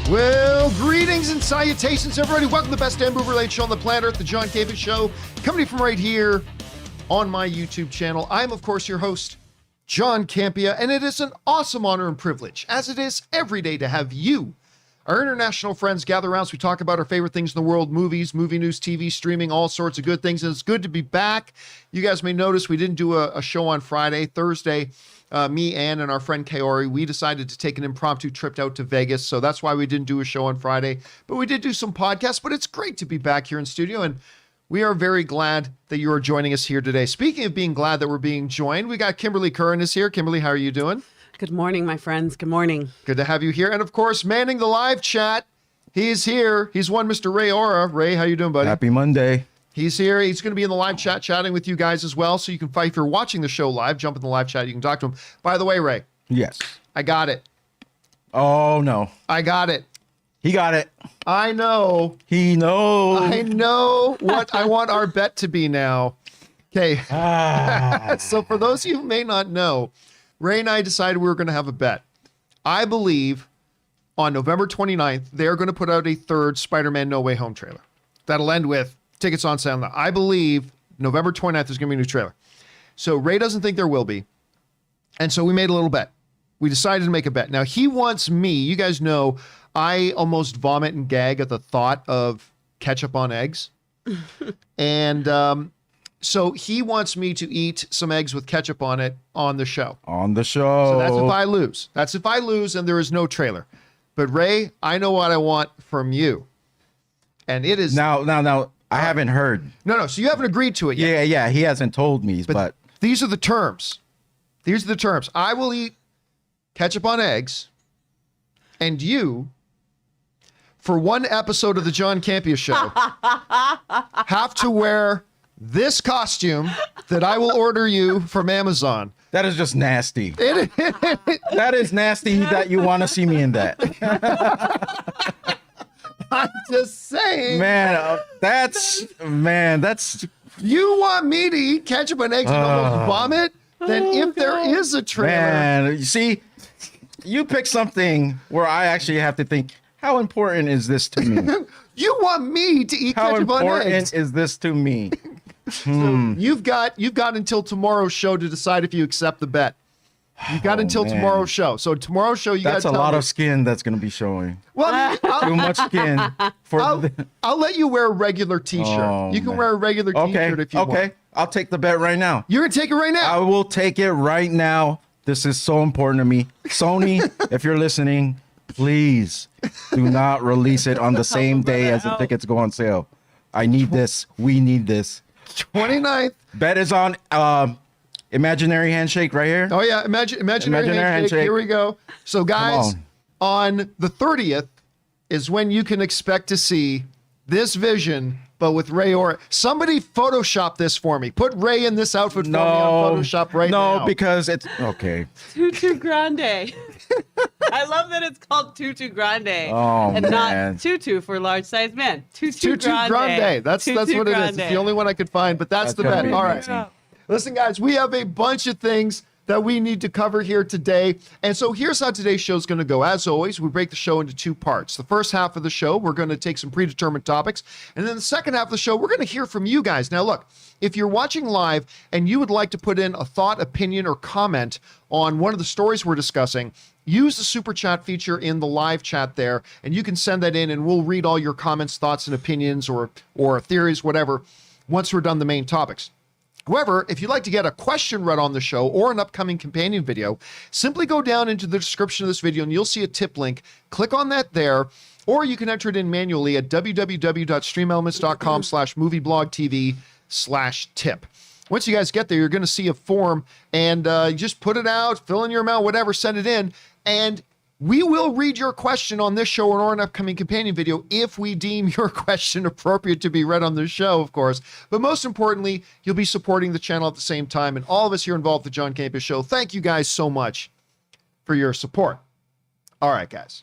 Well, greetings and salutations, everybody. Welcome to the best damn movie-related show on the planet Earth, the John Campea Show, coming from right here on my YouTube channel. I'm, of course, your host, John Campea, and it is an awesome honor and privilege, as it is every day, to have you, our international friends, gather around as we talk about our favorite things in the world, movies, movie news, TV, streaming, all sorts of good things, and it's good to be back. You guys may notice we didn't do a show on Friday. Thursday, me, Ann, and our friend Kaori, we decided to take an impromptu trip out to Vegas, so that's why we didn't do a show on Friday. But we did do some podcasts, but it's great to be back here in studio, and we are very glad that you are joining us here today. Speaking of being glad that we're being joined, we got Kimberly Curran is here. Kimberly, how are you doing? Good morning, my friends. Good morning. Good to have you here. And of course, manning the live chat, he's here. He's one Mr. Ray Ora. Ray, how you doing, buddy? Happy Monday. He's here. He's going to be in the live chat chatting with you guys as well. So you can fight. If you're watching the show live, jump in the live chat. You can talk to him. By the way, Ray. Yes. I got it. Oh, no. I got it. He got it. I know. He knows. I know what I want our bet to be now. Okay. So for those of you who may not know, Ray and I decided we were going to have a bet. I believe on November 29th, they're going to put out a third Spider-Man No Way Home trailer. That'll end with tickets on sale now. I believe November 29th there's going to be a new trailer. So Ray doesn't think there will be. And so we made a little bet. We decided to make a bet. Now he wants me, you guys know, I almost vomit and gag at the thought of ketchup on eggs. And so he wants me to eat some eggs with ketchup on it on the show. On the show. So that's if I lose. That's if I lose and there is no trailer. But Ray, I know what I want from you. And it is... Now, I haven't heard. No. So you haven't agreed to it yet. Yeah. He hasn't told me, but these are the terms. These are the terms. I will eat ketchup on eggs, and you, for one episode of the John Campea Show, have to wear this costume that I will order you from Amazon. that is just nasty. That is nasty that you want to see me in that. I'm just saying. That's... You want me to eat ketchup and eggs and almost vomit? Then if there is a trailer... Man, you see, you pick something where I actually have to think, how important is this to me? You want me to eat How ketchup on eggs? important is this to me? So you've got until tomorrow's show to decide if you accept the bet. You've got until tomorrow's show. So tomorrow's show, That's a lot of skin that's going to be showing. Well, I mean, Too much skin. I'll let you wear a regular T-shirt. Oh, you can man. wear a regular T-shirt if you want. Okay, I'll take the bet right now. You're gonna take it right now. I will take it right now. This is so important to me. Sony, if you're listening, please do not release it on the same day as the tickets go on sale. I need this. We need this. 29th. Bet is on imaginary handshake right here. Oh yeah, imaginary handshake. Here we go. So guys, on the 30th is when you can expect to see this vision, but with Ray Ora. Somebody Photoshop this for me. Put Ray in this outfit for me on Photoshop right now. No, because it's okay. Tutu Grande. I love that it's called Tutu Grande. Oh, and man. not Tutu for large sized men. Tutu Grande. That's what it is. It's the only one I could find, but that's the bet. All right. Listen, guys, we have a bunch of things that we need to cover here today. And so here's how today's show is going to go. As always, we break the show into two parts. The first half of the show, we're going to take some predetermined topics. And then the second half of the show, we're going to hear from you guys. Now, look, if you're watching live and you would like to put in a thought, opinion, or comment on one of the stories we're discussing, use the super chat feature in the live chat there, and you can send that in and we'll read all your comments, thoughts, and opinions or theories, whatever, once we're done the main topics. However, if you'd like to get a question read on the show or an upcoming companion video, simply go down into the description of this video and you'll see a tip link. Click on that there, or you can enter it in manually at www.streamelements.com/movieblogtv/tip. Once you guys get there, you're going to see a form and you just put it out, fill in your amount, whatever, send it in, and we will read your question on this show or an upcoming companion video if we deem your question appropriate to be read on the show, of course. But most importantly, you'll be supporting the channel at the same time. And all of us here involved with the John Campea Show, thank you guys so much for your support. All right, guys.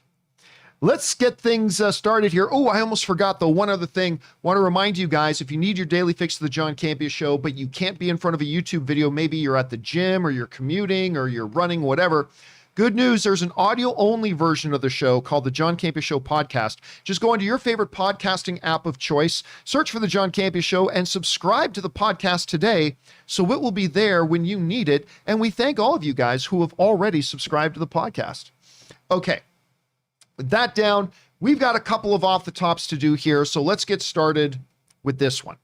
Let's get things started here. Oh, I almost forgot, though, one other thing. Want to remind you guys, if you need your daily fix of the John Campea Show, but you can't be in front of a YouTube video, maybe you're at the gym or you're commuting or you're running, whatever, Good news, there's an audio-only version of the show called the John Campea Show podcast. Just go into your favorite podcasting app of choice, search for the John Campea Show, and subscribe to the podcast today so it will be there when you need it. And we thank all of you guys who have already subscribed to the podcast. Okay, with that down, we've got a couple of off-the-tops to do here, so let's get started with this one.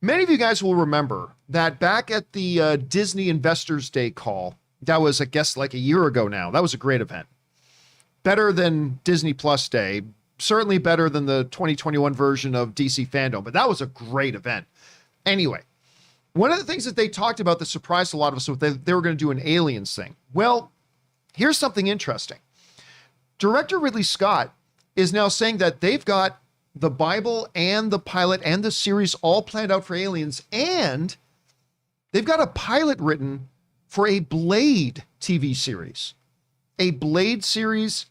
Many of you guys will remember that back at the Disney Investors Day call, that was, I guess, like a year ago now. That was a great event. Better than Disney Plus Day. Certainly better than the 2021 version of DC Fandom, but that was a great event. Anyway, one of the things that they talked about that surprised a lot of us was that they were going to do an Aliens thing. Well, here's something interesting. Director Ridley Scott is now saying that they've got the Bible and the pilot and the series all planned out for Aliens, and they've got a pilot written for a Blade TV series, a Blade series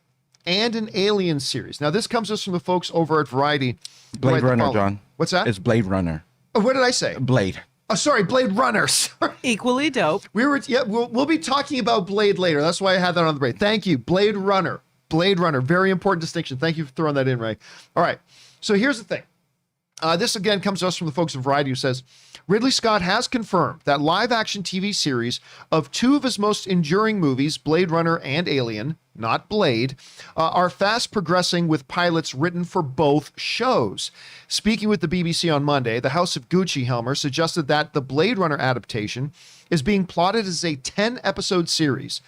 and an Alien series. Now, this comes to us from the folks over at Variety. Blade Runner, John. What's that? It's Blade Runner. Oh, what did I say? Blade. Oh, sorry, Blade Runner. Sorry. Equally dope. We'll be talking about Blade later. That's why I had that on the break. Thank you. Blade Runner. Blade Runner. Very important distinction. Thank you for throwing that in, Ray. All right. So here's the thing. This again comes to us from the folks of Variety, who says, Ridley Scott has confirmed that live-action TV series of two of his most enduring movies, Blade Runner and Alien, not Blade, are fast progressing with pilots written for both shows. Speaking with the BBC on Monday, the House of Gucci Helmer suggested that the Blade Runner adaptation is being plotted as a 10-episode series.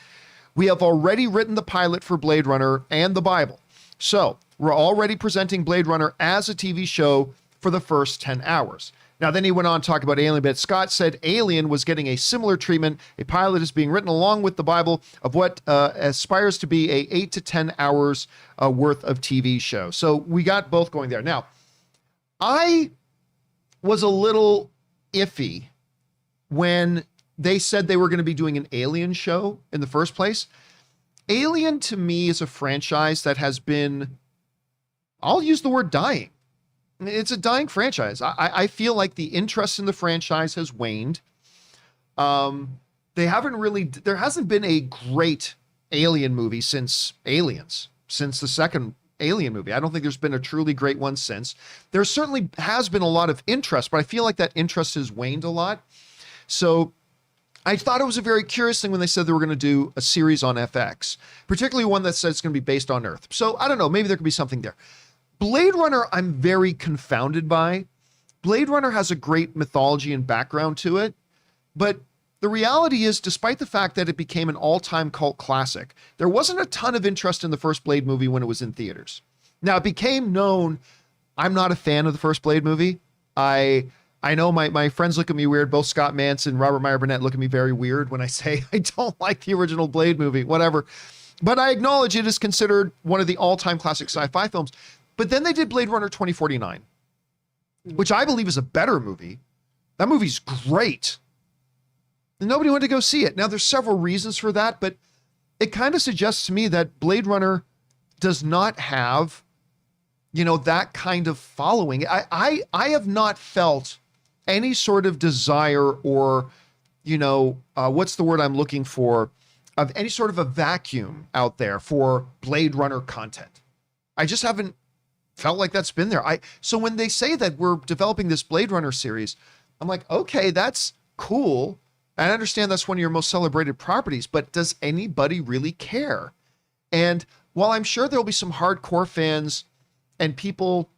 We have already written the pilot for Blade Runner and the Bible. So we're already presenting Blade Runner as a TV show for the first 10 hours. Now, then he went on to talk about Alien, but Scott said Alien was getting a similar treatment. A pilot is being written along with the Bible of what aspires to be a 8 to 10 hours worth of TV show. So we got both going there. Now, I was a little iffy when they said they were going to be doing an Alien show in the first place. Alien, to me, is a franchise that has been, I'll use the word dying. It's a dying franchise. I feel like the interest in the franchise has waned. There hasn't been a great Alien movie since Aliens, since the second Alien movie. I don't think there's been a truly great one since. There certainly has been a lot of interest, but I feel like that interest has waned a lot. So I thought it was a very curious thing when they said they were going to do a series on FX, particularly one that says it's going to be based on Earth. So I don't know, maybe there could be something there. Blade Runner, I'm very confounded by. Blade Runner has a great mythology and background to it, but the reality is, despite the fact that it became an all-time cult classic, there wasn't a ton of interest in the first Blade movie when it was in theaters. Now, it became known, I'm not a fan of the first Blade movie. I know my friends look at me weird. Both Scott Manson and Robert Meyer Burnett look at me very weird when I say I don't like the original Blade movie, whatever. But I acknowledge it is considered one of the all-time classic sci-fi films. But then they did Blade Runner 2049, which I believe is a better movie. That movie's great. And nobody wanted to go see it. Now, there's several reasons for that, but it kind of suggests to me that Blade Runner does not have, that kind of following. I have not felt any sort of desire or, what's the word I'm looking for, of any sort of a vacuum out there for Blade Runner content. I just haven't felt like that's been there. So when they say that we're developing this Blade Runner series, I'm like, okay, that's cool. I understand that's one of your most celebrated properties, but does anybody really care? And while I'm sure there'll be some hardcore fans and people,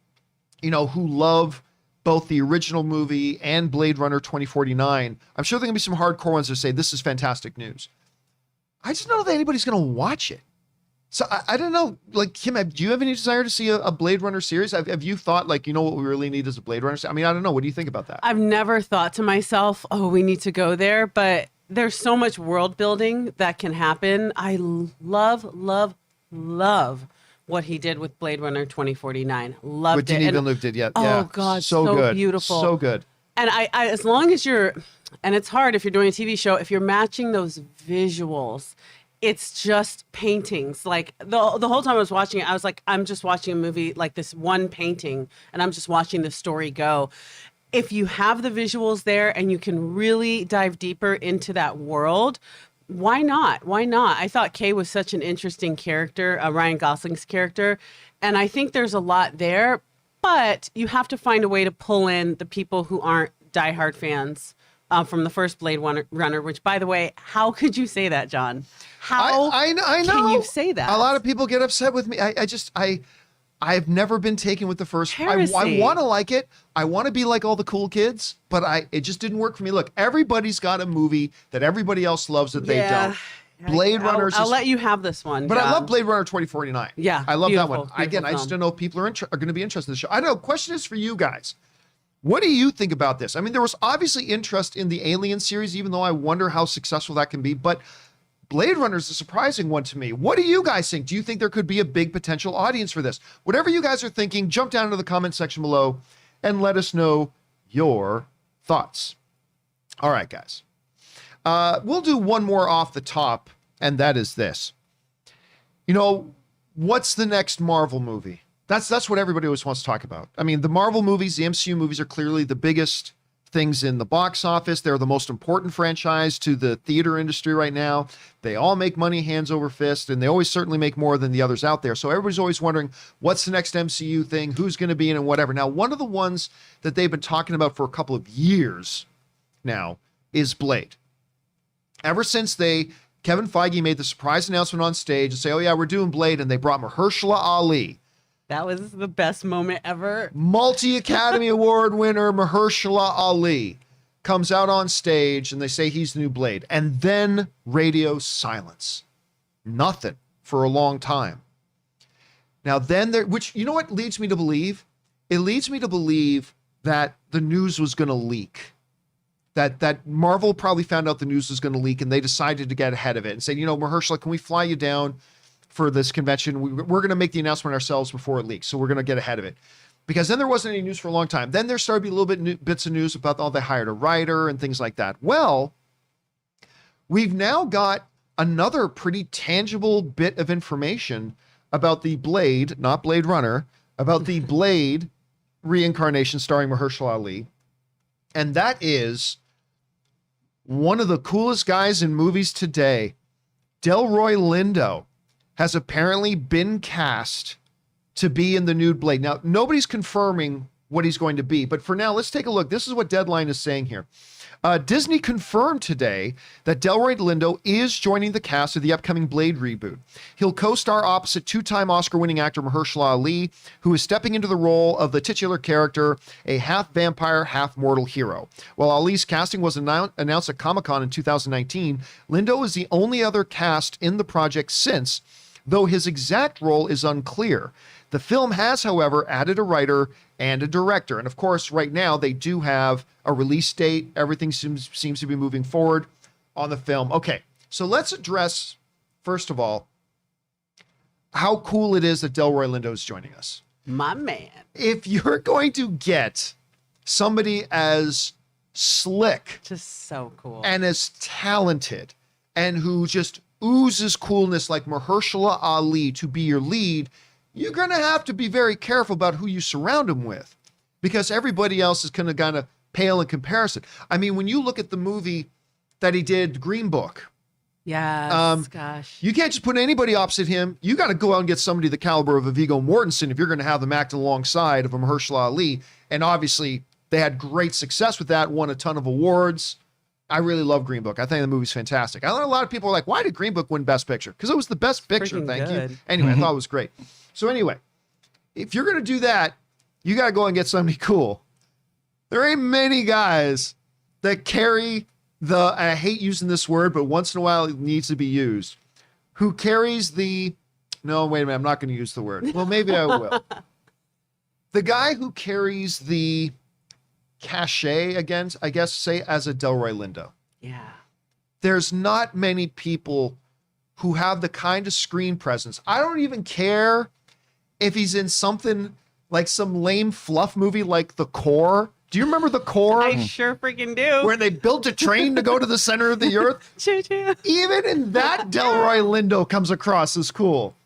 who love both the original movie and Blade Runner 2049, I'm sure there's going to be some hardcore ones that say this is fantastic news. I just don't know that anybody's going to watch it. So I don't know, like, Kim, do you have any desire to see a Blade Runner series? Have you thought, like, what we really need is a Blade Runner series? I mean, I don't know. What do you think about that? I've never thought to myself, oh, we need to go there. But there's so much world building that can happen. I love what he did with Blade Runner 2049. Loved what it. What Denis Villeneuve did, yeah. Oh, God, so good. Beautiful. So good. And I as long as and it's hard if you're doing a TV show, if you're matching those visuals, it's just paintings. Like the whole time I was watching it, I was like, I'm just watching a movie, like this one painting, and I'm just watching the story go. If you have the visuals there and you can really dive deeper into that world, Why not? Why not? I thought Kay was such an interesting character, Ryan Gosling's character, and I think there's a lot there, but you have to find a way to pull in the people who aren't diehard fans from the first Blade Runner, which, by the way, how could you say that, John? How I know. can you say that? A lot of people get upset with me. I've never been taken with the first. I want to like it. I want to be like all the cool kids, but it just didn't work for me. Look, everybody's got a movie that everybody else loves that they don't. Blade Runner. I'll let you have this one. But I love Blade Runner 2049. Yeah, I love that one. Again, I just don't know if people are going to be interested in the show. I don't know. Question is for you guys. What do you think about this? I mean, there was obviously interest in the Alien series, even though I wonder how successful that can be. But Blade Runner is a surprising one to me. What do you guys think? Do you think there could be a big potential audience for this? Whatever you guys are thinking, jump down into the comment section below and let us know your thoughts. All right, guys. We'll do one more off the top, and that is this. You know, what's the next Marvel movie? That's what everybody always wants to talk about. I mean, the Marvel movies, the MCU movies are clearly the biggest things in the box office. They're the most important franchise to the theater industry right now. They all make money hands over fist, and they always certainly make more than the others out there. So everybody's always wondering, what's the next MCU thing? Who's going to be in it, and whatever. Now, one of the ones that they've been talking about for a couple of years now is Blade. Ever since Kevin Feige made the surprise announcement on stage and say, oh yeah, we're doing Blade, and they brought Mahershala Ali. That was the best moment ever. Multi-Academy Award winner Mahershala Ali comes out on stage and they say he's the new Blade. And then radio silence. Nothing for a long time. Now then which, you know what leads me to believe? It leads me to believe that the news was going to leak. That Marvel probably found out the news was going to leak and they decided to get ahead of it and say, you know, Mahershala, can we fly you down for this convention? We're going to make the announcement ourselves before it leaks. So we're going to get ahead of it. Because then there wasn't any news for a long time. Then there started to be a little bits of news about, they hired a writer and things like that. Well, we've now got another pretty tangible bit of information about the Blade, not Blade Runner, about the Blade reincarnation starring Mahershala Ali. And that is one of the coolest guys in movies today, Delroy Lindo, has apparently been cast to be in the new Blade. Now, nobody's confirming what he's going to be, but for now, let's take a look. This is what Deadline is saying here. Disney confirmed today that Delroy Lindo is joining the cast of the upcoming Blade reboot. He'll co-star opposite two-time Oscar-winning actor Mahershala Ali, who is stepping into the role of the titular character, a half-vampire, half-mortal hero. While Ali's casting was announced at Comic-Con in 2019, Lindo is the only other cast in the project since, though his exact role is unclear. The film has, however, added a writer and a director. And of course, right now, they do have a release date. Everything seems to be moving forward on the film. Okay, so let's address, first of all, how cool it is that Delroy Lindo is joining us. My man. If you're going to get somebody as slick, just so cool, and as talented, and who just oozes coolness like Mahershala Ali to be your lead, you're going to have to be very careful about who you surround him with, because everybody else is going to kind of pale in comparison. I mean, when you look at the movie that he did, Green Book. Yes, gosh. You can't just put anybody opposite him. You got to go out and get somebody the caliber of a Viggo Mortensen if you're going to have them acting alongside of a Mahershala Ali. And obviously, they had great success with that, won a ton of awards. I really love Green Book. I think the movie's fantastic. I know a lot of people are like, why did Green Book win Best Picture? Because it was the best picture, Freaking thank good. you. Anyway, I thought it was great. So anyway, if you're going to do that, you got to go and get somebody cool. There ain't many guys that carry I hate using this word, but once in a while it needs to be used, who carries no, wait a minute, I'm not going to use the word. Well, maybe I will. The guy who carries the cachet against, I guess, say, as a Delroy Lindo. Yeah. There's not many people who have the kind of screen presence. I don't even care if he's in something like some lame fluff movie like The Core. Do you remember The Core? I sure freaking do. Where they built a train to go to the center of the earth? Choo choo. Even in that, Delroy Lindo comes across as cool,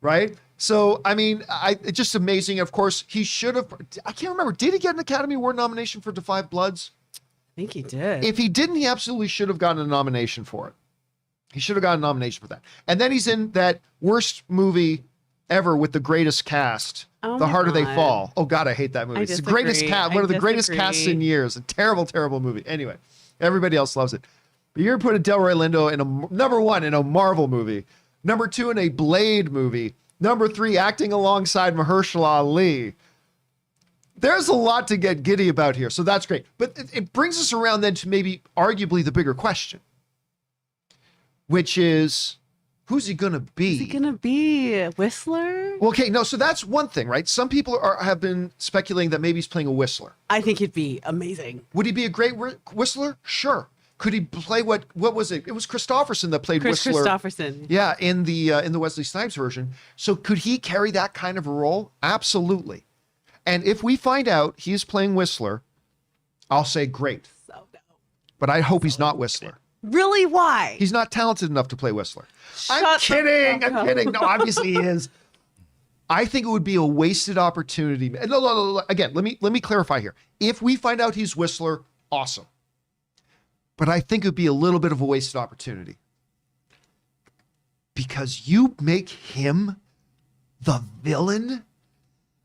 right? So, I mean, it's just amazing. Of course, he should have, I can't remember, did he get an Academy Award nomination for Da 5 Bloods? I think he did. If he didn't, he absolutely should have gotten a nomination for it. He should have gotten a nomination for that. And then he's in that worst movie ever with the greatest cast, The Harder They Fall. Oh God, I hate that movie. It's the greatest cast, one of the greatest casts in years. A terrible, terrible movie. Anyway, everybody else loves it. But you're gonna put a Delroy Lindo in a number 1 in a Marvel movie, number 2 in a Blade movie, number 3 acting alongside Mahershala Ali. There's a lot to get giddy about here, so that's great. But it brings us around then to maybe arguably the bigger question, which is, who's he gonna be? Is he gonna be Whistler? Well, okay, no, so that's one thing, right? Some people have been speculating that maybe he's playing a Whistler. I think he'd be amazing. Would he be a great Whistler? Sure. Could he play what was it? It was Christopherson that played Chris Whistler. Christopherson. Yeah, in the Wesley Snipes version. So could he carry that kind of a role? Absolutely. And if we find out he's playing Whistler, I'll say great. So no. But I hope he's not Whistler. Really? Why? He's not talented enough to play Whistler. I'm Shut kidding. the fuck I'm up. kidding. No, obviously he is. I think it would be a wasted opportunity. No. Again, let me clarify here. If we find out he's Whistler, awesome. But I think it would be a little bit of a wasted opportunity. Because you make him the villain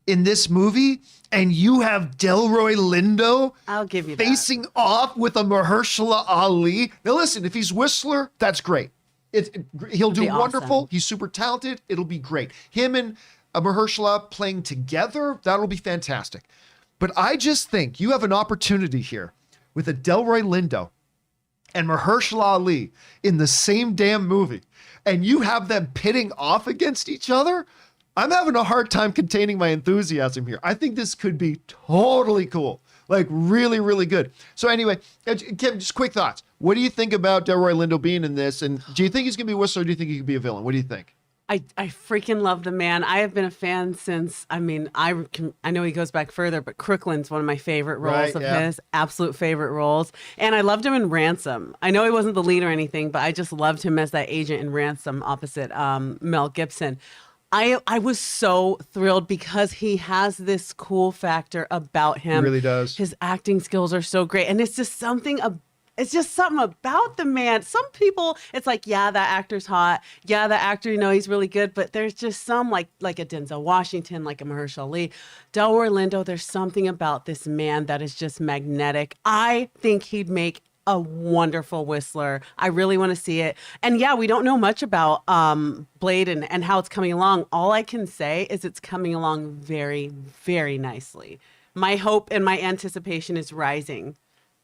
in this movie, and you have Delroy Lindo I'll give you facing off with a Mahershala Ali. Now listen, if he's Whistler, that's great. He'll do be wonderful. awesome. He's super talented. It'll be great. Him and Mahershala playing together, that'll be fantastic. But I just think you have an opportunity here with a Delroy Lindo and Mahershala Ali in the same damn movie, and you have them pitting off against each other. I'm having a hard time containing my enthusiasm here. I think this could be totally cool. Like really, really good. So anyway, Kim, just quick thoughts. What do you think about Delroy Lindo being in this? And do you think he's going to be a Whistler, or do you think he could be a villain? What do you think? I freaking love the man. I have been a fan since, I know he goes back further, but Crooklyn's one of my favorite roles his, absolute favorite roles. And I loved him in Ransom. I know he wasn't the lead or anything, but I just loved him as that agent in Ransom opposite Mel Gibson. I was so thrilled because he has this cool factor about him. He really does. His acting skills are so great. And it's just something about the man. Some people, it's like, yeah, that actor's hot. Yeah, that actor, he's really good. But there's just some like a Denzel Washington, like a Mahershala Ali. Delroy Lindo, there's something about this man that is just magnetic. I think he'd make a wonderful Whistler. I really want to see it. And yeah, we don't know much about Blade and how it's coming along. All I can say is it's coming along very, very nicely. My hope and my anticipation is rising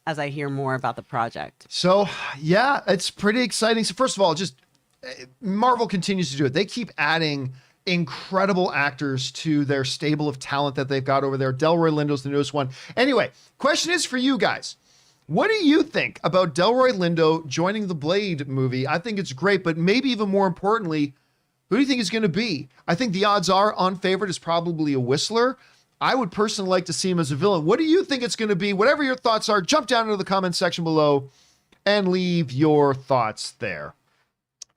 as I hear more about the project. So yeah, it's pretty exciting. So first of all, just Marvel continues to do it. They keep adding incredible actors to their stable of talent that they've got over there. Delroy Lindo's the newest one. Anyway, question is for you guys. What do you think about Delroy Lindo joining the Blade movie? I think it's great, but maybe even more importantly, who do you think is going to be? I think the odds are on favorite is probably a Whistler. I would personally like to see him as a villain. What do you think it's going to be? Whatever your thoughts are, jump down into the comment section below and leave your thoughts there.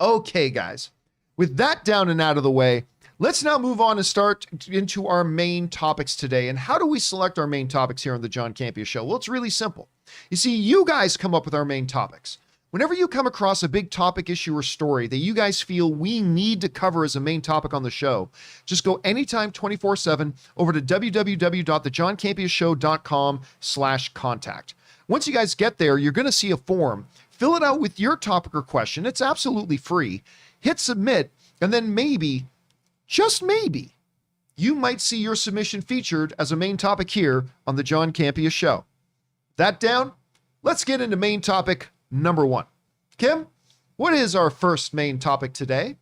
Okay, guys. With that down and out of the way, let's now move on and start into our main topics today. And how do we select our main topics here on the John Campea Show? Well, it's really simple. You see, you guys come up with our main topics. Whenever you come across a big topic, issue, or story that you guys feel we need to cover as a main topic on the show, just go anytime 24/7 over to www.thejohncampeashow.com/contact. Once you guys get there, you're going to see a form. Fill it out with your topic or question. It's absolutely free. Hit submit, and then maybe, just maybe, you might see your submission featured as a main topic here on the John Campea Show. That down, let's get into main topic number 1. Kim, what is our first main topic today?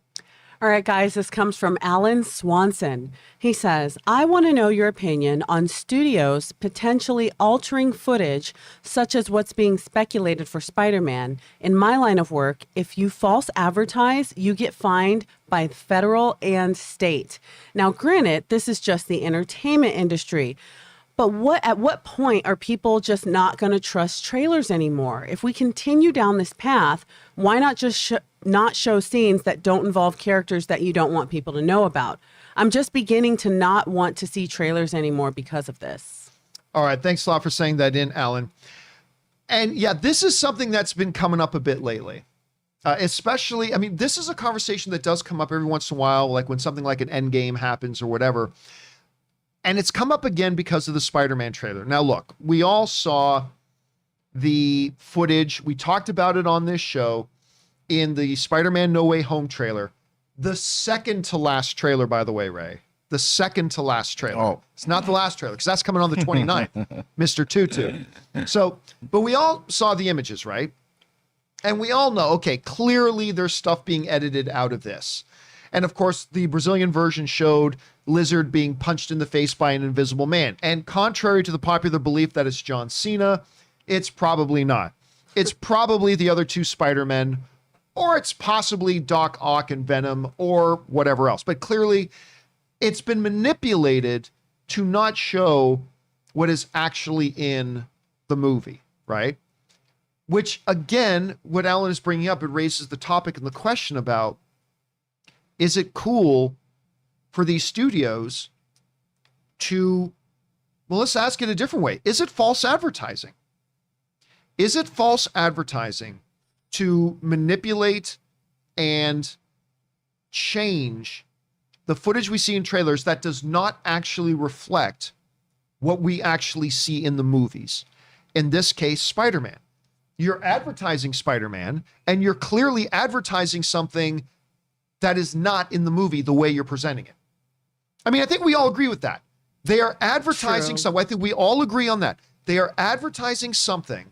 All right, guys, this comes from Alan Swanson. He says, I want to know your opinion on studios potentially altering footage, such as what's being speculated for Spider-Man. In my line of work, if you false advertise, you get fined by federal and state. Now, granted, this is just the entertainment industry. But at what point are people just not going to trust trailers anymore? If we continue down this path, why not just not show scenes that don't involve characters that you don't want people to know about? I'm just beginning to not want to see trailers anymore because of this. All right. Thanks a lot for saying that in, Alan. And yeah, this is something that's been coming up a bit lately. Especially, I mean, this is a conversation that does come up every once in a while, like when something like an Endgame happens or whatever. And it's come up again because of the Spider-Man trailer. Now, look, we all saw the footage. We talked about it on this show in the Spider-Man No Way Home trailer. The second to last trailer, by the way, Ray. The second to last trailer. Oh. It's not the last trailer because that's coming on the 29th, Mr. Tutu. So, but we all saw the images, right? And we all know, okay, clearly there's stuff being edited out of this. And of course, the Brazilian version showed Lizard being punched in the face by an invisible man. And contrary to the popular belief that it's John Cena, it's probably not. It's probably the other two Spider-Men, or it's possibly Doc Ock and Venom, or whatever else. But clearly, it's been manipulated to not show what is actually in the movie, right? Which, again, what Alan is bringing up, it raises the topic and the question about, is it cool for these studios to, well, let's ask it a different way. Is it false advertising? Is it false advertising to manipulate and change the footage we see in trailers that does not actually reflect what we actually see in the movies? In this case, Spider-Man. You're advertising Spider-Man, and you're clearly advertising something that is not in the movie the way you're presenting it. I mean, I think we all agree with that. They are advertising something. I think we all agree on that. They are advertising something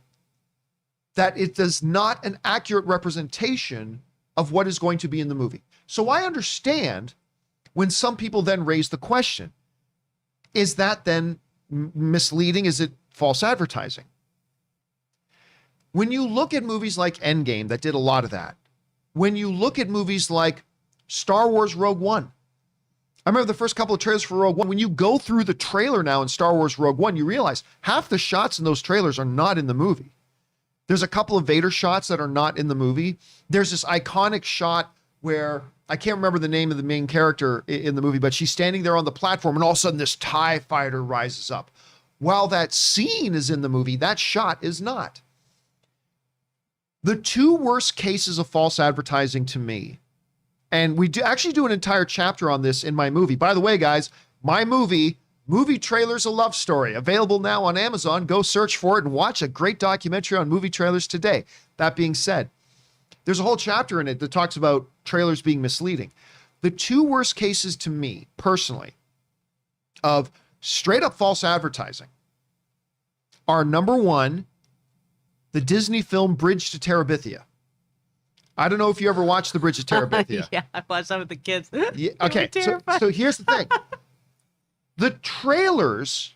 that it does not an accurate representation of what is going to be in the movie. So I understand when some people then raise the question, is that then misleading? Is it false advertising? When you look at movies like Endgame that did a lot of that, when you look at movies like Star Wars Rogue One, I remember the first couple of trailers for Rogue One. When you go through the trailer now in Star Wars Rogue One, you realize half the shots in those trailers are not in the movie. There's a couple of Vader shots that are not in the movie. There's this iconic shot where I can't remember the name of the main character in the movie, but she's standing there on the platform and all of a sudden this TIE fighter rises up. While that scene is in the movie, that shot is not. The two worst cases of false advertising to me, and we actually do an entire chapter on this in my movie. By the way, guys, my movie Trailers A Love Story, available now on Amazon. Go search for it and watch a great documentary on movie trailers today. That being said, there's a whole chapter in it that talks about trailers being misleading. The two worst cases to me, personally, of straight up false advertising are, number one, the Disney film Bridge to Terabithia. I don't know if you ever watched The Bridge to Terabithia. Yeah, I watched that with the kids. Yeah, okay, so here's the thing. The trailers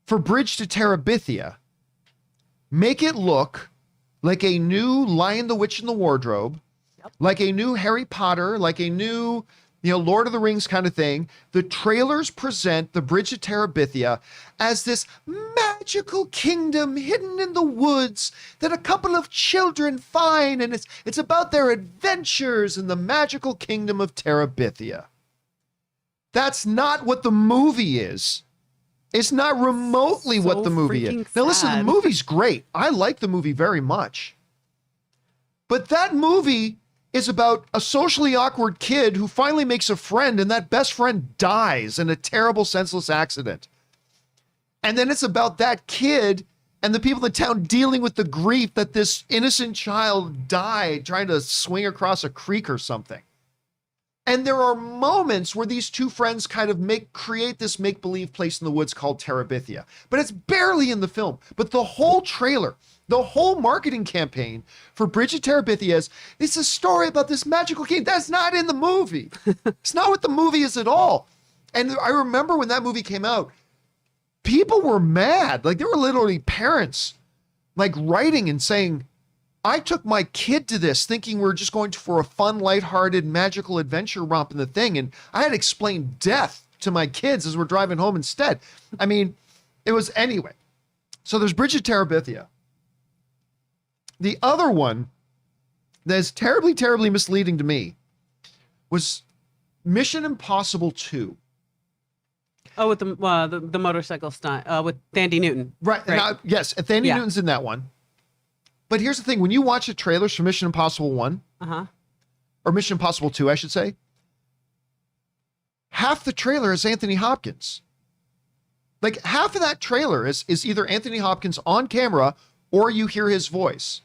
for Bridge to Terabithia make it look like a new Lion, the Witch, and the Wardrobe, like a new Harry Potter, like a new, Lord of the Rings kind of thing. The trailers present the Bridge to Terabithia as this magical kingdom hidden in the woods that a couple of children find, and it's about their adventures in the magical kingdom of Terabithia. That's not what the movie is. It's not remotely what the movie is. Now listen, the movie's great. I like the movie very much. But that movie is about a socially awkward kid who finally makes a friend, and that best friend dies in a terrible, senseless accident. And then it's about that kid and the people in the town dealing with the grief that this innocent child died trying to swing across a creek or something. And there are moments where these two friends kind of create this make-believe place in the woods called Terabithia. But it's barely in the film. But the whole trailer, the whole marketing campaign for Bridge to Terabithia it's a story about this magical king. That's not in the movie. It's not what the movie is at all. And I remember when that movie came out, people were mad. Like, there were literally parents like writing and saying, I took my kid to this thinking we were just going for a fun, lighthearted, magical adventure romp in the thing. And I had explained death to my kids as we're driving home instead. I mean, it was anyway. So there's Bridge to Terabithia. The other one that's terribly, terribly misleading to me was Mission Impossible 2. Oh, with the motorcycle stunt with Thandie Newton. Right. Now, yes, Thandie Newton's in that one. But here's the thing. When you watch the trailers for Mission Impossible 1, or Mission Impossible 2, I should say, half the trailer is Anthony Hopkins. Like half of that trailer is either Anthony Hopkins on camera or you hear his voice.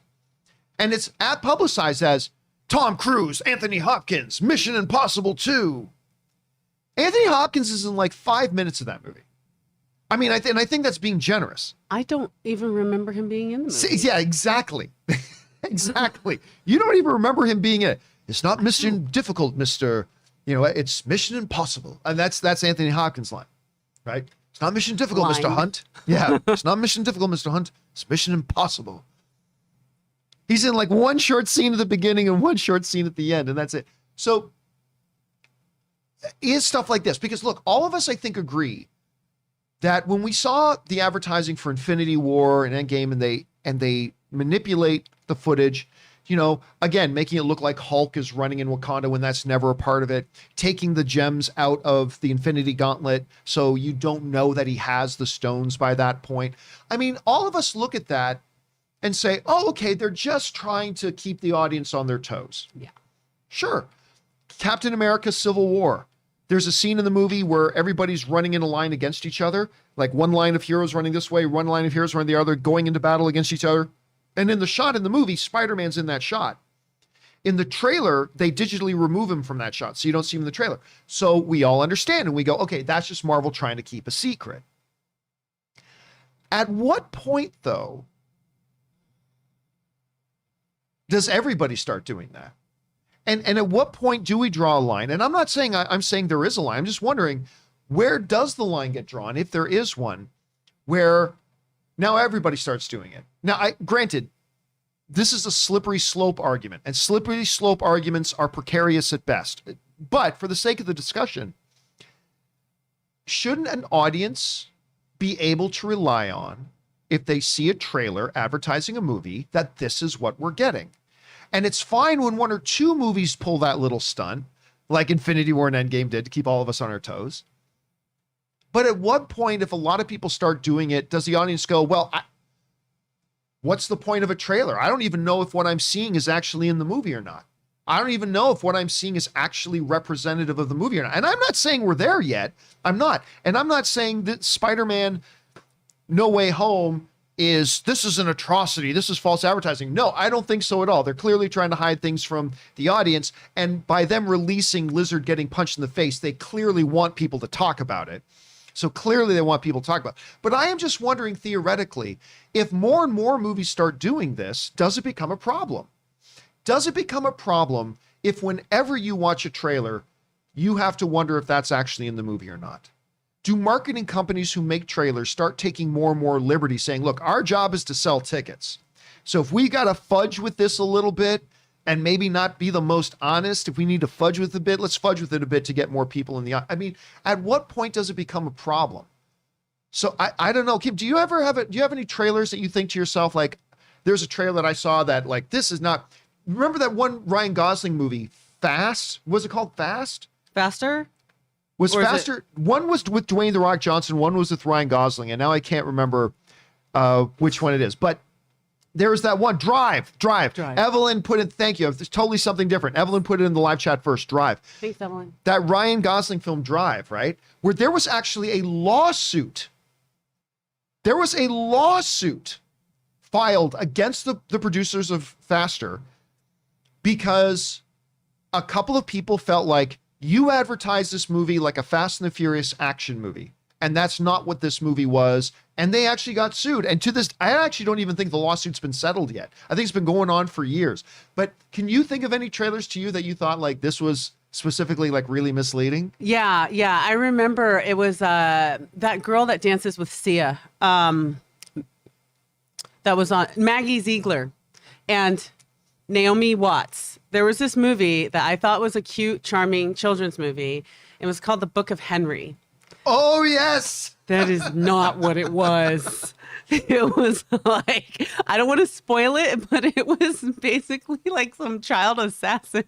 And it's publicized as Tom Cruise, Anthony Hopkins, Mission Impossible 2. Anthony Hopkins is in like 5 minutes of that movie. I mean, I think that's being generous. I don't even remember him being in the movie. See, yeah, exactly. Exactly. You don't even remember him being in it. It's not mission difficult, Mr. It's Mission Impossible. And that's Anthony Hopkins' line, right? It's not mission difficult, Mr. Hunt. Yeah, it's not mission difficult, Mr. Hunt. It's Mission Impossible. He's in like one short scene at the beginning and one short scene at the end, and that's it. So is stuff like this. Because look, all of us, I think, agree that when we saw the advertising for Infinity War and Endgame and they manipulate the footage, again, making it look like Hulk is running in Wakanda when that's never a part of it, taking the gems out of the Infinity Gauntlet so you don't know that he has the stones by that point. I mean, all of us look at that and say, oh, okay, they're just trying to keep the audience on their toes. Yeah. Sure. Captain America Civil War. There's a scene in the movie where everybody's running in a line against each other, like one line of heroes running this way, one line of heroes running the other, going into battle against each other. And in the shot in the movie, Spider-Man's in that shot. In the trailer, they digitally remove him from that shot, so you don't see him in the trailer. So we all understand, and we go, okay, that's just Marvel trying to keep a secret. At what point, though, does everybody start doing that? And at what point do we draw a line? And I'm not saying I'm saying there is a line. I'm just wondering, where does the line get drawn, if there is one, where now everybody starts doing it? Now, granted, this is a slippery slope argument, and slippery slope arguments are precarious at best. But for the sake of the discussion, shouldn't an audience be able to rely on, if they see a trailer advertising a movie, that this is what we're getting? And it's fine when one or two movies pull that little stunt, like Infinity War and Endgame did, to keep all of us on our toes. But at what point, if a lot of people start doing it, does the audience go, well, what's the point of a trailer? I don't even know if what I'm seeing is actually in the movie or not. I don't even know if what I'm seeing is actually representative of the movie or not. And I'm not saying we're there yet. I'm not. And I'm not saying that Spider-Man No Way Home this is an atrocity. This is false advertising. No, I don't think so at all. They're clearly trying to hide things from the audience. And by them releasing Lizard getting punched in the face, they clearly want people to talk about it. So clearly they want people to talk about it. But I am just wondering, theoretically, if more and more movies start doing this, does it become a problem? Does it become a problem if whenever you watch a trailer, you have to wonder if that's actually in the movie or not? Do marketing companies who make trailers start taking more and more liberty, saying, look, our job is to sell tickets. So if we got to fudge with this a little bit and maybe not be the most honest, if we need to fudge with it a bit, let's fudge with it a bit to get more people in the... I mean, at what point does it become a problem? So I don't know. Kim, do you have any trailers that you think to yourself, like, there's a trailer that I saw that, like, this is not... Remember that one Ryan Gosling movie, Fast? Was it called Fast? Faster? Was Faster? One was with Dwayne "The Rock" Johnson. One was with Ryan Gosling, and now I can't remember which one it is. But there's that one, Drive. Evelyn put in. Thank you. It's totally something different. Evelyn put it in the live chat first. Drive. Thanks, Evelyn. That Ryan Gosling film, Drive, right? Where there was actually a lawsuit. There was a lawsuit filed against the producers of Faster because a couple of people felt like, you advertised this movie like a Fast and the Furious action movie, and that's not what this movie was. And they actually got sued. And to this, I actually don't even think the lawsuit's been settled yet. I think it's been going on for years. But can you think of any trailers to you that you thought like this was specifically like really misleading? Yeah. I remember it was that girl that dances with Sia. That was on Maggie Ziegler and Naomi Watts. There was this movie that I thought was a cute, charming children's movie. It was called The Book of Henry. Oh, yes. That is not what it was. It was like, I don't want to spoil it, but it was basically like some child assassin.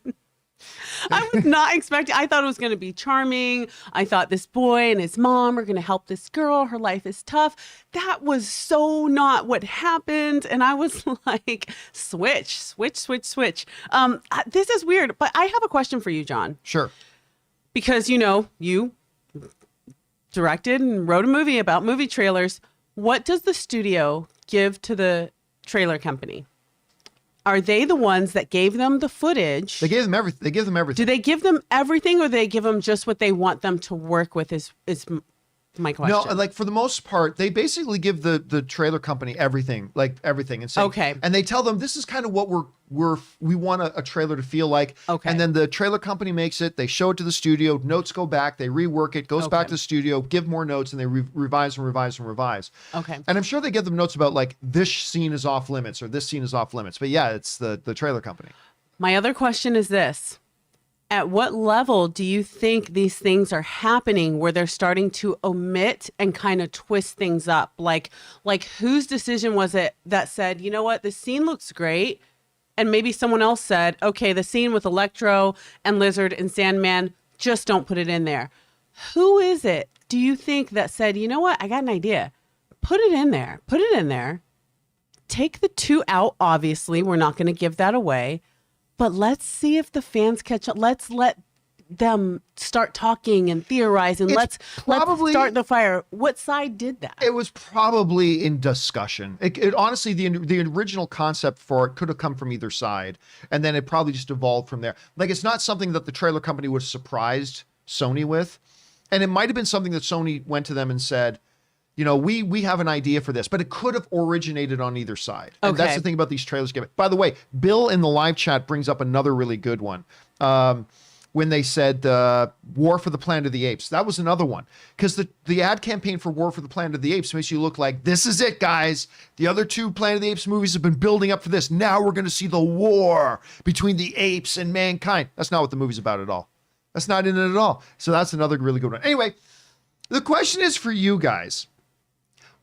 I was not expecting. I thought it was going to be charming. I thought this boy and his mom are going to help this girl. Her life is tough. That was so not what happened. And I was like, switch. This is weird. But I have a question for you, John. Sure. Because, you directed and wrote a movie about movie trailers. What does the studio give to the trailer company? Are they the ones that gave them the footage? They gave them everything. They give them everything. Do they give them everything, or they give them just what they want them to work with? Is my question. No, like for the most part, they basically give the trailer company everything, and say, okay. And they tell them this is kind of what we want a trailer to feel like. Okay. And then the trailer company makes it. They show it to the studio. Notes go back. They rework it. Goes back to the studio. Give more notes, and they revise and revise and revise. Okay. And I'm sure they give them notes about like this scene is off limits or this scene is off limits. But yeah, it's the trailer company. My other question is this. At what level do you think these things are happening where they're starting to omit and kind of twist things up? Like whose decision was it that said, you know what, the scene looks great, and maybe someone else said, okay, the scene with Electro and Lizard and Sandman, just don't put it in there. Who is it, do you think, that said, you know what, I got an idea. Put it in there. Put it in there. Take the 2 out, obviously. We're not going to give that away. But let's see if the fans catch up. Let's let them start talking and theorizing. Let's start the fire. What side did that? It was probably in discussion. It honestly, the original concept for it could have come from either side, and then it probably just evolved from there. Like, it's not something that the trailer company was surprised Sony with, and it might have been something that Sony went to them and said, we have an idea for this, but it could have originated on either side. And that's the thing about these trailers. By the way, Bill in the live chat brings up another really good one. When they said War for the Planet of the Apes, that was another one. Because the ad campaign for War for the Planet of the Apes makes you look like, this is it, guys. The other 2 Planet of the Apes movies have been building up for this. Now we're going to see the war between the apes and mankind. That's not what the movie's about at all. That's not in it at all. So that's another really good one. Anyway, the question is for you guys.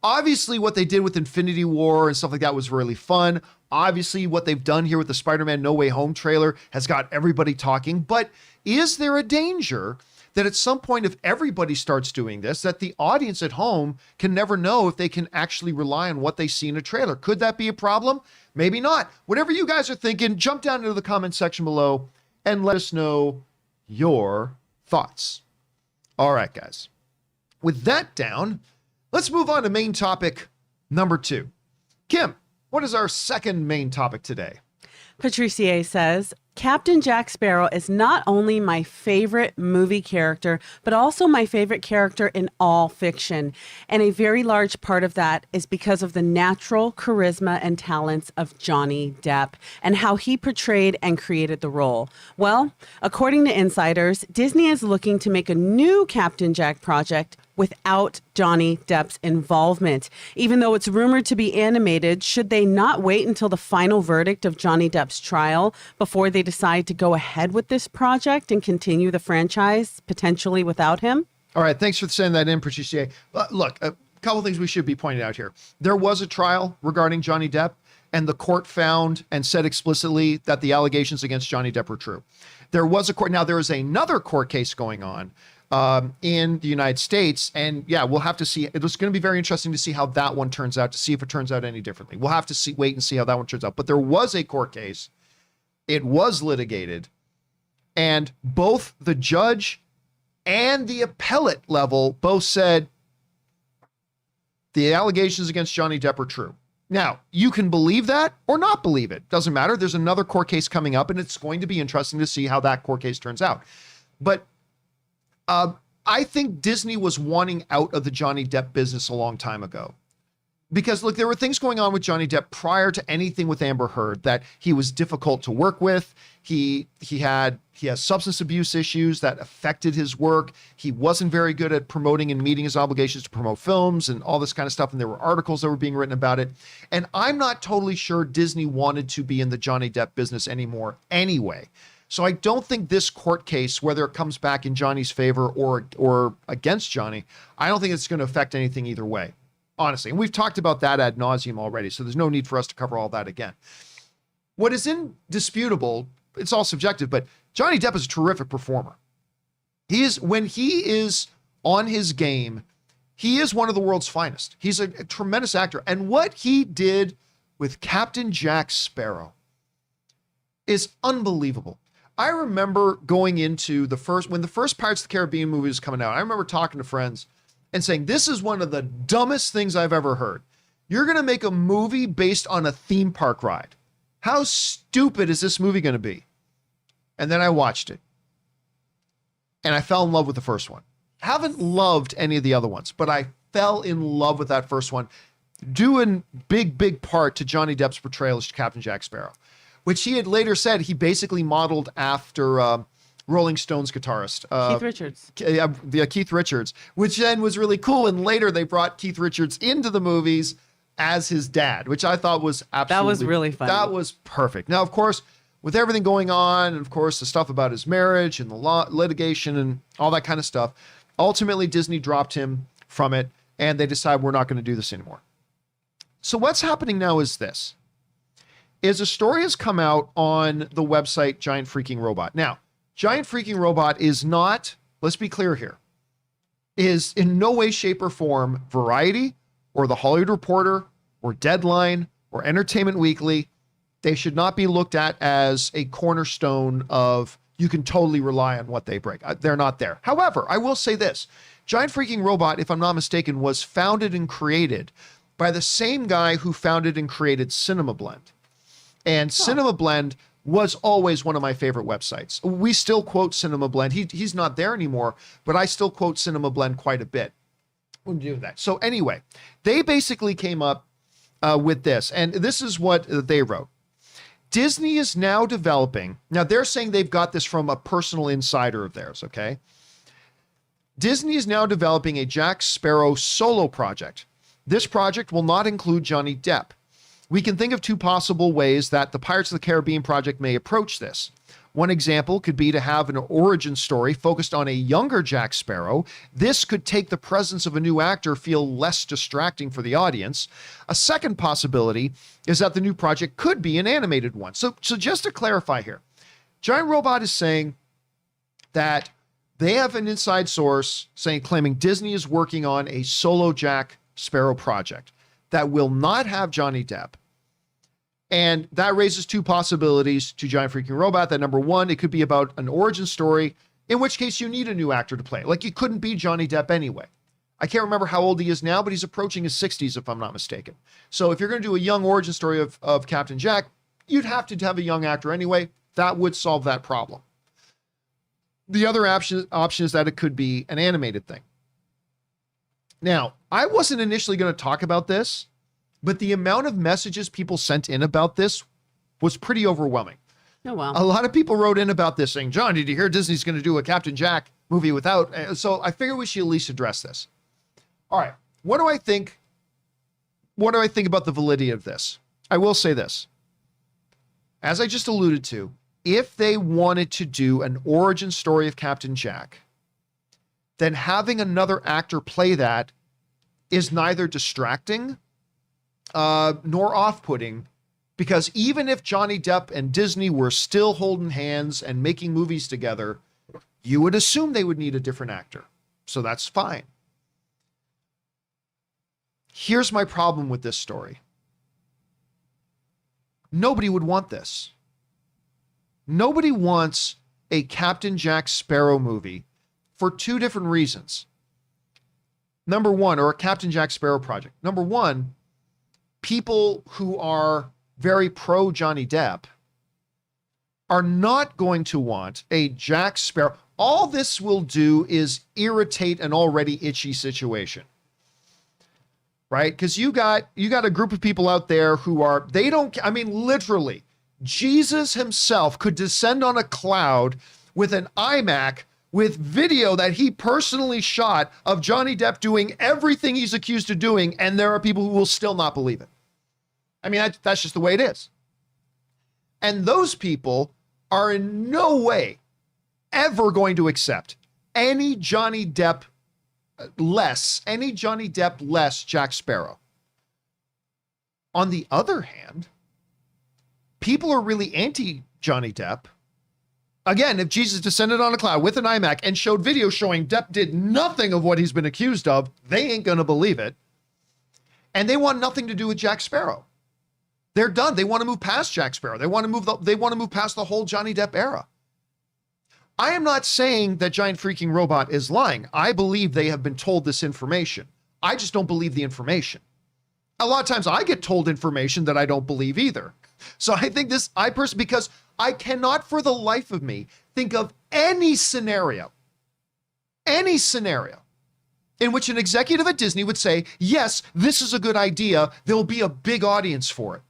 Obviously, what they did with Infinity War and stuff like that was really fun. Obviously, what they've done here with the Spider-Man No Way Home trailer has got everybody talking. But is there a danger that at some point, if everybody starts doing this, that the audience at home can never know if they can actually rely on what they see in a trailer? Could that be a problem? Maybe not. Whatever you guys are thinking, jump down into the comment section below and let us know your thoughts. All right, guys. With that down, let's move on to main topic number 2. Kim, what is our second main topic today? Patricia says, Captain Jack Sparrow is not only my favorite movie character, but also my favorite character in all fiction. And a very large part of that is because of the natural charisma and talents of Johnny Depp and how he portrayed and created the role. Well, according to insiders, Disney is looking to make a new Captain Jack project without Johnny Depp's involvement. Even though it's rumored to be animated, should they not wait until the final verdict of Johnny Depp's trial before they decide to go ahead with this project and continue the franchise potentially without him? All right, thanks for sending that in, Patricia. Look, a couple things we should be pointing out here. There was a trial regarding Johnny Depp, and the court found and said explicitly that the allegations against Johnny Depp were true. There was a court. Now, there is another court case going on in the United States. And yeah, we'll have to see. It's going to be very interesting to see how that one turns out, to see if it turns out any differently. We'll have to wait and see how that one turns out. But there was a court case. It was litigated. And both the judge and the appellate level both said the allegations against Johnny Depp are true. Now, you can believe that or not believe it. Doesn't matter. There's another court case coming up, and it's going to be interesting to see how that court case turns out. But I think Disney was wanting out of the Johnny Depp business a long time ago. Because, look, there were things going on with Johnny Depp prior to anything with Amber Heard, that he was difficult to work with. He has substance abuse issues that affected his work. He wasn't very good at promoting and meeting his obligations to promote films and all this kind of stuff. And there were articles that were being written about it. And I'm not totally sure Disney wanted to be in the Johnny Depp business anymore anyway. So I don't think this court case, whether it comes back in Johnny's favor or against Johnny, I don't think it's going to affect anything either way, honestly. And we've talked about that ad nauseum already, so there's no need for us to cover all that again. What is indisputable, it's all subjective, but Johnny Depp is a terrific performer. When he is on his game, he is one of the world's finest. He's a tremendous actor. And what he did with Captain Jack Sparrow is unbelievable. I remember going into when the first Pirates of the Caribbean movie was coming out, I remember talking to friends and saying, this is one of the dumbest things I've ever heard. You're going to make a movie based on a theme park ride. How stupid is this movie going to be? And then I watched it. And I fell in love with the first one. Haven't loved any of the other ones, but I fell in love with that first one, due in big part to Johnny Depp's portrayal as Captain Jack Sparrow, which he had later said he basically modeled after Rolling Stones guitarist. Keith Richards. Keith Richards, which then was really cool. And later they brought Keith Richards into the movies as his dad, which I thought was absolutely... That was really funny. That was perfect. Now, of course, with everything going on, and of course, the stuff about his marriage and the litigation and all that kind of stuff, ultimately Disney dropped him from it and they decided we're not going to do this anymore. So what's happening now is this. A story has come out on the website Giant Freaking Robot. Now, Giant Freaking Robot is not, let's be clear here, is in no way, shape, or form Variety or The Hollywood Reporter or Deadline or Entertainment Weekly. They should not be looked at as a cornerstone of you can totally rely on what they break. They're not there. However, I will say this. Giant Freaking Robot, if I'm not mistaken, was founded and created by the same guy who founded and created Cinema Blend. And Cinema Blend was always one of my favorite websites. We still quote Cinema Blend. He's not there anymore, but I still quote Cinema Blend quite a bit when doing that. So anyway, they basically came up with this, and this is what they wrote. Disney is now developing, now they're saying they've got this from a personal insider of theirs, okay? Disney is now developing a Jack Sparrow solo project. This project will not include Johnny Depp. We can think of two possible ways that the Pirates of the Caribbean project may approach this. One example could be to have an origin story focused on a younger Jack Sparrow. This could take the presence of a new actor feel less distracting for the audience. A second possibility is that the new project could be an animated one. So just to clarify here, Giant Robot is saying that they have an inside source claiming Disney is working on a solo Jack Sparrow project that will not have Johnny Depp. And that raises two possibilities to Giant Freaking Robot. That number one, it could be about an origin story, in which case you need a new actor to play. Like, you couldn't be Johnny Depp anyway. I can't remember how old he is now, but he's approaching his 60s, if I'm not mistaken. So if you're going to do a young origin story of Captain Jack, you'd have to have a young actor anyway. That would solve that problem. The other option is that it could be an animated thing. Now, I wasn't initially going to talk about this, but the amount of messages people sent in about this was pretty overwhelming. Oh, wow. A lot of people wrote in about this saying, John, did you hear Disney's going to do a Captain Jack movie without? So I figure we should at least address this. All right. What do I think about the validity of this? I will say this. As I just alluded to, if they wanted to do an origin story of Captain Jack, then having another actor play that is neither distracting nor off-putting, because even if Johnny Depp and Disney were still holding hands and making movies together, you would assume they would need a different actor. So that's fine. Here's my problem with this story. Nobody would want this. Nobody wants a Captain Jack Sparrow movie for two different reasons. Number one, or a Captain Jack Sparrow project. Number one, people who are very pro Johnny Depp are not going to want a Jack Sparrow. All this will do is irritate an already itchy situation, right? Because you got a group of people out there who are, literally, Jesus himself could descend on a cloud with an iMac with video that he personally shot of Johnny Depp doing everything he's accused of doing, and there are people who will still not believe it. I mean, that's just the way it is. And those people are in no way ever going to accept any Johnny Depp less Jack Sparrow. On the other hand, people are really anti Johnny Depp Again, if Jesus descended on a cloud with an iMac and showed video showing Depp did nothing of what he's been accused of, they ain't going to believe it. And they want nothing to do with Jack Sparrow. They're done. They want to move past Jack Sparrow. They want to move past the whole Johnny Depp era. I am not saying that Giant Freaking Robot is lying. I believe they have been told this information. I just don't believe the information. A lot of times I get told information that I don't believe either. So I think because I cannot for the life of me think of any scenario in which an executive at Disney would say, yes, this is a good idea. There'll be a big audience for it.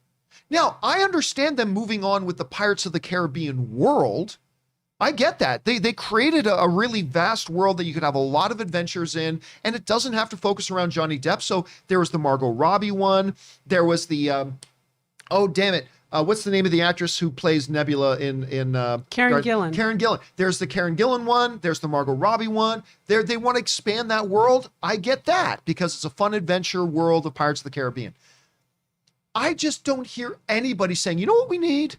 Now, I understand them moving on with the Pirates of the Caribbean world. I get that. They created a really vast world that you could have a lot of adventures in, and it doesn't have to focus around Johnny Depp. So there was the Margot Robbie one. There was the, what's the name of the actress who plays Nebula in Karen Gillan. Karen Gillan. There's the Karen Gillan one. There's the Margot Robbie one. They want to expand that world. I get that because it's a fun adventure world of Pirates of the Caribbean. I just don't hear anybody saying, you know what we need?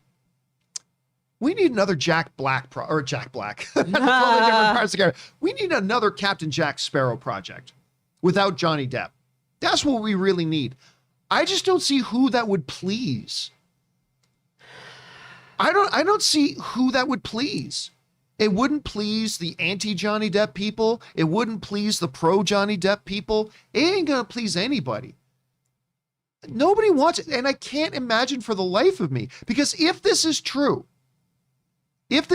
We need another Jack Black Jack Black. Totally different Pirates of the Caribbean. We need another Captain Jack Sparrow project without Johnny Depp. That's what we really need. I just don't see who that would please. I don't see who that would please. It wouldn't please the anti-Johnny Depp people. It wouldn't please the pro-Johnny Depp people. It ain't gonna please anybody. Nobody wants it, and I can't imagine for the life of me, because if this is true, it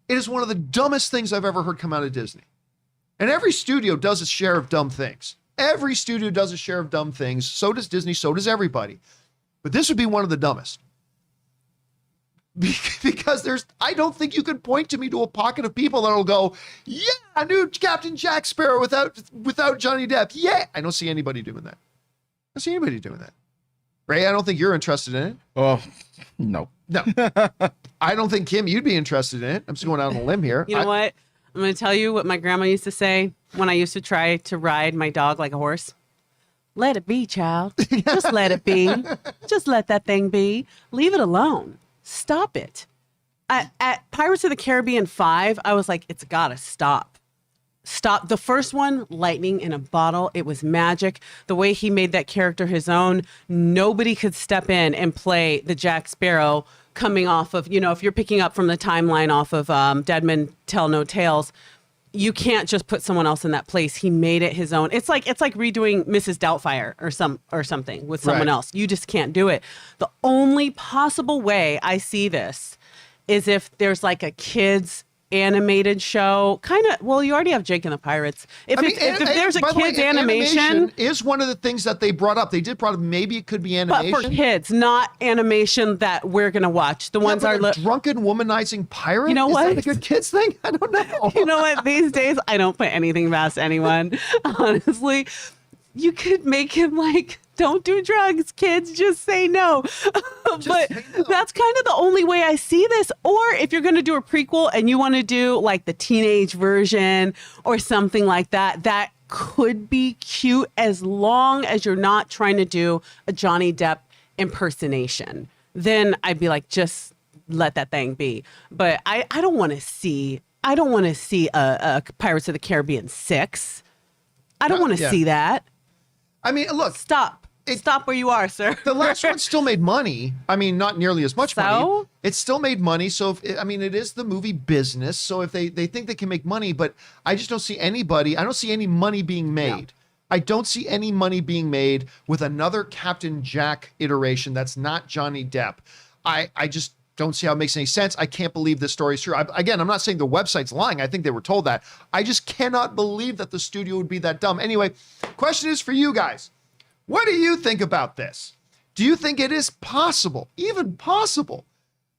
is one of the dumbest things I've ever heard come out of Disney. And every studio does its share of dumb things. Every studio does its share of dumb things. So does Disney, so does everybody. But this would be one of the dumbest. Because I don't think you can point to me to a pocket of people that'll go, yeah, I knew Captain Jack Sparrow without Johnny Depp. Yeah, I don't see anybody doing that. I don't see anybody doing that. Ray, I don't think you're interested in it. Oh, no. No. I don't think, Kim, you'd be interested in it. I'm just going out on a limb here. You know what? I'm going to tell you what my grandma used to say when I used to try to ride my dog like a horse. Let it be, child. Just let it be. Just let that thing be. Leave it alone. Stop it. At Pirates of the Caribbean 5, I was like, it's got to stop. Stop. The first one, lightning in a bottle. It was magic. The way he made that character his own, nobody could step in and play the Jack Sparrow coming off of, if you're picking up from the timeline off of Dead Men Tell No Tales, you can't just put someone else in that place. He made it his own. It's like redoing Mrs. Doubtfire or something with someone else. You just can't do it. The only possible way I see this is if there's like a kids animated show, you already have Jake and the Pirates. If there's a kids animation is one of the things that they brought up. They did brought up maybe it could be animation, but for kids, not animation that we're gonna watch. The ones are drunken womanizing pirate. You know what? Is that a good kids thing? I don't know. You know what? These days, I don't put anything past anyone. Honestly, you could make him like, don't do drugs, kids, just say no. But that's kind of the only way I see this. Or if you're going to do a prequel and you want to do like the teenage version or something like that, that could be cute as long as you're not trying to do a Johnny Depp impersonation. Then I'd be like, just let that thing be. But I don't want to see a Pirates of the Caribbean 6. I don't want to see that. I mean, look. Stop where you are, sir. The last one still made money. I mean, not nearly as much money. It still made money. So, it is the movie business. So if they think they can make money, but I just don't see anybody. I don't see any money being made. Yeah. I don't see any money being made with another Captain Jack iteration that's not Johnny Depp. I just don't see how it makes any sense. I can't believe this story is true. I'm not saying the website's lying. I think they were told that. I just cannot believe that the studio would be that dumb. Anyway, question is for you guys. What do you think about this? Do you think it is possible, even possible,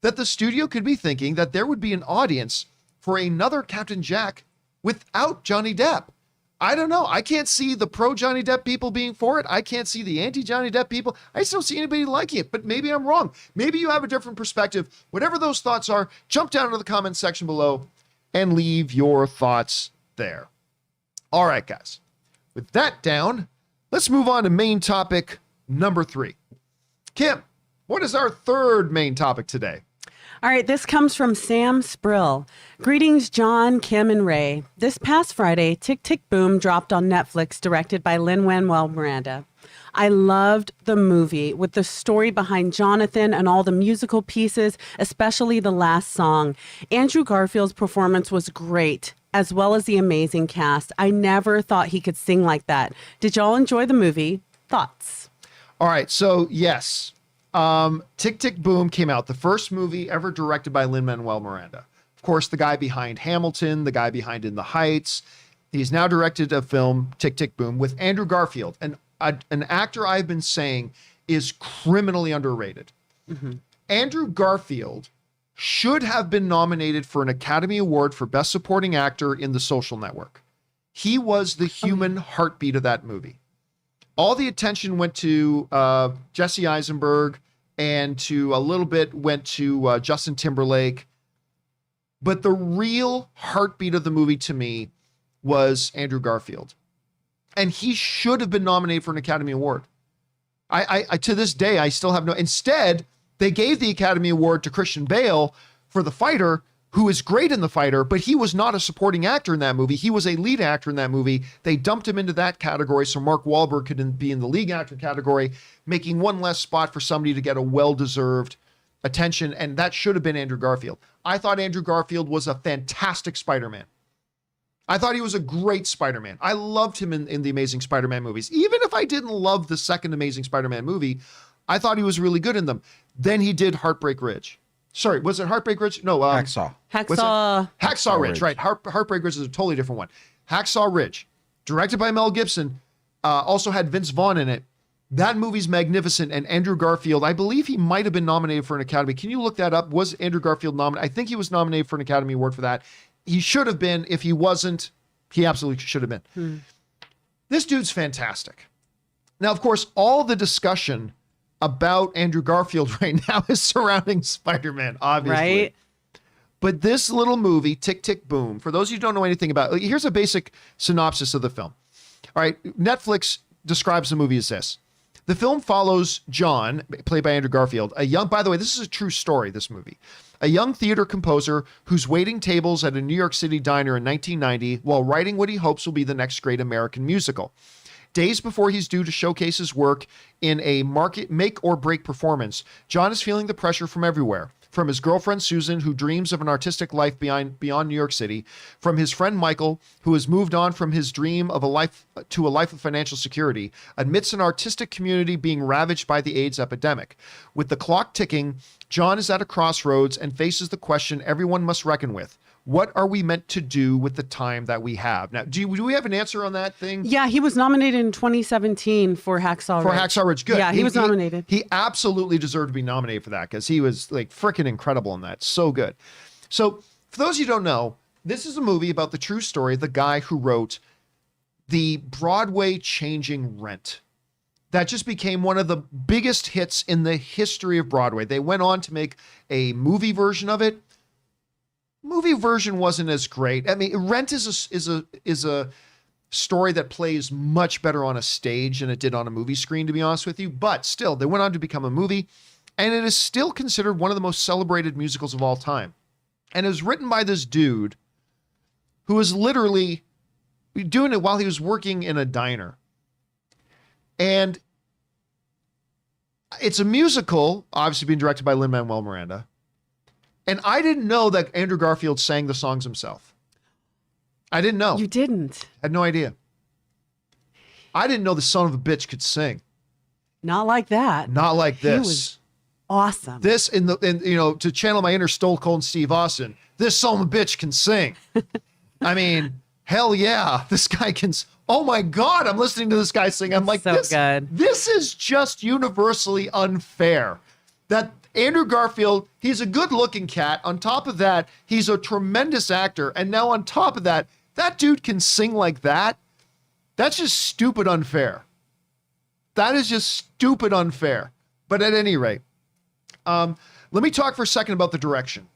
that the studio could be thinking that there would be an audience for another Captain Jack without Johnny Depp? I don't know. I can't see the pro-Johnny Depp people being for it. I can't see the anti-Johnny Depp people. I just don't see anybody liking it, but maybe I'm wrong. Maybe you have a different perspective. Whatever those thoughts are, jump down into the comments section below and leave your thoughts there. All right, guys. With that down, let's move on to main topic number 3. Kim, what is our third main topic today? All right, this comes from Sam Sprill. Greetings, John, Kim, and Ray. This past Friday, Tick, Tick, Boom dropped on Netflix, directed by Lin-Manuel Miranda. I loved the movie with the story behind Jonathan and all the musical pieces, especially the last song. Andrew Garfield's performance was great, as well as the amazing cast. I never thought he could sing like that. Did y'all enjoy the movie? Thoughts? All right, so yes. Tick, Tick, Boom came out, the first movie ever directed by Lin-Manuel Miranda. Of course, the guy behind Hamilton, the guy behind In the Heights. He's now directed a film, Tick, Tick, Boom, with Andrew Garfield, an actor I've been saying is criminally underrated. Mm-hmm. Andrew Garfield should have been nominated for an Academy Award for Best Supporting Actor in The Social Network. He was the human heartbeat of that movie. All the attention went to Jesse Eisenberg and to a little bit went to Justin Timberlake. But the real heartbeat of the movie to me was Andrew Garfield. And he should have been nominated for an Academy Award. I to this day, I still have no... Instead, they gave the Academy Award to Christian Bale for The Fighter, who is great in The Fighter, but he was not a supporting actor in that movie. He was a lead actor in that movie. They dumped him into that category so Mark Wahlberg could be in the lead actor category, making one less spot for somebody to get a well-deserved attention, and that should have been Andrew Garfield. I thought Andrew Garfield was a fantastic Spider-Man. I thought he was a great Spider-Man. I loved him in the Amazing Spider-Man movies. Even if I didn't love the second Amazing Spider-Man movie, I thought he was really good in them. Then he did Heartbreak Ridge. Sorry, was it Heartbreak Ridge? No. Hacksaw. Hacksaw Ridge, right. Heartbreak Ridge is a totally different one. Hacksaw Ridge, directed by Mel Gibson, also had Vince Vaughn in it. That movie's magnificent, and Andrew Garfield, I believe he might have been nominated for an Academy. Can you look that up? Was Andrew Garfield nominated? I think he was nominated for an Academy Award for that. He should have been. If he wasn't, he absolutely should have been. This dude's fantastic. Now, of course, all the discussion about Andrew Garfield right now is surrounding Spider-Man, obviously. Right. But this little movie, Tick, Tick, Boom, for those of you who don't know anything about it, here's a basic synopsis of the film. All right, Netflix describes the movie as this. The film follows John, played by Andrew Garfield, by the way, this is a true story, this movie. A young theater composer who's waiting tables at a New York City diner in 1990 while writing what he hopes will be the next great American musical. Days before he's due to showcase his work in a make or break performance, John is feeling the pressure from everywhere. From his girlfriend, Susan, who dreams of an artistic life beyond New York City. From his friend, Michael, who has moved on from his dream of a life of financial security, amidst an artistic community being ravaged by the AIDS epidemic. With the clock ticking, John is at a crossroads and faces the question everyone must reckon with. What are we meant to do with the time that we have? Now, do we have an answer on that thing? Yeah, he was nominated in 2017 for Hacksaw Ridge. For Hacksaw Ridge, good. Yeah, he was nominated. He absolutely deserved to be nominated for that because he was like freaking incredible in that. So good. So for those of you who don't know, this is a movie about the true story of the guy who wrote the Broadway changing Rent. That just became one of the biggest hits in the history of Broadway. They went on to make a movie version of it. Movie version wasn't as great. I mean, Rent is a story that plays much better on a stage than it did on a movie screen, to be honest with you. But still, they went on to become a movie, and it is still considered one of the most celebrated musicals of all time. And it was written by this dude who was literally doing it while he was working in a diner. And it's a musical, obviously being directed by Lin-Manuel Miranda. And I didn't know that Andrew Garfield sang the songs himself. I didn't know. You didn't? I had no idea. I didn't know the son of a bitch could sing. Not like that. Not like this. He was awesome. This, to channel my inner Stone Cold Steve Austin, this son of a bitch can sing. I mean, hell yeah, this guy can. Oh my God, I'm listening to this guy sing. I'm like, so good. This is just universally unfair. That Andrew Garfield, he's a good-looking cat. On top of that, he's a tremendous actor. And now on top of that, that dude can sing like that. That's just stupid unfair. That is just stupid unfair. But at any rate, let me talk for a second about the direction.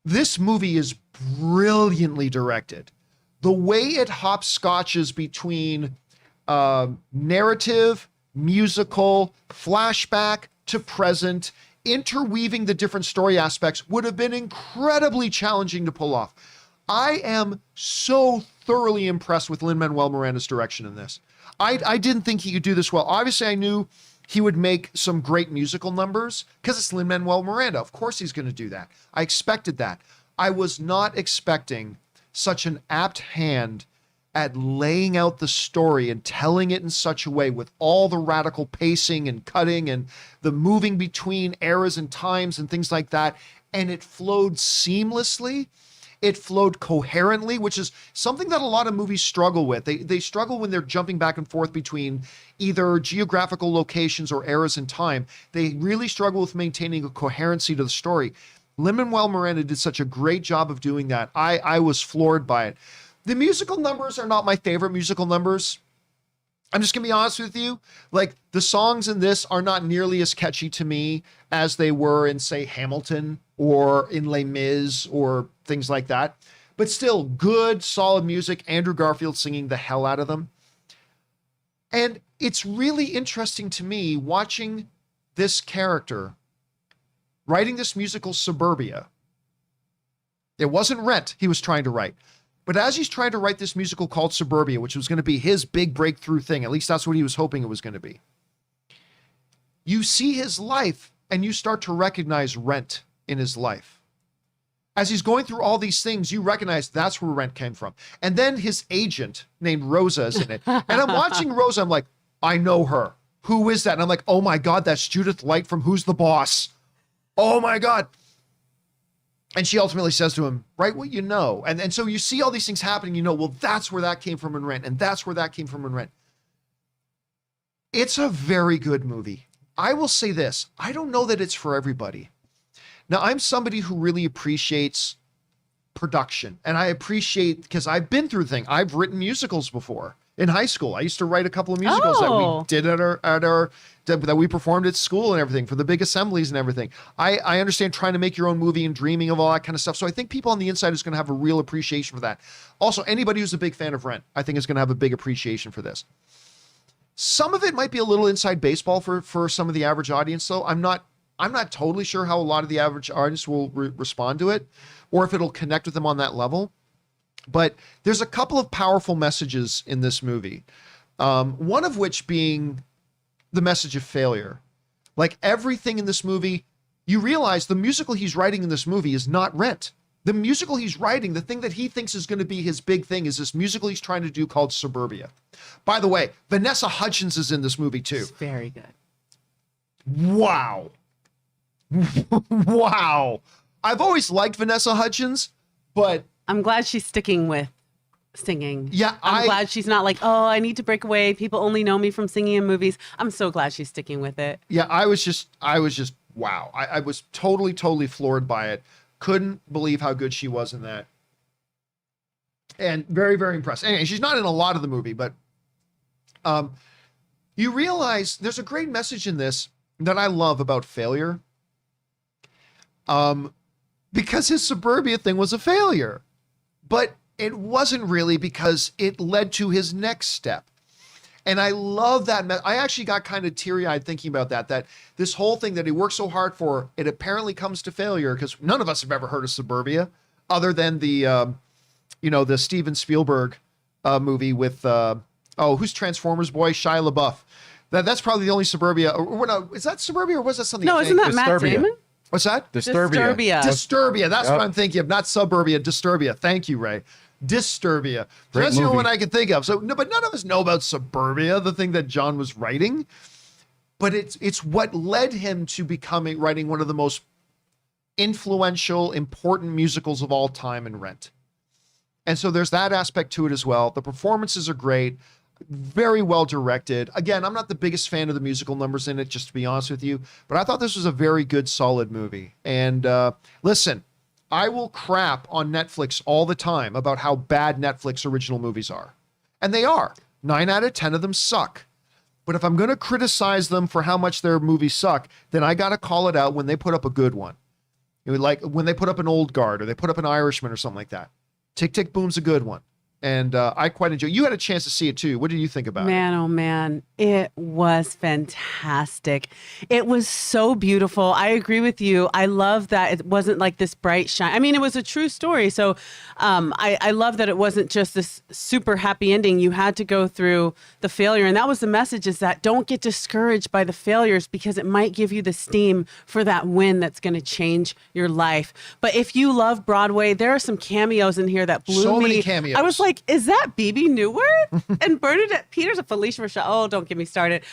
This movie is brilliantly directed. The way it hopscotches between narrative, musical, flashback to present interweaving the different story aspects would have been incredibly challenging to pull off. I am so thoroughly impressed with Lin-Manuel Miranda's direction in this. I didn't think he could do this well. Obviously, I knew he would make some great musical numbers because it's Lin-Manuel Miranda. Of course he's going to do that. I expected that. I was not expecting such an apt hand at laying out the story and telling it in such a way with all the radical pacing and cutting and the moving between eras and times and things like that. And it flowed seamlessly. It flowed coherently, which is something that a lot of movies struggle with. They struggle when they're jumping back and forth between either geographical locations or eras in time. They really struggle with maintaining a coherency to the story. Lin-Manuel Miranda did such a great job of doing that. I was floored by it. The musical numbers are not my favorite musical numbers. I'm just going to be honest with you. Like, the songs in this are not nearly as catchy to me as they were in, say, Hamilton or in Les Mis or things like that. But still, good, solid music. Andrew Garfield singing the hell out of them. And it's really interesting to me watching this character writing this musical Suburbia. It wasn't Rent he was trying to write. But as he's trying to write this musical called Suburbia, which was going to be his big breakthrough thing, at least that's what he was hoping it was going to be, you see his life and you start to recognize Rent in his life. As he's going through all these things, you recognize that's where Rent came from. And then his agent named Rosa is in it. And I'm watching Rosa, I'm like, I know her. Who is that? And I'm like, oh my God, that's Judith Light from Who's the Boss? Oh my God. And she ultimately says to him, write what you know. And so you see all these things happening, you know, well, that's where that came from in Rent. And that's where that came from in Rent. It's a very good movie. I will say this. I don't know that it's for everybody. Now, I'm somebody who really appreciates production. And I appreciate, because I've been through things. I've written musicals before. In high school, I used to write a couple of musicals that we did that we performed at school and everything for the big assemblies and everything. I understand trying to make your own movie and dreaming of all that kind of stuff. So I think people on the inside is going to have a real appreciation for that. Also, anybody who's a big fan of Rent, I think is going to have a big appreciation for this. Some of it might be a little inside baseball for some of the average audience, though. I'm not totally sure how a lot of the average audience will respond to it, or if it'll connect with them on that level. But there's a couple of powerful messages in this movie. One of which being the message of failure. Like, everything in this movie, you realize the musical he's writing in this movie is not Rent. The musical he's writing, the thing that he thinks is going to be his big thing, is this musical he's trying to do called Suburbia. By the way, Vanessa Hudgens is in this movie too. It's very good. Wow. Wow. I've always liked Vanessa Hudgens, but I'm glad she's sticking with singing. Yeah, I'm glad she's not like, oh, I need to break away. People only know me from singing in movies. I'm so glad she's sticking with it. Yeah, I was just wow. I was totally floored by it. Couldn't believe how good she was in that. And very, very impressed. Anyway, she's not in a lot of the movie, but you realize there's a great message in this that I love about failure. Because his Suburbia thing was a failure. But it wasn't really, because it led to his next step. And I love that. I actually got kind of teary-eyed thinking about that this whole thing that he worked so hard for, it apparently comes to failure, because none of us have ever heard of Suburbia other than the Steven Spielberg movie with, who's Transformers boy? Shia LaBeouf. That's probably the only Suburbia. Or no, is that Suburbia or was that something? No, isn't that Matt Damon? What's that? Disturbia. Disturbia. That's what I'm thinking of. Not Suburbia. Disturbia. Thank you, Ray. Disturbia. So that's the only one I can think of. So no, but none of us know about Suburbia, the thing that John was writing. But it's what led him to writing one of the most influential, important musicals of all time in Rent. And so there's that aspect to it as well. The performances are great. Very well directed. Again, I'm not the biggest fan of the musical numbers in it, just to be honest with you, but I thought this was a very good, solid movie. And listen, I will crap on Netflix all the time about how bad Netflix original movies are. And they are. 9 out of 10 of them suck. But if I'm going to criticize them for how much their movies suck, then I got to call it out when they put up a good one. Like when they put up an Old Guard or they put up an Irishman or something like that. Tick, Tick, Boom's a good one. And I quite enjoy. You had a chance to see it too. What did you think about it? Man, oh man, it was fantastic. It was so beautiful. I agree with you. I love that it wasn't like this bright shine. I mean, it was a true story. So I love that it wasn't just this super happy ending. You had to go through the failure. And that was the message, is that don't get discouraged by the failures, because it might give you the steam for that win that's going to change your life. But if you love Broadway, there are some cameos in here that blew me. So many cameos. I was like, is that BB Newworth and Bernadette Peters and Felicia Rashad? Oh, don't get me started.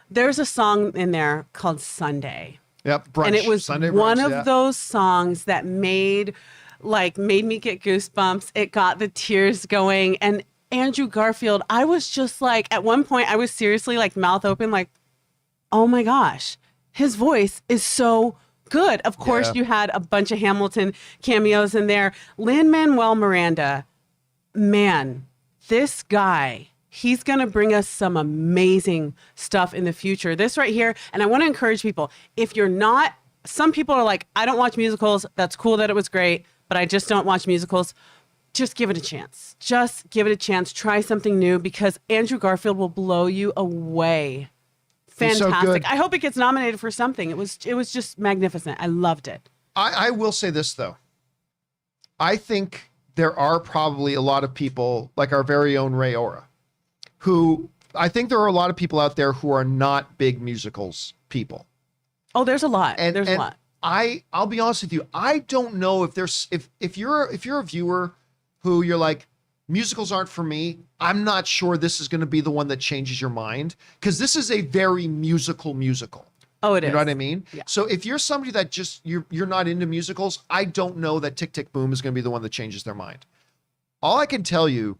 There's a song in there called Sunday. Yep, brunch. And it was Sunday one brunch, of those songs that made me get goosebumps. It got the tears going. And Andrew Garfield, I was just like, at one point I was seriously like mouth open, like, oh my gosh, his voice is so good. Of course, you had a bunch of Hamilton cameos in there. Lin-Manuel Miranda, man, this guy, he's going to bring us some amazing stuff in the future. This right here, and I want to encourage people, if you're not, some people are like, I don't watch musicals. That's cool that it was great, but I just don't watch musicals. Just give it a chance. Just give it a chance. Try something new, because Andrew Garfield will blow you away. Fantastic. So I hope it gets nominated for something. It was just magnificent. I loved it. I will say this, though. I think there are probably a lot of people, like our very own Ray Ora, who I think there are a lot of people out there who are not big musicals people. Oh, there's a lot. And There's a lot. I'll be honest with you. I don't know if there's if you're a viewer who you're like, musicals aren't for me, I'm not sure this is going to be the one that changes your mind, because this is a very musical. Oh, it is. You know what I mean? Yeah. So if you're somebody that just you're not into musicals, I don't know that Tick Tick Boom is going to be the one that changes their mind. All I can tell you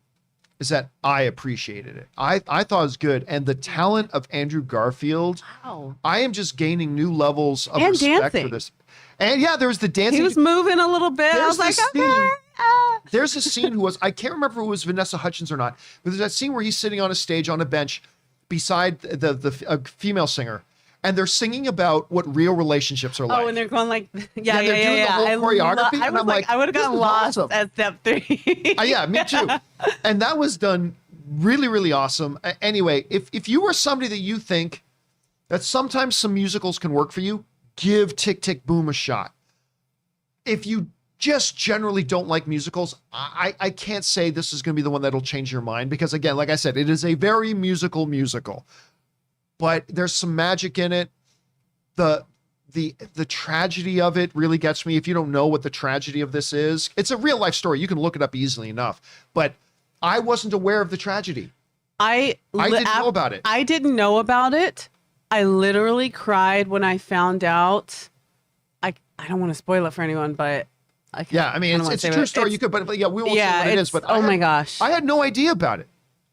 is that I appreciated it. I thought it was good, and the talent of Andrew Garfield. Wow. I am just gaining new levels of And respect dancing. for this. And yeah, there was the dancing. He was moving a little bit. I was like, okay. There's a scene I can't remember if it was Vanessa Hudgens or not, but there's that scene where he's sitting on a stage on a bench beside a female singer, and they're singing about what real relationships are like. Oh, and they're going like, And yeah. they're doing the whole choreography, and I'm like, I would have this gotten is lost awesome. at step 3. Yeah, me too. And that was done really, really awesome. Anyway, if you were somebody that you think that sometimes some musicals can work for you, give Tick Tick Boom a shot. If you just generally don't like musicals, I can't say this is going to be the one that'll change your mind, because again, like I said, it is a very musical, but there's some magic in it. The tragedy of it really gets me. If you don't know what the tragedy of this is, it's a real life story. You can look it up easily enough, but I wasn't aware of the tragedy. I didn't know about it. I didn't know about it. I literally cried when I found out. I don't want to spoil it for anyone, but yeah, I mean, it's a true story. You could, but yeah, we won't say what it is. But oh my gosh, I had no idea about it.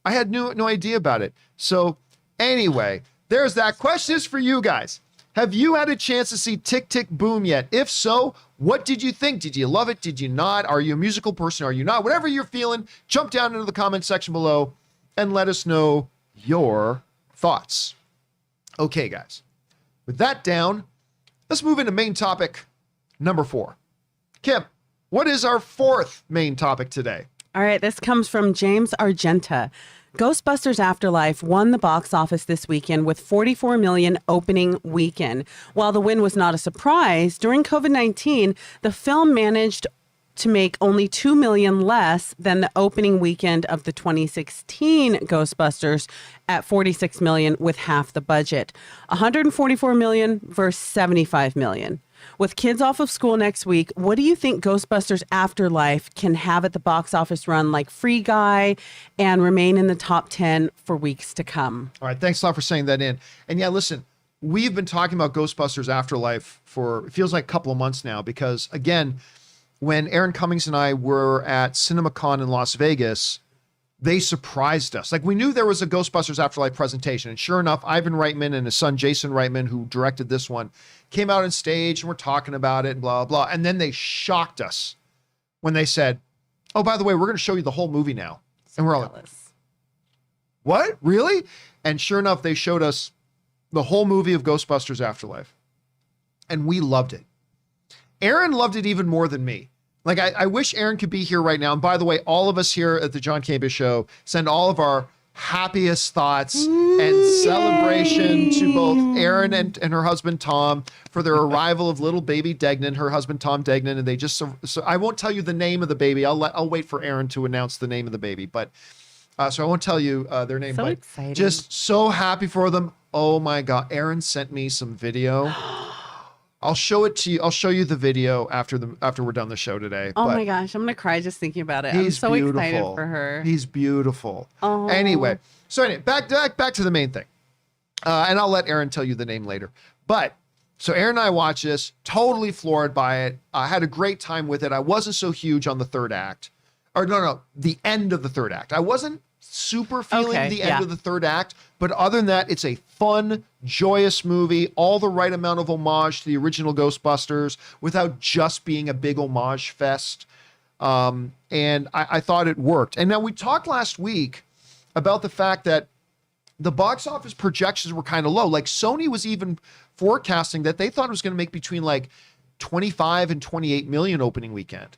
I had no idea about it. So anyway, there's that. Question is for you guys. Have you had a chance to see Tick Tick Boom yet? If so, what did you think? Did you love it? Did you not? Are you a musical person? Are you not? Whatever you're feeling, jump down into the comment section below and let us know your thoughts. Okay, guys. With that down, let's move into main topic number 4. Kim, what is our 4th main topic today? All right, this comes from James Argenta. Ghostbusters Afterlife won the box office this weekend with $44 million opening weekend. While the win was not a surprise, during COVID-19, the film managed to make only $2 million less than the opening weekend of the 2016 Ghostbusters at $46 million with half the budget. $144 million versus $75 million. With kids off of school next week, what do you think Ghostbusters Afterlife can have at the box office run like Free Guy and remain in the top 10 for weeks to come? All right, thanks a lot for saying that in. And yeah, listen, we've been talking about Ghostbusters Afterlife for, it feels like a couple of months now, because again, when Aaron Cummings and I were at CinemaCon in Las Vegas, they surprised us. Like, we knew there was a Ghostbusters Afterlife presentation, and sure enough, Ivan Reitman and his son Jason Reitman, who directed this one, came out on stage and were talking about it and blah, blah, blah. And then they shocked us when they said, oh, by the way, we're going to show you the whole movie now. And we're all like, what? Really? And sure enough, they showed us the whole movie of Ghostbusters Afterlife. And we loved it. Aaron loved it even more than me. Like, I wish Aaron could be here right now. And by the way, all of us here at the John Campea Show send all of our happiest thoughts and celebration to both Aaron and her husband, Tom, for their arrival of little baby Degnan, her husband, Tom Degnan. And they just, so I won't tell you the name of the baby. I'll wait for Aaron to announce the name of the baby. But so I won't tell you their name. So but exciting. Just so happy for them. Oh my God. Aaron sent me some video. I'll show it to you. I'll show you the video after we're done the show today. Oh But my gosh, I'm gonna cry just thinking about it. I'm so beautiful. excited for her. He's beautiful. Oh. Anyway, back to the main thing, and I'll let Aaron tell you the name later. But so Aaron and I watched this, totally floored by it. I had a great time with it. I wasn't so huge on the third act, or no, the end of the third act. I wasn't super feeling the end of the third act, but other than that, it's a fun, joyous movie, all the right amount of homage to the original Ghostbusters without just being a big homage fest. And I thought it worked. And now we talked last week about the fact that the box office projections were kind of low. Like Sony was even forecasting that they thought it was going to make between like 25 and 28 million opening weekend.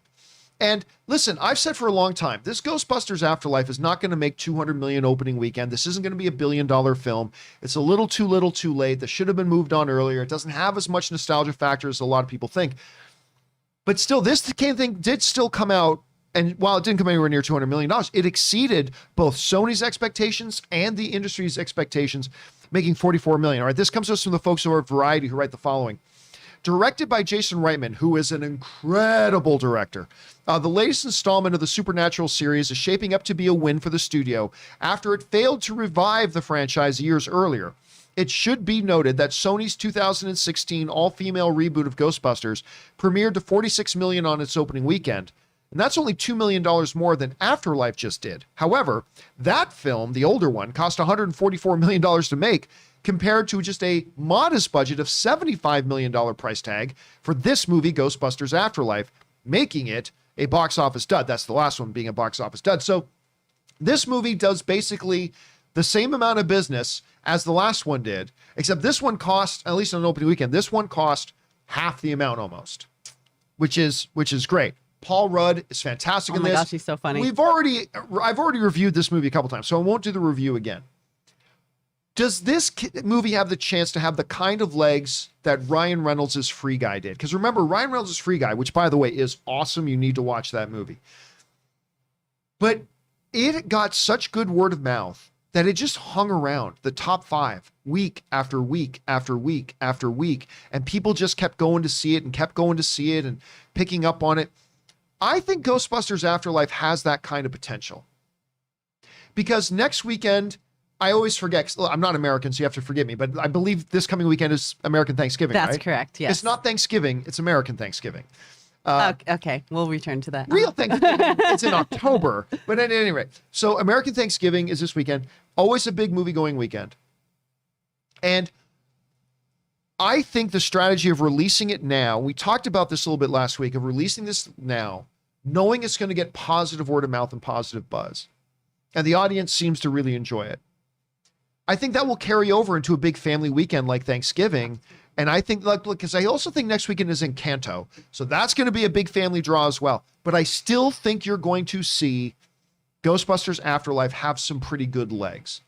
And listen, I've said for a long time, this Ghostbusters Afterlife is not going to make 200 million opening weekend. This isn't going to be $1 billion film. It's a little too late. This should have been moved on earlier. It doesn't have as much nostalgia factor as a lot of people think. But still, this thing did still come out. And while it didn't come anywhere near $200 million, it exceeded both Sony's expectations and the industry's expectations, making $44 million. All right, this comes to us from the folks over at Variety who write the following. Directed by Jason Reitman, who is an incredible director. The latest installment of the Supernatural series is shaping up to be a win for the studio after it failed to revive the franchise years earlier. It should be noted that Sony's 2016 all-female reboot of Ghostbusters premiered to $46 million on its opening weekend. And that's only $2 million more than Afterlife just did. However, that film, the older one, cost $144 million to make, compared to just a modest budget of $75 million price tag for this movie, Ghostbusters Afterlife, making it a box office dud. That's the last one being a box office dud. So this movie does basically the same amount of business as the last one did, except this one cost, at least on an opening weekend, this one cost half the amount almost, which is great. Paul Rudd is fantastic in this. Oh my gosh, he's so funny. I've already reviewed this movie a couple times, so I won't do the review again. Does this movie have the chance to have the kind of legs that Ryan Reynolds' Free Guy did? Because remember, Ryan Reynolds' Free Guy, which by the way is awesome. You need to watch that movie. But it got such good word of mouth that it just hung around the top 5 week after week after week after week. And people just kept going to see it and picking up on it. I think Ghostbusters Afterlife has that kind of potential. Because next weekend, I always forget, 'cause I'm not American, so you have to forgive me, but I believe this coming weekend is American Thanksgiving, That's right? correct, yes. It's not Thanksgiving, it's American Thanksgiving. Okay, we'll return to that. Real Thanksgiving, it's in October. But at any rate, so American Thanksgiving is this weekend, always a big movie-going weekend. And I think the strategy of releasing it now, we talked about this a little bit last week, of releasing this now, knowing it's going to get positive word of mouth and positive buzz. And the audience seems to really enjoy it. I think that will carry over into a big family weekend like Thanksgiving. And I think, because I also think next weekend is Encanto. So that's going to be a big family draw as well. But I still think you're going to see Ghostbusters Afterlife have some pretty good legs.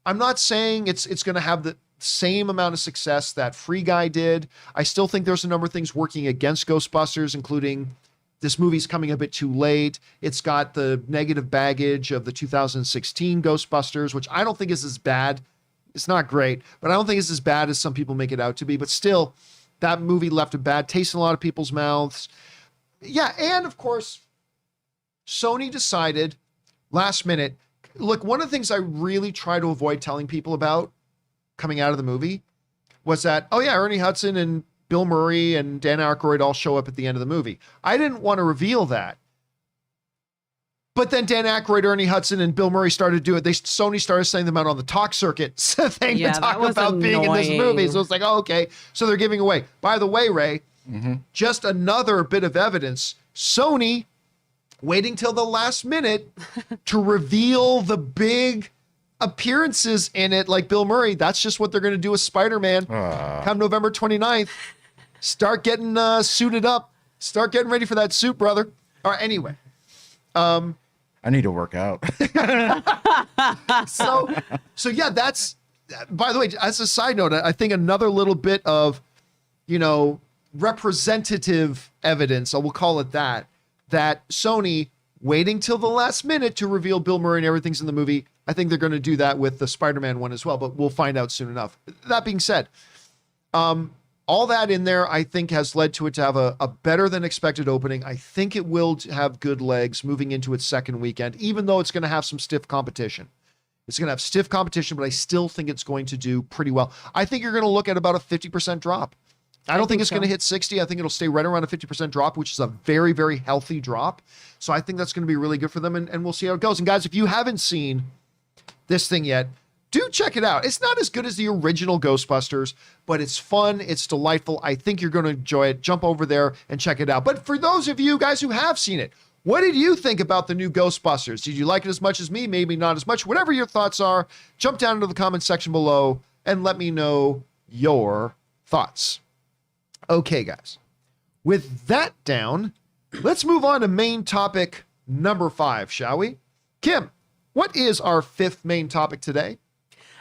I'm not saying it's going to have the same amount of success that Free Guy did. I still think there's a number of things working against Ghostbusters, including this movie's coming a bit too late. It's got the negative baggage of the 2016 Ghostbusters, which I don't think is as bad. It's not great, but I don't think it's as bad as some people make it out to be. But still, that movie left a bad taste in a lot of people's mouths. Yeah, and of course, Sony decided last minute. Look, one of the things I really try to avoid telling people about coming out of the movie was that, oh yeah, Ernie Hudson and Bill Murray and Dan Aykroyd all show up at the end of the movie. I didn't want to reveal that. But then Dan Aykroyd, Ernie Hudson, and Bill Murray started to do it. Sony started sending them out on the talk circuit thing to talk about being in this movie. So it's like, oh, okay. So they're giving away. By the way, Ray, just another bit of evidence. Sony waiting till the last minute to reveal the big appearances in it, like Bill Murray. That's just what they're going to do with Spider-Man. Come November 29th. Start getting suited up. Start getting ready for that suit, brother. All right, anyway. I need to work out. So yeah, that's, by the way, as a side note, I think another little bit of, representative evidence, I will call it that Sony waiting till the last minute to reveal Bill Murray and everything's in the movie. I think they're going to do that with the Spider-Man one as well, but we'll find out soon enough. That being said, all that in there, I think, has led to it to have a better than expected opening. I think it will have good legs moving into its second weekend, even though it's going to have some stiff competition. It's going to have stiff competition, but I still think it's going to do pretty well. I think you're going to look at about a 50% drop. I don't think it's going to hit 60. I think it'll stay right around a 50% drop, which is a very, very healthy drop. So I think that's going to be really good for them, and we'll see how it goes. And guys, if you haven't seen this thing yet, do check it out. It's not as good as the original Ghostbusters, but it's fun. It's delightful. I think you're going to enjoy it. Jump over there and check it out. But for those of you guys who have seen it, what did you think about the new Ghostbusters? Did you like it as much as me? Maybe not as much. Whatever your thoughts are, jump down into the comment section below and let me know your thoughts. Okay, guys. With that down, let's move on to main topic number 5, shall we? Kim, what is our 5th main topic today?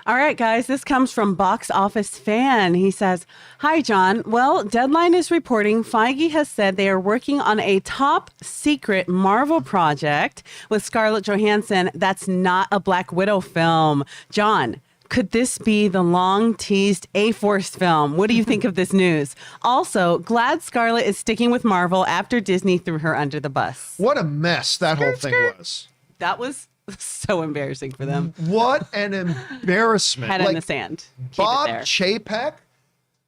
All right, guys, this comes from Box Office Fan. He says, "Hi, John. Well, Deadline is reporting Feige has said they are working on a top secret Marvel project with Scarlett Johansson that's not a Black Widow film. John, could this be the long-teased A-Force film? What do you think of this news? Also, glad Scarlett is sticking with Marvel after Disney threw her under the bus." What a mess that whole thing was. That was so embarrassing for them. What an embarrassment. Head in the sand. Keep Bob it there. Chapek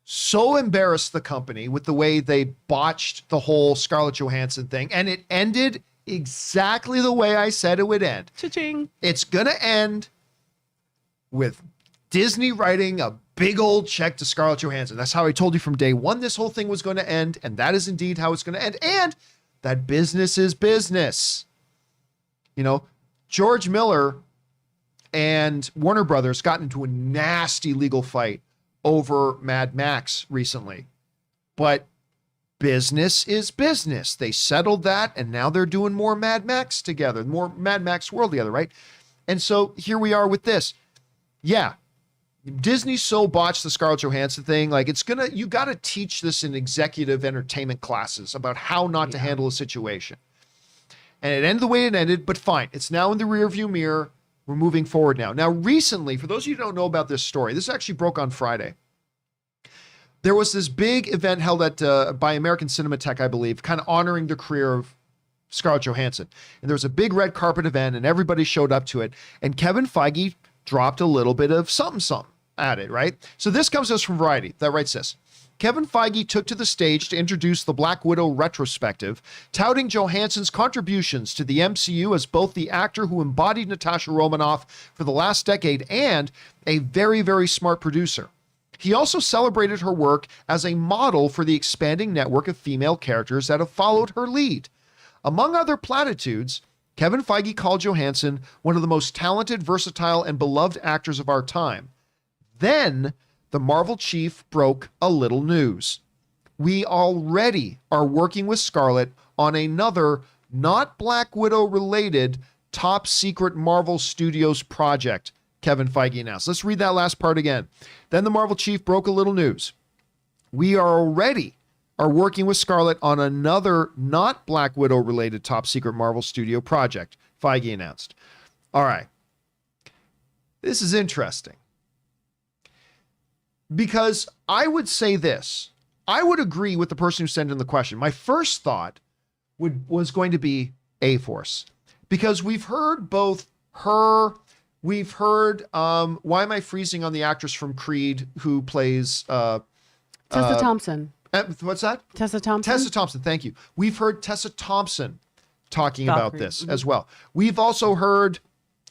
so embarrassed the company with the way they botched the whole Scarlett Johansson thing, and it ended exactly the way I said it would end. Cha-ching. It's going to end with Disney writing a big old check to Scarlett Johansson. That's how I told you from day one this whole thing was going to end, and that is indeed how it's going to end. And that business is business. George Miller and Warner Brothers got into a nasty legal fight over Mad Max recently. But business is business. They settled that, and now they're doing more Mad Max together, more Mad Max World together, right? And so here we are with this. Yeah, Disney so botched the Scarlett Johansson thing. Like, you got to teach this in executive entertainment classes about how not to handle a situation. And it ended the way it ended, but fine. It's now in the rearview mirror. We're moving forward now. Now, recently, for those of you who don't know about this story, this actually broke on Friday. There was this big event held at by American Cinematheque, I believe, kind of honoring the career of Scarlett Johansson. And there was a big red carpet event, and everybody showed up to it. And Kevin Feige dropped a little bit of something at it, right? So this comes to us from Variety that writes this. Kevin Feige took to the stage to introduce the Black Widow retrospective, touting Johansson's contributions to the MCU as both the actor who embodied Natasha Romanoff for the last decade and a very, very smart producer. He also celebrated her work as a model for the expanding network of female characters that have followed her lead. Among other platitudes, Kevin Feige called Johansson one of the most talented, versatile, and beloved actors of our time. Then, the Marvel chief broke a little news. We already are working with Scarlett on another, not Black Widow related, top secret Marvel Studios project, Kevin Feige announced. Let's read that last part again. Then the Marvel chief broke a little news. We are working with Scarlett on another, not Black Widow related top secret Marvel Studio project, Feige announced. All right. This is interesting. Because I would say this. I would agree with the person who sent in the question. My first thought was going to be A-Force. Because we've heard both her, we've heard, why am I freezing on the actress from Creed who plays... Tessa Thompson. What's that? Tessa Thompson. Tessa Thompson, thank you. We've heard Tessa Thompson talking about this as well. We've also heard...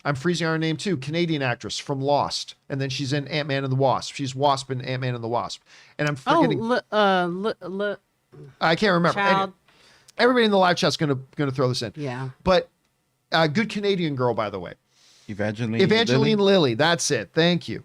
I'm freezing on her name too, Canadian actress from Lost. And then she's in Ant-Man and the Wasp. She's Wasp in Ant-Man and the Wasp. And I'm forgetting... I can't remember. Child. Everybody in the live chat's gonna throw this in. Yeah. But good Canadian girl, by the way. Evangeline Lilly. That's it. Thank you.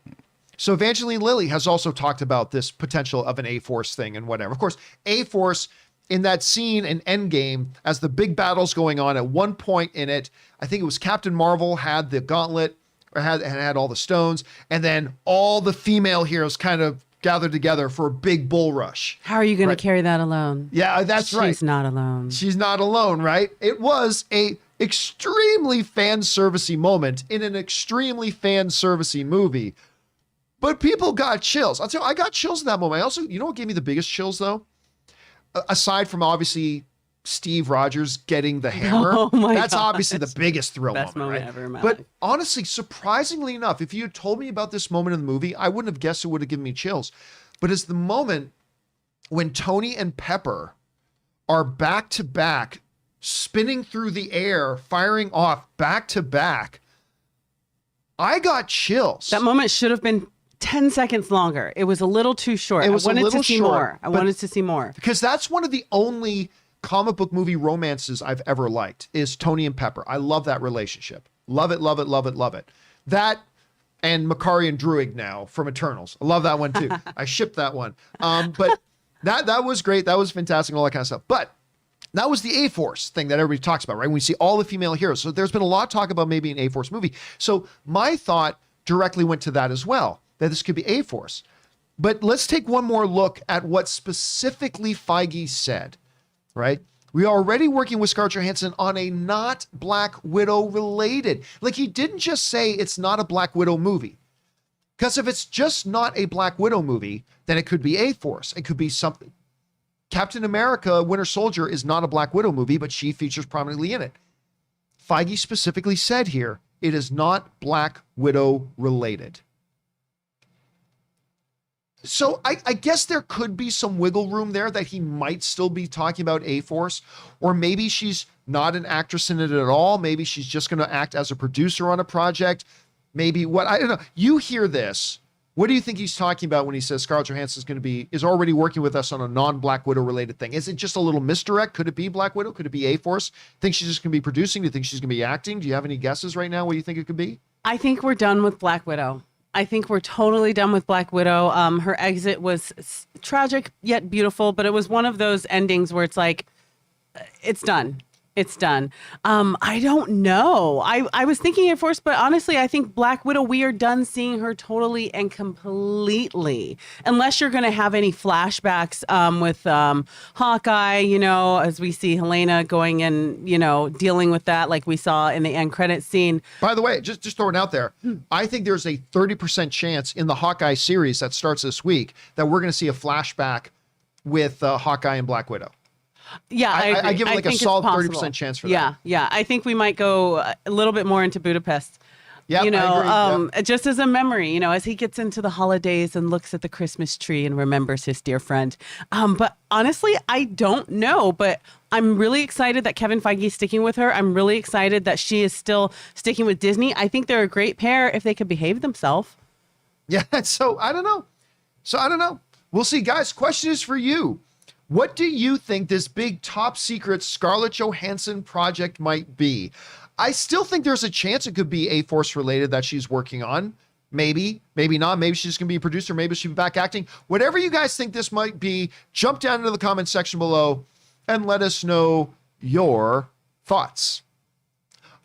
So Evangeline Lilly has also talked about this potential of an A-Force thing and whatever. Of course, A-Force in that scene in Endgame, as the big battle's going on, at one point in it, I think it was Captain Marvel had the gauntlet, or had all the stones, and then all the female heroes kind of gathered together for a big bull rush. How are you going to carry that alone? Yeah, that's right. She's not alone. She's not alone, right? It was a extremely fan servicey moment in an extremely fan servicey movie, but people got chills. I'll tell you, I got chills in that moment. I also, you know what gave me the biggest chills though? Aside from obviously Steve Rogers getting the hammer, that's God. Obviously the biggest thrill Best moment, right? ever in my But life. honestly, surprisingly enough, if you had told me about this moment in the movie, I wouldn't have guessed it would have given me chills. But it's the moment when Tony and Pepper are back to back, spinning through the air, firing off back to back. I got chills. That moment should have been 10 seconds longer. It was a little too short. It was I wanted a little to see short, more. I wanted to see more. Because that's one of the only comic book movie romances I've ever liked is Tony and Pepper. I love that relationship. Love it, love it, love it, love it. That and Makari and Druig now from Eternals. I love that one too. I shipped that one. But that was great. That was fantastic, all that kind of stuff. But that was the A-Force thing that everybody talks about, right? When we see all the female heroes. So there's been a lot of talk about maybe an A-Force movie. So my thought directly went to that as well, that this could be A-Force. But let's take one more look at what specifically Feige said, right? We are already working with Scarlett Johansson on a not Black Widow related. Like, he didn't just say it's not a Black Widow movie. Because if it's just not a Black Widow movie, then it could be A-Force. It could be something. Captain America Winter Soldier is not a Black Widow movie, but she features prominently in it. Feige specifically said here, it is not Black Widow related. So I guess there could be some wiggle room there that he might still be talking about A-Force, or maybe she's not an actress in it at all. Maybe she's just going to act as a producer on a project. Maybe what, I don't know. You hear this. What do you think he's talking about when he says Scarlett Johansson is already working with us on a non-Black Widow related thing? Is it just a little misdirect? Could it be Black Widow? Could it be A-Force? Think she's just going to be producing? Do you think she's going to be acting? Do you have any guesses right now what you think it could be? I think we're done with Black Widow. I think we're totally done with Black Widow. Her exit was tragic yet beautiful, but it was one of those endings where it's like, it's done. It's done. I don't know. I was thinking at first, but honestly, I think Black Widow, we are done seeing her totally and completely. Unless you're going to have any flashbacks with Hawkeye, you know, as we see Helena going and, you know, dealing with that like we saw in the end credit scene. By the way, just throwing out there, I think there's a 30% chance in the Hawkeye series that starts this week that we're going to see a flashback with Hawkeye and Black Widow. Yeah, I give it like a solid 30% chance for that. Yeah. I think we might go a little bit more into Budapest. Yeah, you know, I agree. just as a memory, you know, as he gets into the holidays and looks at the Christmas tree and remembers his dear friend. But honestly, I don't know. But I'm really excited that Kevin Feige is sticking with her. I'm really excited that she is still sticking with Disney. I think they're a great pair if they could behave themselves. Yeah, so I don't know. We'll see. Guys, question is for you. What do you think this big top secret Scarlett Johansson project might be? I still think there's a chance it could be A-Force related that she's working on. Maybe, maybe not. Maybe she's going to be a producer. Maybe she'll be back acting. Whatever you guys think this might be, jump down into the comment section below and let us know your thoughts.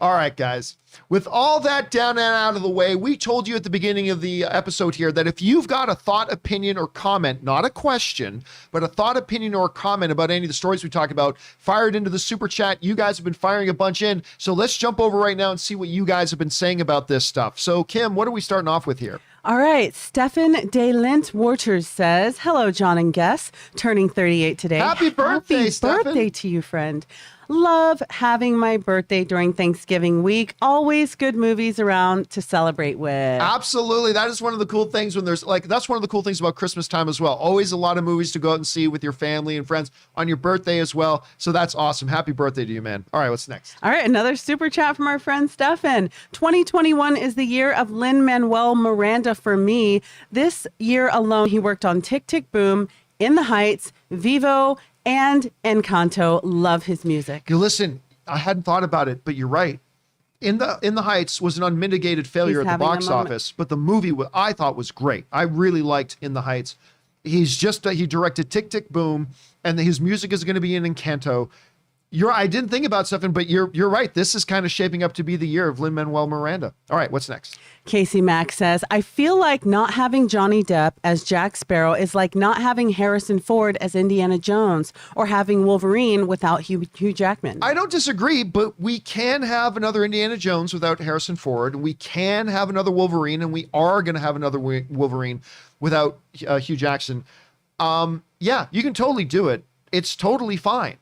All right, guys. With all that down and out of the way, we told you at the beginning of the episode here that if you've got a thought, opinion, or comment, not a question, but a thought, opinion, or comment about any of the stories we talk about, fire it into the super chat. You guys have been firing a bunch in. So let's jump over right now and see what you guys have been saying about this stuff. So, Kim, what are we starting off with here? All right. Stefan De Lint Waters says, hello, John and Guess. Turning 38 today. Happy birthday, Stefan. Happy birthday to you, friend. Love having my birthday during Thanksgiving week. Always good movies around to celebrate with. Absolutely. That is one of the cool things when there's that's one of the cool things about Christmas time as well. Always a lot of movies to go out and see with your family and friends on your birthday as well. So that's awesome. Happy birthday to you, man. All right, what's next? All right, another super chat from our friend Stefan. 2021 is the year of Lin-Manuel Miranda for me. This year alone, he worked on Tick, Tick, Boom, In the Heights, Vivo, and Encanto. Love his music. You listen, I hadn't thought about it, but you're right. In the Heights was an unmitigated failure at the box office, but the movie I thought was great. I really liked In the Heights. He's just he directed Tick Tick Boom, and his music is going to be in Encanto. I didn't think about something, but you're right. This is kind of shaping up to be the year of Lin-Manuel Miranda. All right, what's next? Casey Mack says, I feel like not having Johnny Depp as Jack Sparrow is like not having Harrison Ford as Indiana Jones or having Wolverine without Hugh Jackman. I don't disagree, but we can have another Indiana Jones without Harrison Ford. We can have another Wolverine, and we are going to have another Wolverine without Hugh Jackson. Yeah, you can totally do it. It's totally fine.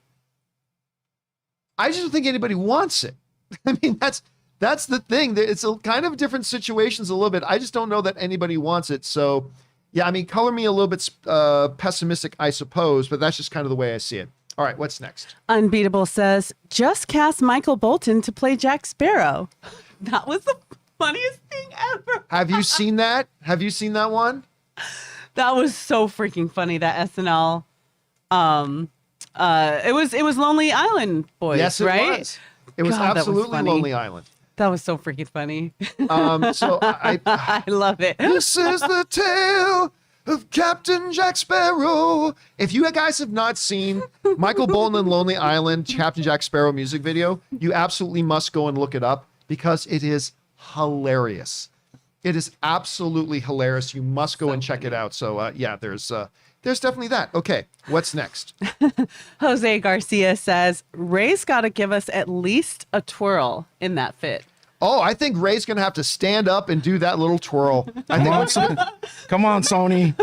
I just don't think anybody wants it. I mean, that's the thing. It's a kind of different situations a little bit. I just don't know that anybody wants it. So, yeah, I mean, color me a little bit pessimistic, I suppose, but that's just kind of the way I see it. All right, what's next? Unbeatable says, just cast Michael Bolton to play Jack Sparrow. That was the funniest thing ever. Have you seen that? Have you seen that one? That was so freaking funny, that SNL. It was Lonely Island Boys, yes, it right? was. It was God, absolutely funny. Lonely Island. That was so freaking funny. So I love it. This is the tale of Captain Jack Sparrow. If you guys have not seen Michael Bolton and Lonely Island Captain Jack Sparrow music video, you absolutely must go and look it up because it is hilarious. It is absolutely hilarious. You must go and check it out. So yeah, there's definitely that. Okay, what's next? Jose Garcia says, Ray's got to give us at least a twirl in that fit. Oh, I think Ray's going to have to stand up and do that little twirl. Come on, Sony. Come on, Sony.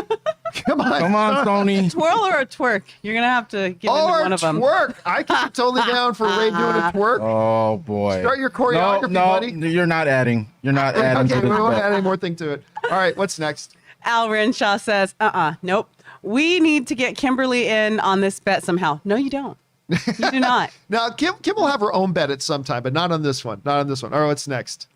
Twirl or a twerk? You're going to have to get into one of them. Twerk. I can totally down for Ray doing a twerk. Oh, boy. Start your choreography, buddy. No, you're not adding. You're not adding Okay, to we this won't bet. add any more thing to it. All right, what's next? Al Renshaw says, nope. We need to get Kimberly in on this bet somehow. No, you don't. You do not. Now, Kim will have her own bet at some time, but not on this one. Not on this one. All right, what's next?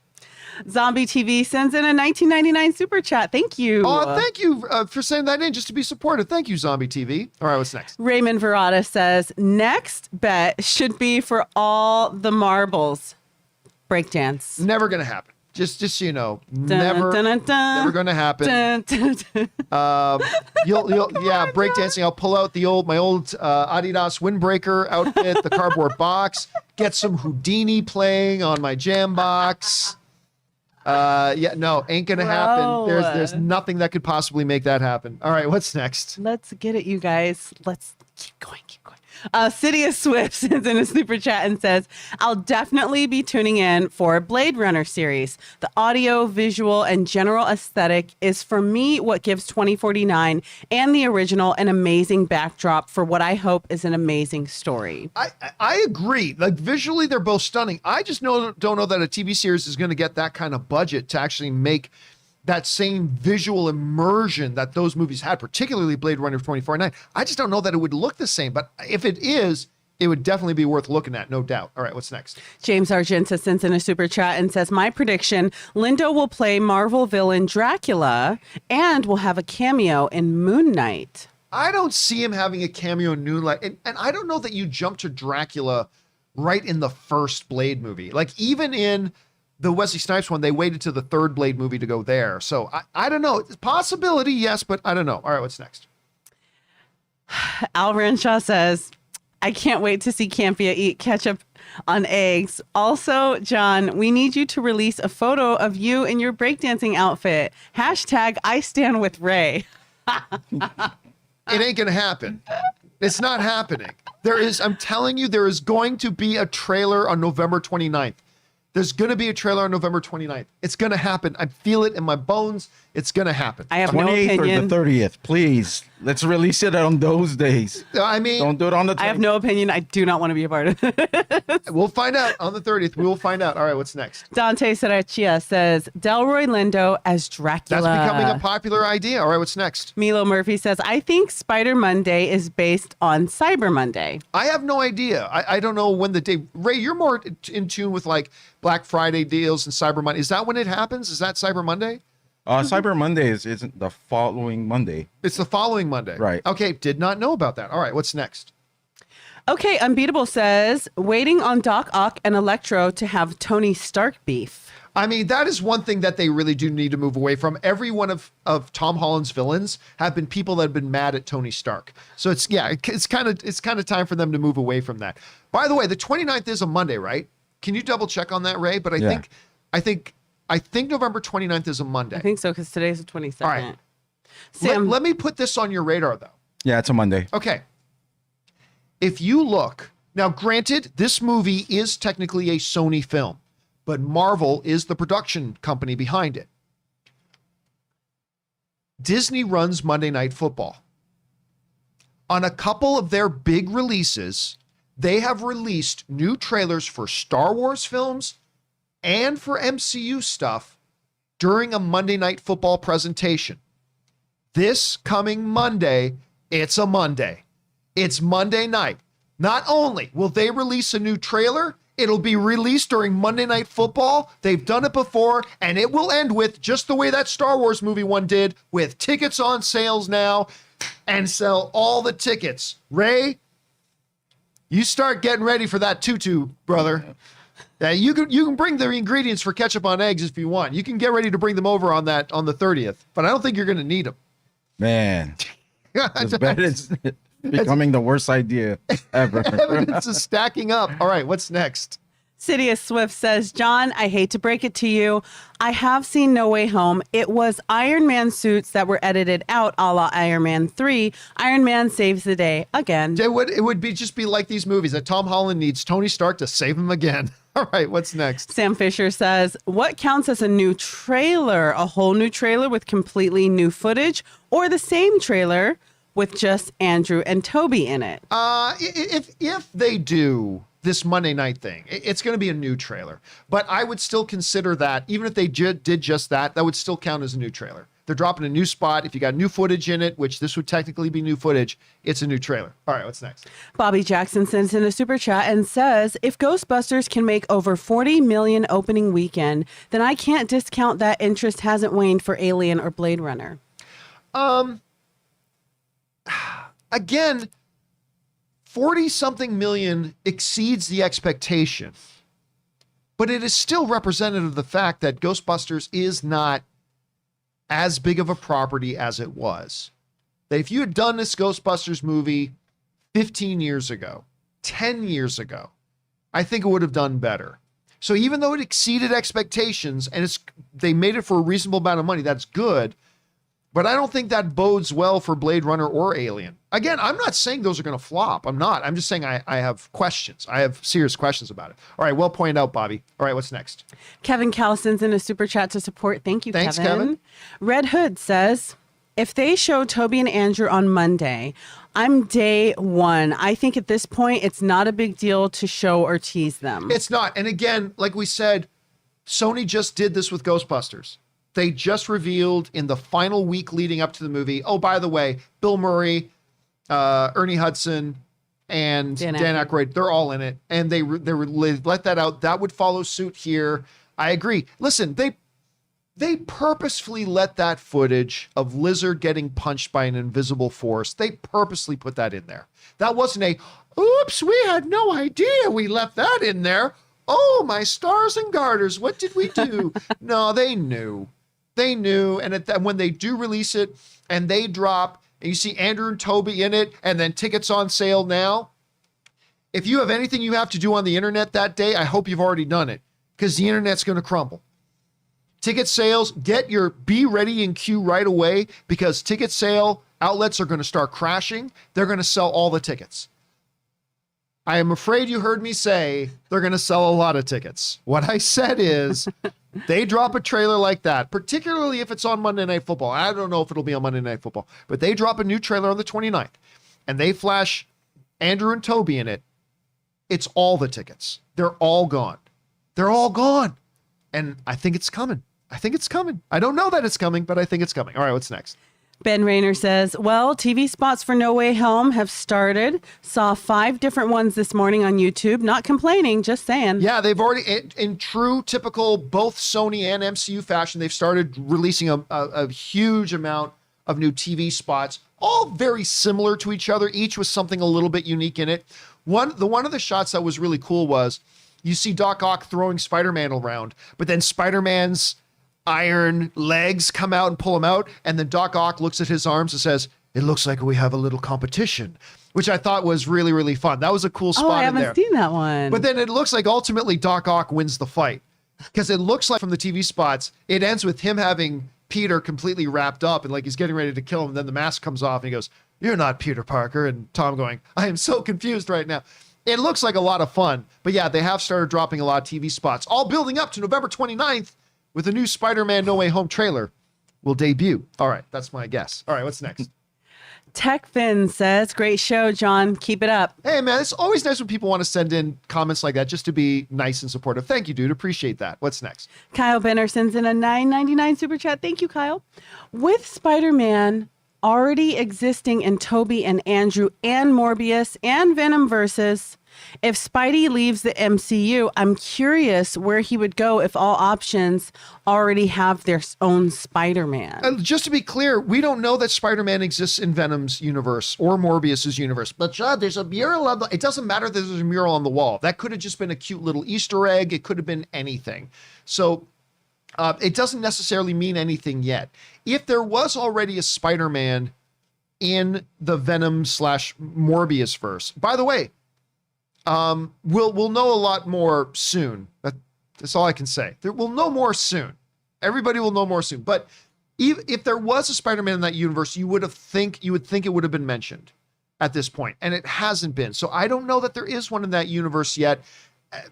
Zombie TV sends in a 1999 super chat. Thank you. Oh, thank you for sending that in just to be supportive. Thank you, Zombie TV. All right, what's next? Raymond Verada says, next bet should be for all the marbles. Breakdance. Never going to happen. Just so you know, Dun, never dun, dun, dun. never going to happen. Dun, dun, dun. Yeah, breakdancing. I'll pull out my old Adidas windbreaker outfit, the cardboard box, get some Houdini playing on my jam box. Yeah, no, ain't gonna happen. There's nothing that could possibly make that happen. All right, what's next? Let's get it, you guys. Let's keep going. Sidious Swift sends in a super chat and says, I'll definitely be tuning in for Blade Runner series. The audio, visual, and general aesthetic is for me what gives 2049 and the original an amazing backdrop for what I hope is an amazing story. I agree. Like visually, they're both stunning. I just don't know that a TV series is going to get that kind of budget to actually make that same visual immersion that those movies had, particularly Blade Runner 2049. I just don't know that it would look the same, but if it is, it would definitely be worth looking at, no doubt. All right, what's next? James Argenta sends in a super chat and says, my prediction, Lindo will play Marvel villain Dracula and will have a cameo in Moon Knight. I don't see him having a cameo in Moonlight, and I don't know that you jump to Dracula right in the first Blade movie. Like even in the Wesley Snipes one, they waited to the third Blade movie to go there. So I don't know. It's a possibility, yes, but I don't know. All right, what's next? Al Renshaw says, I can't wait to see Campea eat ketchup on eggs. Also, John, we need you to release a photo of you in your breakdancing outfit. Hashtag I stand with Ray. It ain't going to happen. It's not happening. I'm telling you, there is going to be a trailer on November 29th. There's going to be a trailer on November 29th. It's going to happen. I feel it in my bones. It's going to happen. I have no 28th opinion. or the 30th, please. Let's release it on those days. I mean, Don't do it on the 20th. I have no opinion. I do not want to be a part of it. we'll find out on the 30th. We will find out. All right, what's next? Dante Sarachia says, Delroy Lindo as Dracula. That's becoming a popular idea. All right, what's next? Milo Murphy says, I think Spider Monday is based on Cyber Monday. I have no idea. I don't know when the day. Ray, you're more in tune with like Black Friday deals and Cyber Monday. Is that when it happens? Is that Cyber Monday? Cyber Monday isn't the following Monday. It's the following Monday. Right. Okay, did not know about that. All right, what's next? Okay, Unbeatable says, waiting on Doc Ock and Electro to have Tony Stark beef. I mean, that is one thing that they really do need to move away from. Every one of Tom Holland's villains have been people that have been mad at Tony Stark. So it's kind of time for them to move away from that. By the way, the 29th is a Monday, right? Can you double check on that, Ray? But I think November 29th is a Monday. I think so, because today's the 22nd. All right. Sam, Let me put this on your radar, though. Yeah, it's a Monday. Okay. If you look, now granted, this movie is technically a Sony film, but Marvel is the production company behind it. Disney runs Monday Night Football. On a couple of their big releases, they have released new trailers for Star Wars films and for MCU stuff during a Monday Night Football presentation. This coming Monday, it's a Monday. It's Monday night. Not only will they release a new trailer, it'll be released during Monday Night Football. They've done it before, and it will end with just the way that Star Wars movie one did, with tickets on sales now, and sell all the tickets. Ray, you start getting ready for that tutu, brother. Yeah, you can bring the ingredients for ketchup on eggs if you want. You can get ready to bring them over on the 30th, but I don't think you're going to need them. Man, it's becoming the worst idea ever. Evidence is stacking up. All right, what's next? Sidious Swift says, John, I hate to break it to you. I have seen No Way Home. It was Iron Man suits that were edited out a la Iron Man 3. Iron Man saves the day again. It would just be like these movies that Tom Holland needs Tony Stark to save him again. All right, what's next? Sam Fisher says, what counts as a new trailer? A whole new trailer with completely new footage, or the same trailer with just Andrew and Toby in it? If they do this Monday night thing, it's going to be a new trailer. But I would still consider that, even if they did just that would still count as a new trailer. They're dropping a new spot. If you got new footage in it, which this would technically be new footage, it's a new trailer. All right, what's next? Bobby Jackson sends in a super chat and says, if Ghostbusters can make over 40 million opening weekend, then I can't discount that interest hasn't waned for Alien or Blade Runner. Again, 40-something million exceeds the expectation, but it is still representative of the fact that Ghostbusters is not as big of a property as it was. That if you had done this Ghostbusters movie 15 years ago, 10 years ago, I think it would have done better. So even though it exceeded expectations and they made it for a reasonable amount of money, that's good. But I don't think that bodes well for Blade Runner or Alien. Again, I'm not saying those are going to flop. I'm not. I'm just saying I have questions. I have serious questions about it. All right, well pointed out, Bobby. All right, what's next? Kevin Callison's in a super chat to support. Thank you, Thanks, Kevin. Red Hood says, if they show Toby and Andrew on Monday, I'm day one. I think at this point, it's not a big deal to show or tease them. It's not. And again, like we said, Sony just did this with Ghostbusters. They just revealed in the final week leading up to the movie, oh, by the way, Bill Murray, Ernie Hudson, and Dan Aykroyd, they're all in it. And they let that out. That would follow suit here. I agree. Listen, they purposefully let that footage of Lizard getting punched by an invisible force. They purposely put that in there. That wasn't oops, we had no idea we left that in there. Oh, my stars and garters. What did we do? No, they knew. They knew. And when they do release it and they drop, and you see Andrew and Toby in it, and then tickets on sale now, if you have anything you have to do on the internet that day, I hope you've already done it, because the internet's going to crumble. Ticket sales, be ready in queue right away, because ticket sale outlets are going to start crashing. They're going to sell all the tickets. I am afraid you heard me say they're going to sell a lot of tickets. What I said is they drop a trailer like that, particularly if it's on Monday Night Football. I don't know if it'll be on Monday Night Football, but they drop a new trailer on the 29th and they flash Andrew and Toby in it. It's all the tickets. They're all gone. They're all gone. And I think it's coming. I don't know that it's coming, but I think it's coming. All right, what's next? Ben Rayner says, well, TV spots for No Way Home have started. Saw 5 different ones this morning on YouTube. Not complaining, just saying. Yeah, they've already, in true typical both Sony and MCU fashion, they've started releasing a huge amount of new TV spots, all very similar to each other, each with something a little bit unique in it. One of the shots that was really cool was you see Doc Ock throwing Spider-Man around, but then Spider-Man's iron legs come out and pull him out, and then Doc Ock looks at his arms and says, "It looks like we have a little competition," which I thought was really, really fun. That was a cool spot Oh, I in there. haven't seen that one. But then it looks like ultimately Doc Ock wins the fight, because it looks like from the TV spots, it ends with him having Peter completely wrapped up and like he's getting ready to kill him. And then the mask comes off and he goes, "You're not Peter Parker." And Tom going, "I am so confused right now." It looks like a lot of fun. But yeah, they have started dropping a lot of TV spots, all building up to November 29th with a new Spider-Man No Way Home trailer will debut. All right, that's my guess. All right, what's next? TechFin says, great show, John. Keep it up. Hey, man, it's always nice when people want to send in comments like that just to be nice and supportive. Thank you, dude. Appreciate that. What's next? Kyle Benner sends in a $9.99 super chat. Thank you, Kyle. With Spider-Man already existing in Tobey and Andrew and Morbius and Venom versus, if Spidey leaves the MCU, I'm curious where he would go if all options already have their own Spider-Man. Just to be clear, we don't know that Spider-Man exists in Venom's universe or Morbius's universe. But John, there's a mural on the... It doesn't matter that there's a mural on the wall. That could have just been a cute little Easter egg. It could have been anything. So it doesn't necessarily mean anything yet. If there was already a Spider-Man in the Venom/Morbius verse, by the way, we'll know a lot more soon. That's all I can say. We'll know more soon. Everybody will know more soon. But if there was a Spider-Man in that universe, you would think it would have been mentioned at this point, and it hasn't been. So I don't know that there is one in that universe yet.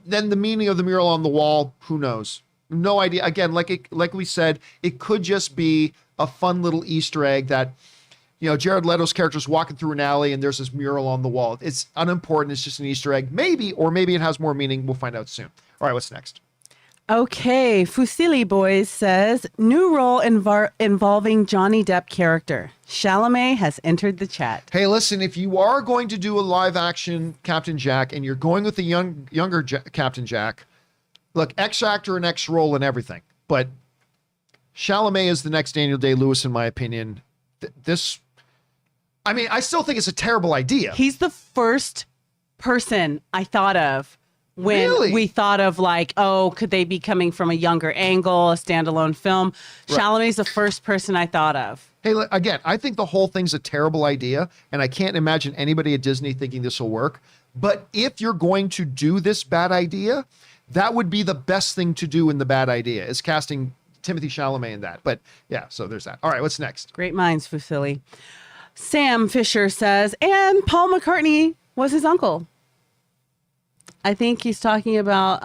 Then the meaning of the mural on the wall, who knows? No idea. Again, like we said, it could just be a fun little Easter egg that, you know, Jared Leto's character's walking through an alley and there's this mural on the wall. It's unimportant. It's just an Easter egg. Maybe, or maybe it has more meaning. We'll find out soon. All right, what's next? Okay, Fusili Boys says, new role involving Johnny Depp character. Chalamet has entered the chat. Hey, listen, if you are going to do a live action Captain Jack and you're going with the younger Captain Jack, look, X actor and X role and everything, but Chalamet is the next Daniel Day-Lewis, in my opinion. I still think it's a terrible idea. He's the first person I thought of when we thought of like, oh, could they be coming from a younger angle, a standalone film? Right. Chalamet's the first person I thought of. Hey, again, I think the whole thing's a terrible idea, and I can't imagine anybody at Disney thinking this will work. But if you're going to do this bad idea, that would be the best thing to do in the bad idea, is casting Timothée Chalamet in that. But yeah, so there's that. All right, what's next? Great minds, Fusili. Sam Fisher says, and Paul McCartney was his uncle. I think he's talking about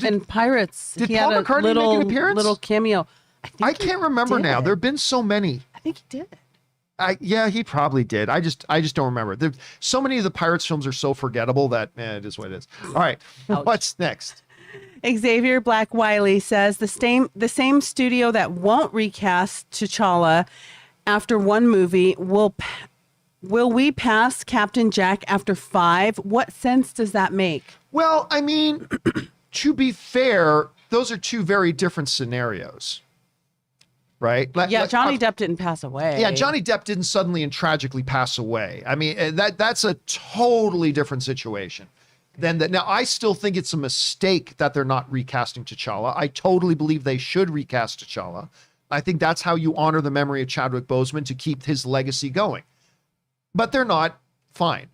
in Pirates. Did Paul McCartney make an appearance? Little cameo. I can't remember now. There have been so many. I think he did. Yeah, he probably did. I just don't remember. So many of the Pirates films are so forgettable that it is what it is. All right, what's next? Xavier Black Wiley says the same studio that won't recast T'Challa after one movie will we pass Captain Jack after 5? What sense does that make? Well, I mean, to be fair, those are two very different scenarios. Right? Johnny Depp didn't pass away. Yeah, Johnny Depp didn't suddenly and tragically pass away. I mean, that's a totally different situation than that. Now, I still think it's a mistake that they're not recasting T'Challa. I totally believe they should recast T'Challa. I think that's how you honor the memory of Chadwick Boseman, to keep his legacy going. But they're not. Fine.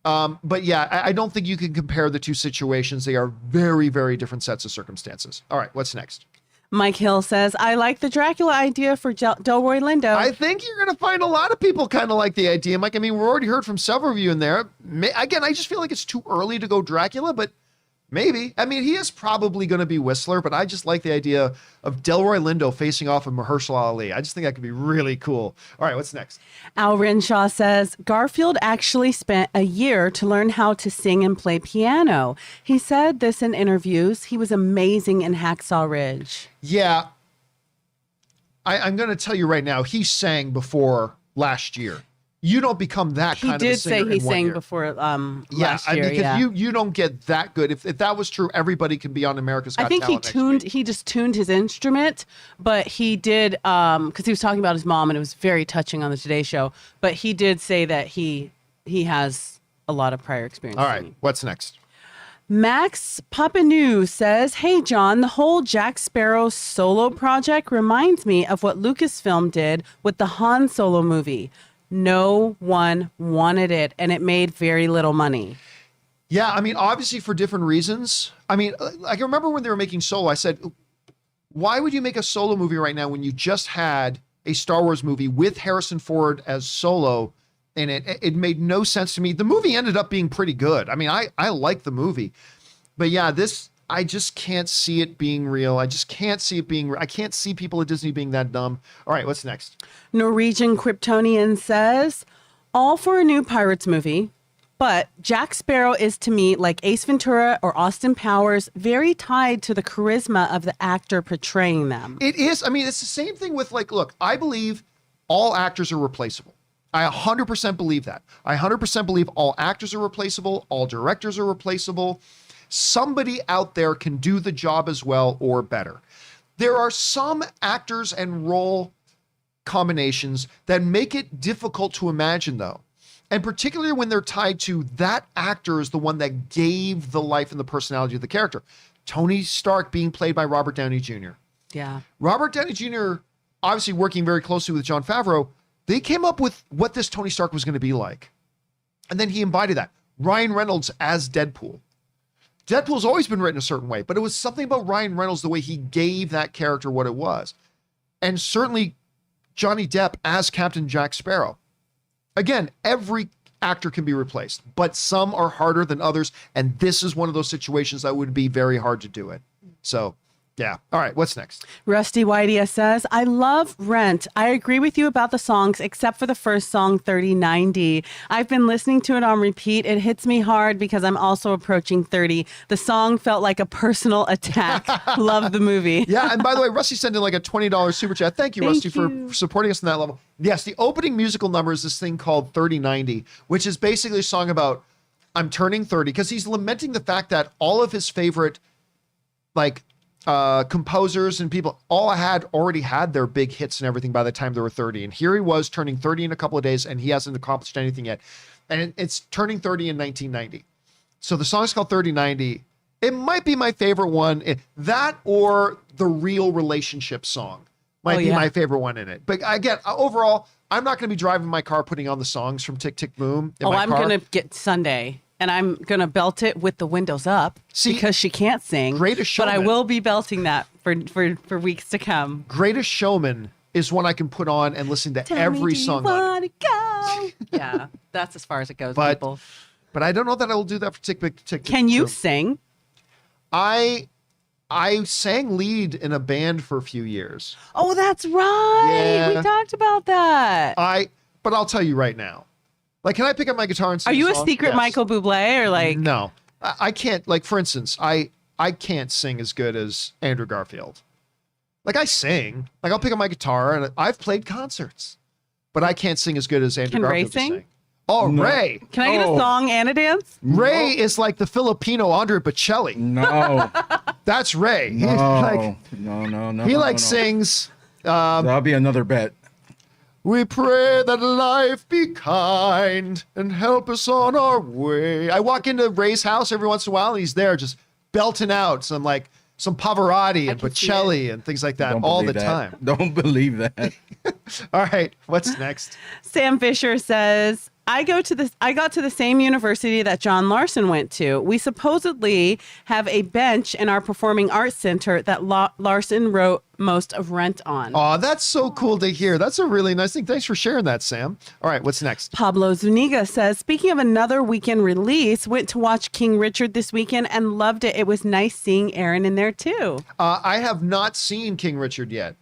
But yeah, I don't think you can compare the two situations. They are very, very different sets of circumstances. All right, what's next? Mike Hill says, I like the Dracula idea for Delroy Lindo. I think you're going to find a lot of people kind of like the idea, Mike. I mean, we've already heard from several of you in there. Again, I just feel like it's too early to go Dracula, but maybe. I mean, he is probably going to be Whistler, but I just like the idea of Delroy Lindo facing off of Mahershala Ali. I just think that could be really cool. All right, what's next? Al Renshaw says, Garfield actually spent a year to learn how to sing and play piano. He said this in interviews. He was amazing in Hacksaw Ridge. Yeah. I'm going to tell you right now, he sang before last year. You don't become that kind of a singer. He did say he sang before last year. Because you don't get that good. If that was true, everybody can be on America's Got Talent. I think he just tuned his instrument, but he did, because he was talking about his mom, and it was very touching on the Today Show. But he did say that he has a lot of prior experience. All right, what's next? Max Papineau says, hey, John, the whole Jack Sparrow solo project reminds me of what Lucasfilm did with the Han Solo movie. No one wanted it, and it made very little money. Yeah, I mean, obviously for different reasons. I mean, I can remember when they were making Solo, I said, why would you make a Solo movie right now when you just had a Star Wars movie with Harrison Ford as Solo in it? It made no sense to me. The movie ended up being pretty good. I mean, I like the movie. But yeah, I just can't see it being real. I just can't see it being, I can't see people at Disney being that dumb. All right, what's next? Norwegian Kryptonian says, all for a new Pirates movie. But Jack Sparrow is to me like Ace Ventura or Austin Powers, very tied to the charisma of the actor portraying them. It is. I mean, it's the same thing with like, look, I believe all actors are replaceable. I 100% believe that. I 100% believe all actors are replaceable. All directors are replaceable. Somebody out there can do the job as well or better. There are some actors and role combinations that make it difficult to imagine, though. And particularly when they're tied to that actor is the one that gave the life and the personality of the character. Tony Stark being played by Robert Downey Jr. Yeah. Robert Downey Jr., obviously working very closely with Jon Favreau, they came up with what this Tony Stark was going to be like. And then he embodied that. Ryan Reynolds as Deadpool. Deadpool's always been written a certain way, but it was something about Ryan Reynolds, the way he gave that character what it was. And certainly Johnny Depp as Captain Jack Sparrow. Again, every actor can be replaced, but some are harder than others. And this is one of those situations that would be very hard to do it. So, yeah. All right. What's next? Rusty Whitey says, I love Rent. I agree with you about the songs, except for the first song, 3090. I've been listening to it on repeat. It hits me hard because I'm also approaching 30. The song felt like a personal attack. Love the movie. Yeah. And by the way, Rusty sent in like a $20 super chat. Thank you, Rusty, for supporting us on that level. Yes. The opening musical number is this thing called 3090, which is basically a song about I'm turning 30, because he's lamenting the fact that all of his favorite, like, composers and people all already had their big hits and everything by the time they were 30. And here he was turning 30 in a couple of days and he hasn't accomplished anything yet. And it's turning 30 in 1990. So the song's called 3090. It might be my favorite one. That or the Real Relationship song might be my favorite one in it. But again, overall, I'm not going to be driving my car putting on the songs from Tick Tick Boom in my car. I'm going to get Sunday. And I'm going to belt it with the windows up because she can't sing. Greatest Showman. But I will be belting that for weeks to come. Greatest Showman is one I can put on and listen to every song. Want to go? Yeah, that's as far as it goes, people. But I don't know that I will do that for Tick Tick. Can you sing? I sang lead in a band for a few years. Oh, that's right. Yeah. We talked about that. But I'll tell you right now. Like, can I pick up my guitar and sing Are you a a song? secret Yes. Michael Bublé or like? No, I can't. Like, for instance, I can't sing as good as Andrew Garfield. Like, I sing. Like, I'll pick up my guitar and I've played concerts, but I can't sing as good as Andrew Garfield. Ray sing? Sing. Oh, no. Ray. Can I get a song and a dance? Ray is like the Filipino Andre Bocelli. No. That's Ray. No. He sings. That'll be another bet. We pray that life be kind and help us on our way. I walk into Ray's house every once in a while and he's there just belting out some Pavarotti and Bocelli and things like that all the time. Don't believe that. All right, what's next? Sam Fisher says, I got to the same university that John Larson went to. We supposedly have a bench in our performing arts center that Larson wrote most of Rent on. Oh, that's so cool to hear. That's a really nice thing. Thanks for sharing that, Sam. All right, what's next? Pablo Zuniga says, speaking of another weekend release, went to watch King Richard this weekend and loved it. It was nice seeing Aaron in there too. I have not seen King Richard yet.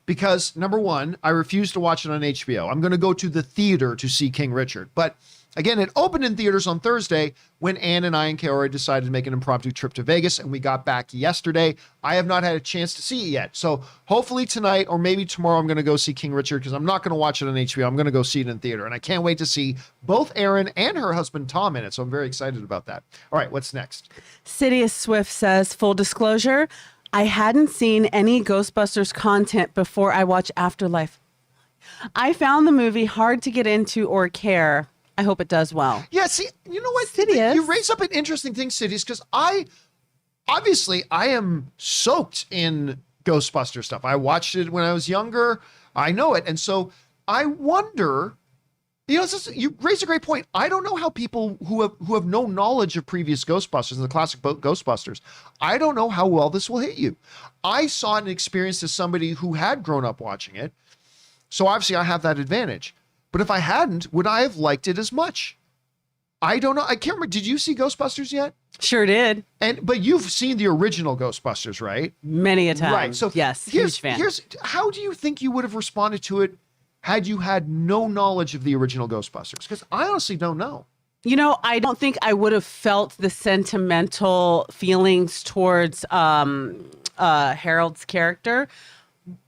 Because, number one, I refuse to watch it on HBO. I'm going to go to the theater to see King Richard. But, again, it opened in theaters on Thursday when Ann and I and Kaori decided to make an impromptu trip to Vegas, and we got back yesterday. I have not had a chance to see it yet. So, hopefully tonight or maybe tomorrow I'm going to go see King Richard because I'm not going to watch it on HBO. I'm going to go see it in theater. And I can't wait to see both Aaron and her husband Tom in it. So, I'm very excited about that. All right, what's next? Sidious Swift says, full disclosure, I hadn't seen any Ghostbusters content before I watched Afterlife. I found the movie hard to get into or care. I hope it does well. Yeah, see, you know what? Sidious. You raise up an interesting thing, Sidious, because I am soaked in Ghostbuster stuff. I watched it when I was younger. I know it. And so I wonder, you raised a great point. I don't know how people who have no knowledge of previous Ghostbusters and the classic Ghostbusters, I don't know how well this will hit you. I saw it and experienced as somebody who had grown up watching it. So obviously I have that advantage. But if I hadn't, would I have liked it as much? I don't know. I can't remember. Did you see Ghostbusters yet? Sure did. But you've seen the original Ghostbusters, right? Many a time. Right. So yes, huge fan. How do you think you would have responded to it had you had no knowledge of the original Ghostbusters? Because I honestly don't know. I don't think I would have felt the sentimental feelings towards Harold's character.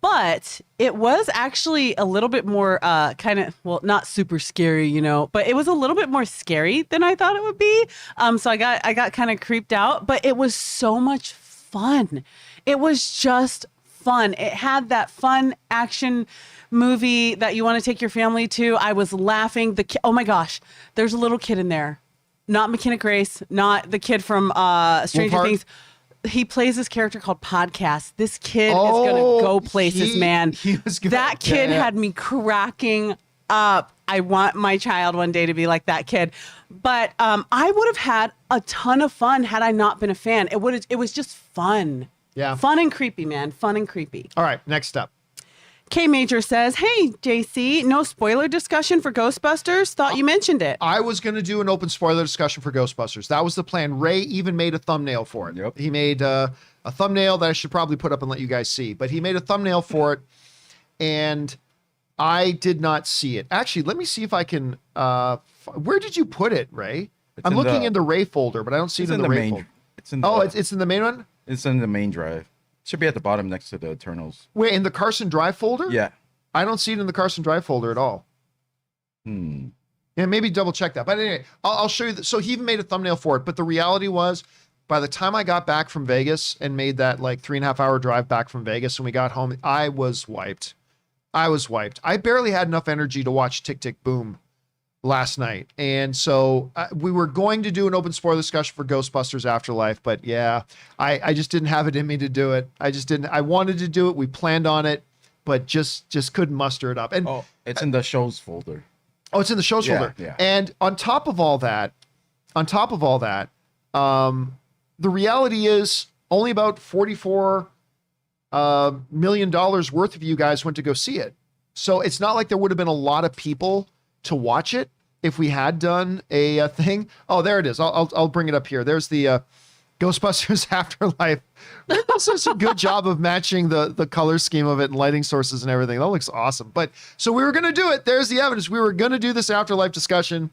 But it was actually a little bit more not super scary, but it was a little bit more scary than I thought it would be. So I got kind of creeped out, but it was so much fun. It was just fun. It had that fun action movie that you want to take your family to. I was laughing. Oh my gosh, there's a little kid in there. Not McKenna Grace, not the kid from Stranger Things. He plays this character called Podcast. This kid is going to go places, man. That kid had me cracking up. I want my child one day to be like that kid. But I would have had a ton of fun had I not been a fan. It was just fun. Yeah. Fun and creepy, man. Fun and creepy. All right, next up. K Major says, hey, JC, no spoiler discussion for Ghostbusters? Thought you mentioned it. I was going to do an open spoiler discussion for Ghostbusters. That was the plan. Ray even made a thumbnail for it. Yep. He made a thumbnail that I should probably put up and let you guys see. But he made a thumbnail for it, and I did not see it. Actually, let me see if I can... where did you put it, Ray? I'm looking in the Ray folder, but I don't see it in the Ray folder. It's in it's in the main one? It's in the main drive. Should be at the bottom next to the Eternals. Wait, in the Carson Drive folder? Yeah. I don't see it in the Carson Drive folder at all. Yeah, maybe double check that. But anyway, I'll show you. So he even made a thumbnail for it. But the reality was, by the time I got back from Vegas and made that 3.5 hour drive back from Vegas, when we got home, I was wiped. I barely had enough energy to watch Tick, Tick, Boom last night. And so we were going to do an open spoiler discussion for Ghostbusters Afterlife, but yeah, I just didn't have it in me to do it. I wanted to do it. We planned on it, but just couldn't muster it up. And it's in the shows folder. Oh, it's in the shows folder. Yeah. And on top of all that, the reality is only about $44 million worth of you guys went to go see it. So it's not like there would have been a lot of people to watch it if we had done a thing. Oh, there it is. I'll bring it up here. There's the Ghostbusters Afterlife. We've done such a good job of matching the color scheme of it and lighting sources and everything. That looks awesome. But so we were going to do it. There's the evidence. We were going to do this Afterlife discussion,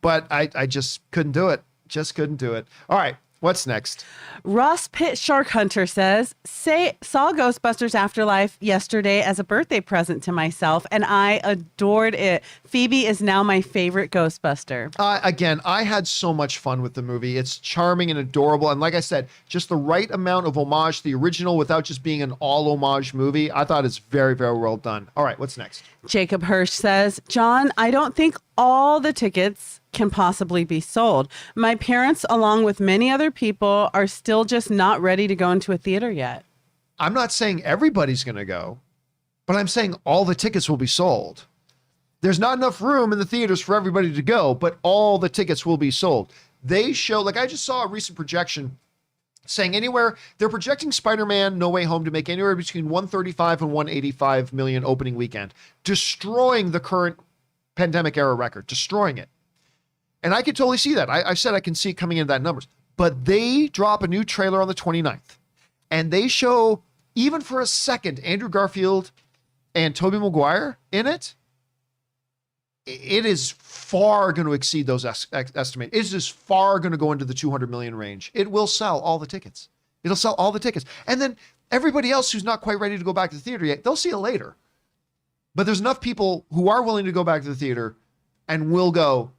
but I just couldn't do it. Just couldn't do it. All right. What's next? Ross Pitt Shark Hunter says, saw Ghostbusters Afterlife yesterday as a birthday present to myself, and I adored it. Phoebe is now my favorite Ghostbuster. Again, I had so much fun with the movie. It's charming and adorable. And like I said, just the right amount of homage to the original without just being an all homage movie. I thought it's very, very well done. All right, what's next? Jacob Hirsch says, John, I don't think all the tickets can possibly be sold. My parents, along with many other people, are still just not ready to go into a theater yet. I'm not saying everybody's going to go, but I'm saying all the tickets will be sold. There's not enough room in the theaters for everybody to go, but all the tickets will be sold. They show, like I just saw a recent projection saying they're projecting Spider-Man No Way Home to make anywhere between 135 and 185 million opening weekend, destroying the current pandemic era record, destroying it. And I could totally see that. I said I can see it coming in that numbers. But they drop a new trailer on the 29th. And they show, even for a second, Andrew Garfield and Tobey Maguire in it. It is far going to exceed those estimates. It is far going to go into the 200 million range. It will sell all the tickets. It'll sell all the tickets. And then everybody else who's not quite ready to go back to the theater yet, they'll see it later. But there's enough people who are willing to go back to the theater and will go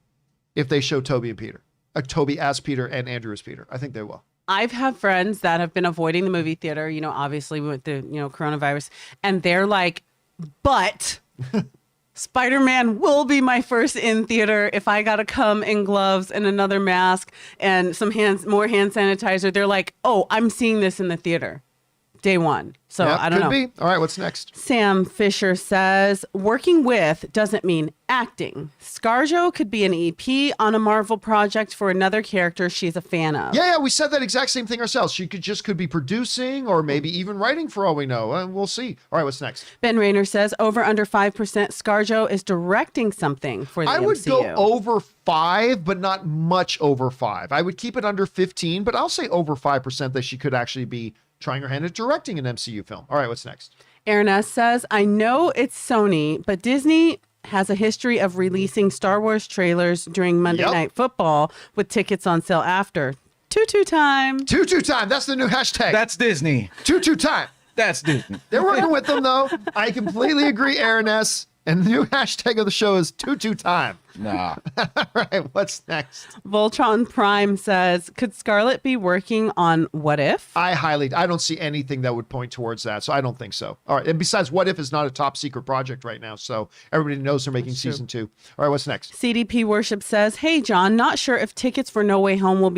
if they show Toby and Peter. Toby as Peter and Andrew as Peter. I think they will. I've had friends that have been avoiding the movie theater. Obviously we went through, coronavirus. And they're like, but Spider-Man will be my first in theater. If I gotta come in gloves and another mask and more hand sanitizer, they're like, oh, I'm seeing this in the theater. Day one. So Yep, I don't know. Could be. All right, what's next? Sam Fisher says, working with doesn't mean acting. ScarJo could be an EP on a Marvel project for another character she's a fan of. Yeah, we said that exact same thing ourselves. She could be producing or maybe even writing for all we know. We'll see. All right, what's next? Ben Rayner says, over under 5%, ScarJo is directing something for the MCU. I would go over 5, but not much over 5. I would keep it under 15, but I'll say over 5% that she could actually be trying her hand at directing an MCU film. All right, what's next? Aaron S. says, I know it's Sony, but Disney has a history of releasing Star Wars trailers during Monday Night Football with tickets on sale after. Tutu time. Tutu time. That's the new hashtag. That's Disney. Tutu time. That's Disney. They're working with them, though. I completely agree, Aaron S. And the new hashtag of the show is Tutu time. Nah. All right, what's next? Voltron Prime says, could Scarlett be working on What If? I don't see anything that would point towards that, so I don't think so. All right, and besides, What If is not a top secret project right now, so everybody knows they're making season 2. All right, what's next? CDP Worship says, hey, John, not sure if tickets for No Way Home will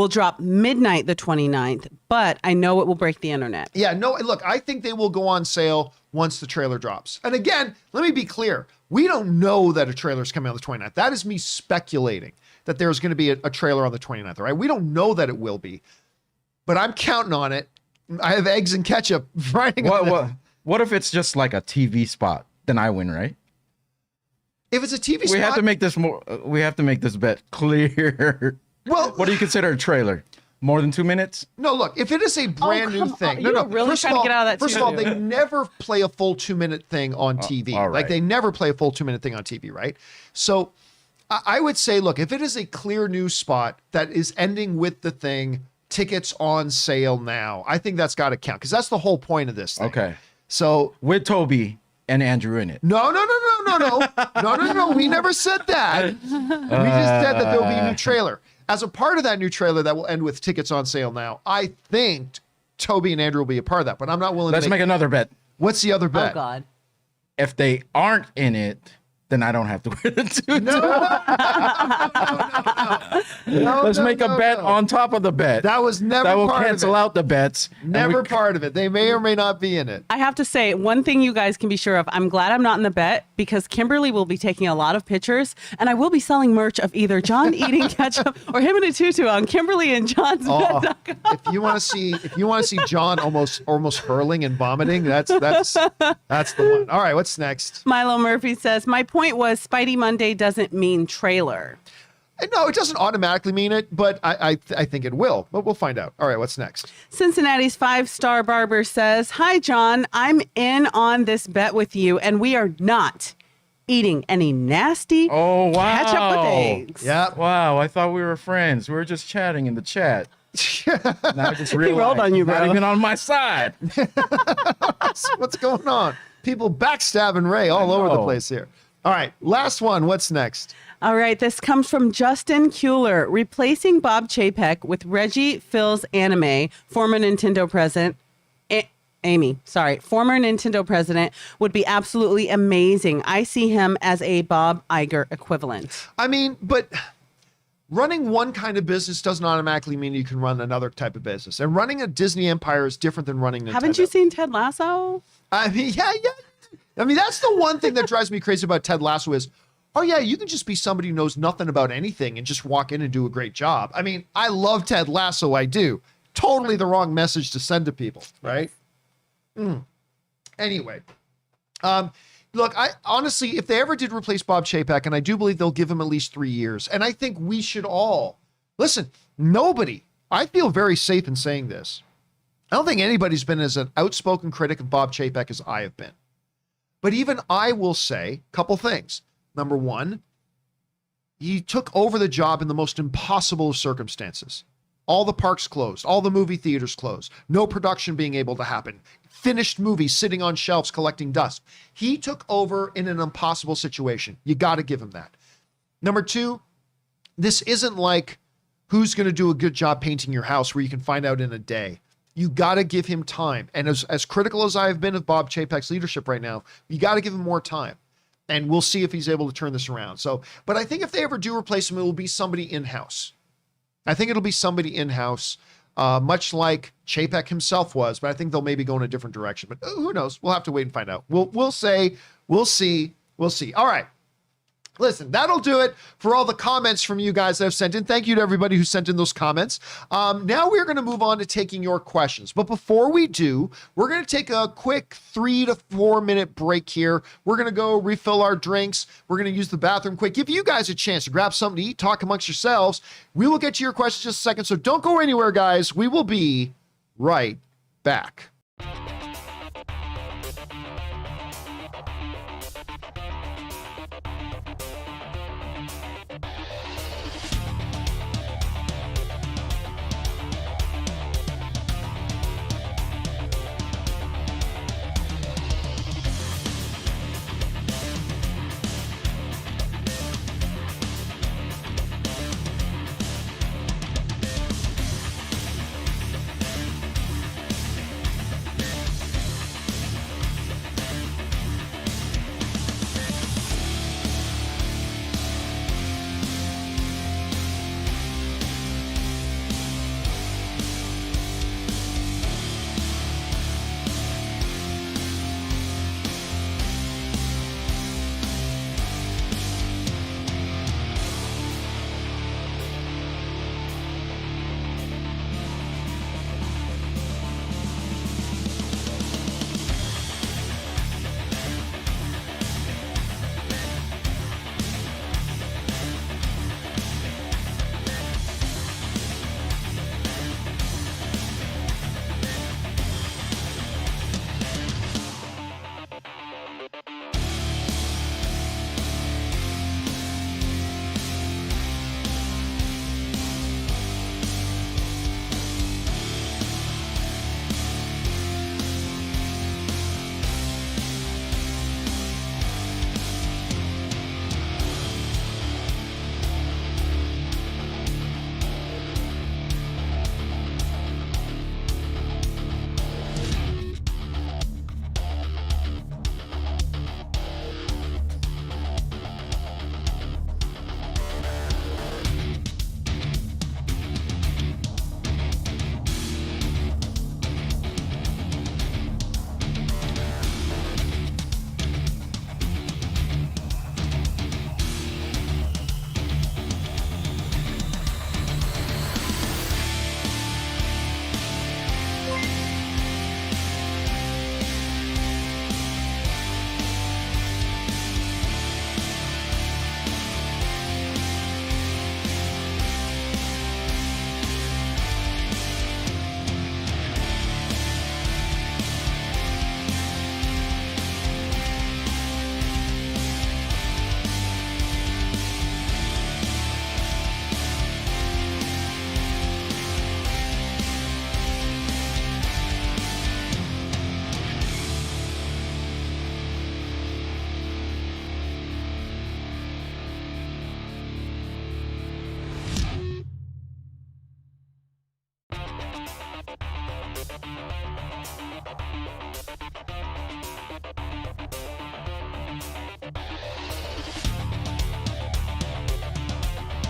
drop midnight the 29th, but I know it will break the internet. Yeah, no, look, I think they will go on sale once the trailer drops. And again, let me be clear. We don't know that a trailer is coming on the 29th. That is me speculating that there's going to be a trailer on the 29th, all right? We don't know that it will be, but I'm counting on it. I have eggs and ketchup riding on it. What if it's just like a TV spot? Then I win, right? If it's a TV spot... We have to make this bet clear. Well, what do you consider a trailer? More than 2 minutes? No, look, if it is a brand new thing, you're really trying to get out of that. First of all, they never play a full 2-minute thing on TV. All right. Like they never play a full 2-minute thing on TV, right? So I would say, look, if it is a clear news spot that is ending with the thing, tickets on sale now, I think that's got to count because that's the whole point of this thing. Okay. So with Toby and Andrew in it. No. We never said that. We just said that there'll be a new trailer. As a part of that new trailer that will end with tickets on sale now, I think Toby and Andrew will be a part of that, but I'm not willing to make another bet. What's the other bet? Oh, God. If they aren't in it, then I don't have to wear the tutu. No. Let's make a bet on top of the bet. That was never that will part cancel of it. out the bets. Never part of it. They may or may not be in it. I have to say, one thing you guys can be sure of, I'm glad I'm not in the bet because Kimberly will be taking a lot of pictures and I will be selling merch of either John eating ketchup or him in a tutu on Kimberly and John's bet.com. If you want to see John almost hurling and vomiting, that's the one. All right, what's next? Milo Murphy says, my point was Spidey Monday doesn't mean trailer. No, it doesn't automatically mean it, but I think it will. But we'll find out. All right, what's next? Cincinnati's 5-star barber says, hi, John. I'm in on this bet with you, and we are not eating any nasty ketchup with eggs. Yeah. Wow, I thought we were friends. We were just chatting in the chat. Now I just realized he rolled on you, bro. Not even on my side. What's going on? People backstabbing Ray all over the place here. All right, last one. What's next? All right, this comes from Justin Kuehler. Replacing Bob Chapek with Reggie Fils-Anime, former Nintendo president, former Nintendo president, would be absolutely amazing. I see him as a Bob Iger equivalent. I mean, but running one kind of business doesn't automatically mean you can run another type of business. And running a Disney empire is different than running Nintendo. Haven't you seen Ted Lasso? I mean, yeah. I mean, that's the one thing that drives me crazy about Ted Lasso is, oh, yeah, you can just be somebody who knows nothing about anything and just walk in and do a great job. I mean, I love Ted Lasso. I do. Totally the wrong message to send to people, right? Anyway, look, I honestly, if they ever did replace Bob Chapek, and I do believe they'll give him at least 3 years, and I think we should all, listen, I feel very safe in saying this. I don't think anybody's been as an outspoken critic of Bob Chapek as I have been. But even I will say a couple things. Number one, he took over the job in the most impossible of circumstances. All the parks closed, all the movie theaters closed, no production being able to happen, finished movies sitting on shelves collecting dust. He took over in an impossible situation. You got to give him that. Number two, this isn't like who's going to do a good job painting your house where you can find out in a day. You got to give him time. And as critical as I have been of Bob Chapek's leadership right now, you got to give him more time. And we'll see if he's able to turn this around. So, but I think if they ever do replace him, it will be somebody in-house. I think it'll be somebody in-house, much like Chapek himself was, but I think they'll maybe go in a different direction. But who knows? We'll have to wait and find out. We'll see. All right. Listen, that'll do it for all the comments from you guys that have sent in. Thank you to everybody who sent in those comments. Now we're going to move on to taking your questions. But before we do, we're going to take a quick 3 to 4 minute break here. We're going to go refill our drinks. We're going to use the bathroom quick. Give you guys a chance to grab something to eat, talk amongst yourselves. We will get to your questions in just a second. So don't go anywhere, guys. We will be right back.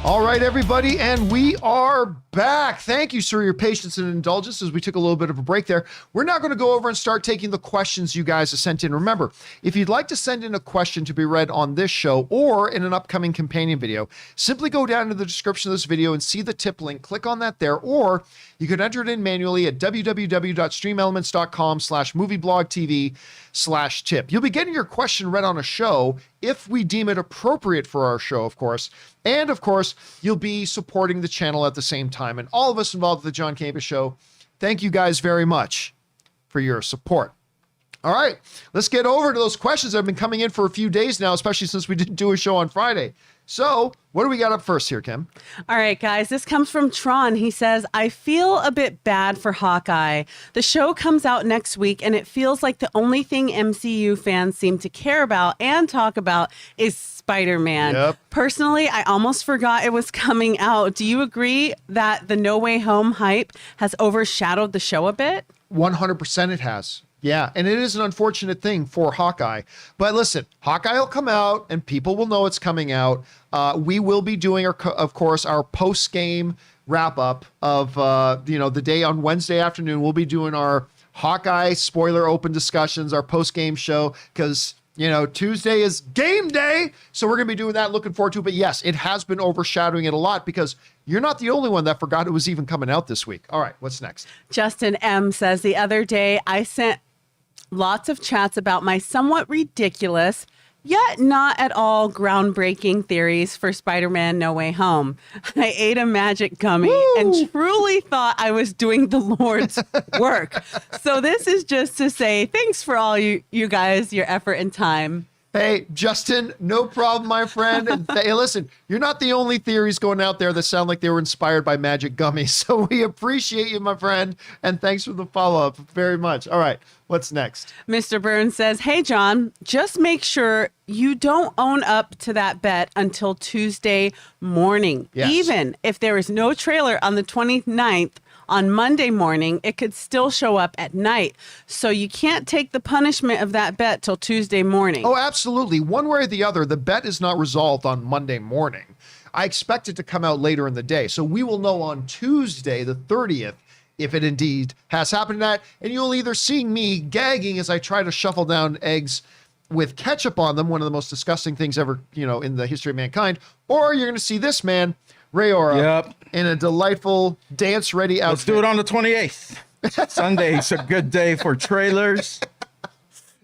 All right, everybody, and we are back. Thank you, sir, for your patience and indulgence as we took a little bit of a break there. We're now going to go over and start taking the questions you guys have sent in. Remember, if you'd like to send in a question to be read on this show or in an upcoming companion video, simply go down to the description of this video and see the tip link. Click on that there, or you could enter it in manually at www.streamelements.com/movieblogtv/tip. You'll be getting your question read on a show if we deem it appropriate for our show, of course. And of course, you'll be supporting the channel at the same time. And all of us involved with the John Campea Show, thank you guys very much for your support. All right, let's get over to those questions that have been coming in for a few days now, especially since we didn't do a show on Friday. So what do we got up first here, Kim? All right, guys, this comes from Tron. He says, I feel a bit bad for Hawkeye. The show comes out next week, and it feels like the only thing MCU fans seem to care about and talk about is Spider-Man. Yep. Personally, I almost forgot it was coming out. Do you agree that the No Way Home hype has overshadowed the show a bit? 100% it has. Yeah, and it is an unfortunate thing for Hawkeye. But listen, Hawkeye will come out and people will know it's coming out. We will be doing, of course, our post-game wrap-up of the day on Wednesday afternoon. We'll be doing our Hawkeye spoiler open discussions, our post-game show, because Tuesday is game day. So we're going to be doing that. Looking forward to it. But yes, it has been overshadowing it a lot because you're not the only one that forgot it was even coming out this week. All right, what's next? Justin M. says, the other day I sent lots of chats about my somewhat ridiculous, yet not at all groundbreaking theories for Spider-Man No Way Home. I ate a magic gummy and truly thought I was doing the Lord's work. So this is just to say thanks for all you guys, your effort and time. Hey, Justin, no problem, my friend. And hey, listen, you're not the only theories going out there that sound like they were inspired by magic gummies. So we appreciate you, my friend. And thanks for the follow-up very much. All right, what's next? Mr. Burns says, hey, John, just make sure you don't own up to that bet until Tuesday morning. Yes. Even if there is no trailer on the 29th, on Monday morning, it could still show up at night. So you can't take the punishment of that bet till Tuesday morning. Oh, absolutely. One way or the other, the bet is not resolved on Monday morning. I expect it to come out later in the day. So we will know on Tuesday, the 30th, if it indeed has happened. That, and you'll either see me gagging as I try to shuffle down eggs with ketchup on them, one of the most disgusting things ever, in the history of mankind, or you're going to see this man, Rayora, in a delightful dance-ready outfit. Let's do it on the 28th. Sunday's a good day for trailers.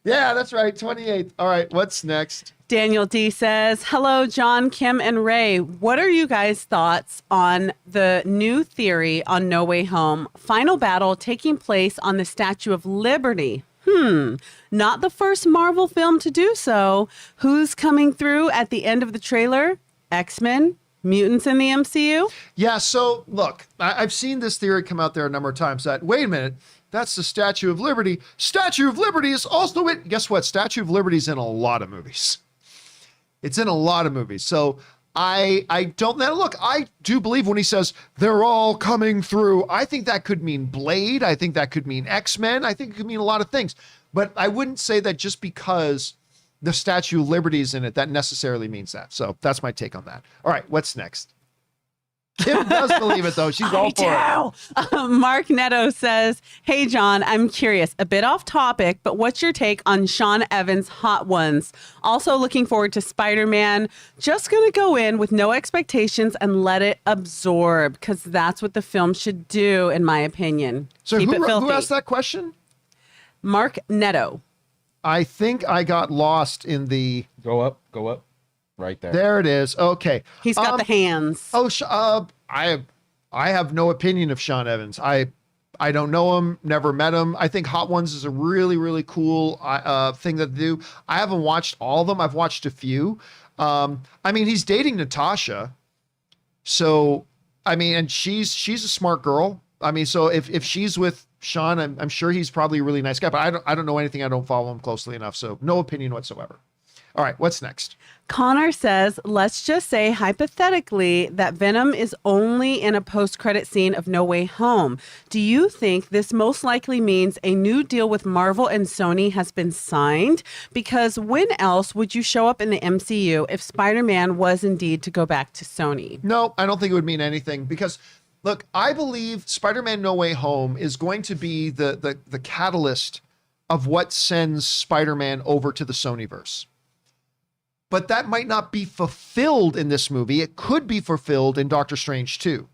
Yeah, that's right, 28th. All right, what's next? Daniel D says, hello, John, Kim, and Ray. What are you guys' thoughts on the new theory on No Way Home? Final battle taking place on the Statue of Liberty. Not the first Marvel film to do so. Who's coming through at the end of the trailer? X-Men? Mutants in the MCU? Yeah, so look, I've seen this theory come out there a number of times that, wait a minute, that's the Statue of Liberty. Statue of Liberty is also in, guess what? Statue of Liberty is in a lot of movies. It's in a lot of movies. So I don't, now look, I do believe when he says they're all coming through, I think that could mean Blade. I think that could mean X-Men. I think it could mean a lot of things. But I wouldn't say that just because the Statue of Liberty is in it, that necessarily means that. So that's my take on that. All right, what's next? Kim does believe it, though. She's all for it. Mark Netto says, hey, John, I'm curious, a bit off topic, but what's your take on Sean Evans' Hot Ones? Also looking forward to Spider-Man. Just going to go in with no expectations and let it absorb, because that's what the film should do, in my opinion. So Keep it filthy. who asked that question? Mark Netto. I think I got lost in the... Go up. Right there. There it is. Okay. He's got the hands. Oh, I have no opinion of Sean Evans. I don't know him, never met him. I think Hot Ones is a really, really cool thing to do. I haven't watched all of them. I've watched a few. He's dating Natasha. So, and she's a smart girl. So if she's with Sean, I'm sure he's probably a really nice guy, but I don't know anything. I don't follow him closely enough. So no opinion whatsoever. All right, what's next? Connor says, let's just say hypothetically that Venom is only in a post-credit scene of No Way Home. Do you think this most likely means a new deal with Marvel and Sony has been signed? Because when else would you show up in the MCU if Spider-Man was indeed to go back to Sony? No, I don't think it would mean anything because, look, I believe Spider-Man No Way Home is going to be the catalyst of what sends Spider-Man over to the Sonyverse. But that might not be fulfilled in this movie. It could be fulfilled in Doctor Strange 2.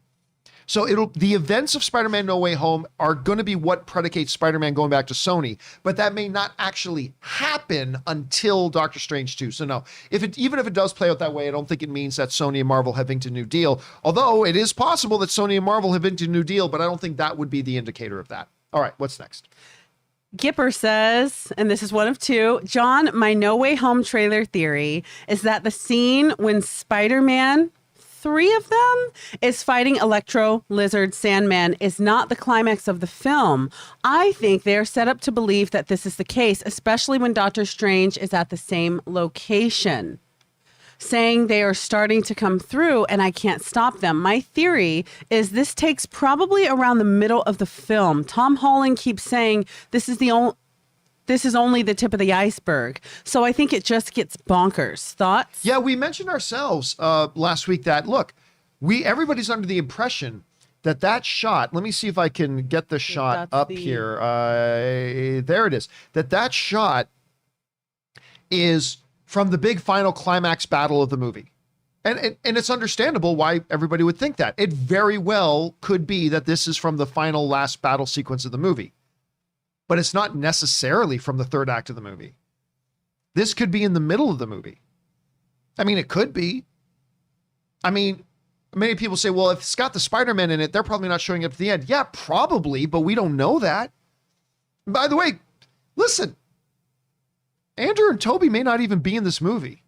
So the events of Spider-Man No Way Home are going to be what predicates Spider-Man going back to Sony, but that may not actually happen until Doctor Strange 2. So no, even if it does play out that way, I don't think it means that Sony and Marvel have inked a new deal. Although it is possible that Sony and Marvel have inked a new deal, but I don't think that would be the indicator of that. All right, what's next? Gipper says, and this is one of two, John, my No Way Home trailer theory is that the scene when Spider-Man, 3 of them, is fighting Electro, Lizard, Sandman is not the climax of the film. I think they're set up to believe that this is the case, especially when Doctor Strange is at the same location, saying they are starting to come through and I can't stop them. My theory is this takes probably around the middle of the film. Tom Holland keeps saying this is only the tip of the iceberg. So I think it just gets bonkers. Thoughts? Yeah, we mentioned ourselves last week that, look, everybody's under the impression that shot, let me see if I can get the shot up here. There it is. That shot is from the big final climax battle of the movie. And it's understandable why everybody would think that. It very well could be that this is from the final last battle sequence of the movie. But it's not necessarily from the third act of the movie. This could be in the middle of the movie. I mean, it could be. I mean, many people say, well, if it's got the Spider-Man in it, they're probably not showing up at the end. Yeah, probably, but we don't know that. By the way, listen, Andrew and Toby may not even be in this movie.